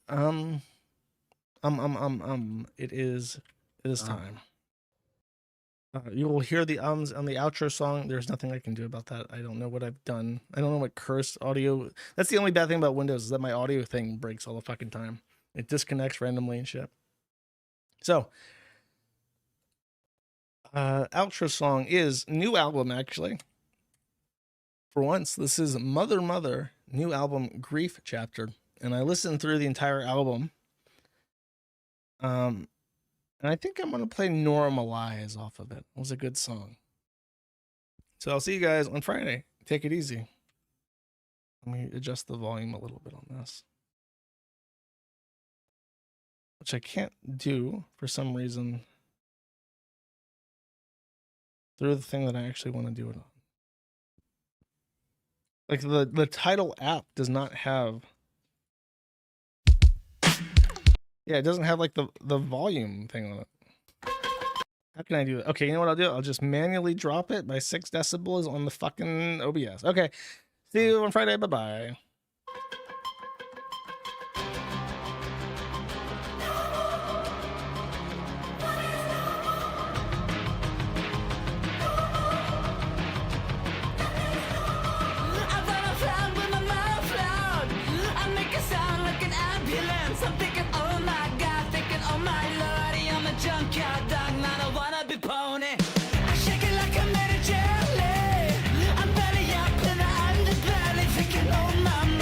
It is time. You will hear the ums on the outro song. There's nothing I can do about that. I don't know what I've done. I don't know what cursed audio. That's the only bad thing about Windows is that my audio thing breaks all the fucking time. It disconnects randomly and shit. So, outro song is new album actually. For once, this is Mother Mother, new album Grief Chapter, and I listened through the entire album. And I think I'm going to play Normalize off of it. It was a good song. So I'll see you guys on Friday. Take it easy. Let me adjust the volume a little bit on this. Which I can't do for some reason through the thing that I actually want to do it on. Like the title app does not have... Yeah, it doesn't have like the volume thing on it. How can I do it? Okay, you know what I'll do? I'll just manually drop it by 6 decibels on the fucking OBS. Okay, see you on Friday. Bye-bye. I'm belly up and I'm just barely thinking on my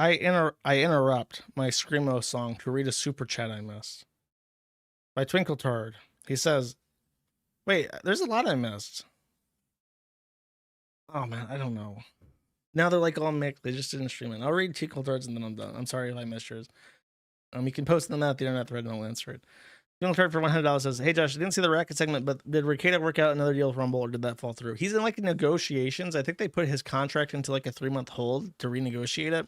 I interrupt my Screamo song to read a super chat I missed. By Twinkle Turd. He says, wait, there's a lot I missed. Oh man, I don't know. Now they're like all mixed. They just didn't stream it. I'll read Twinkle Turds and then I'm done. I'm sorry if I missed yours. You can post them at the internet thread and I'll answer it. Twinkle Turd for $100 says, hey Josh, I didn't see the racket segment, but did Rekieta work out another deal with Rumble or did that fall through? He's in like negotiations. I think they put his contract into like a 3-month hold to renegotiate it.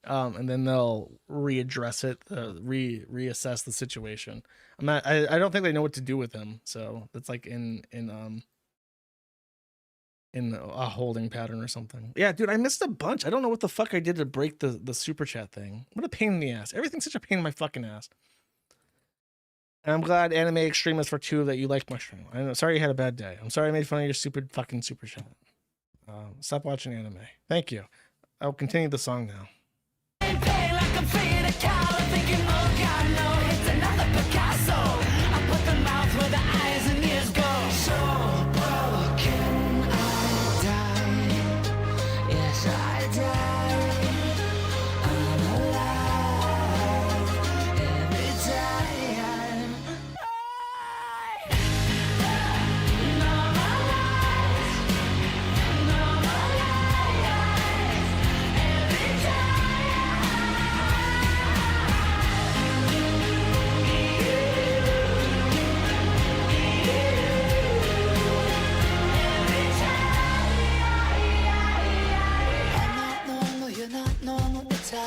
And then they'll readdress it, reassess the situation. I don't think they know what to do with him. So it's like in a holding pattern or something. Yeah, dude, I missed a bunch. I don't know what the fuck I did to break the super chat thing. What a pain in the ass. Everything's such a pain in my fucking ass. And I'm glad Anime Extremist for 2 that you liked my stream. I'm sorry you had a bad day. I'm sorry I made fun of your stupid fucking super chat. Stop watching anime. Thank you. I'll continue the song now.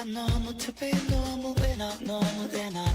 Normal to be normal, we're not normal, they're not.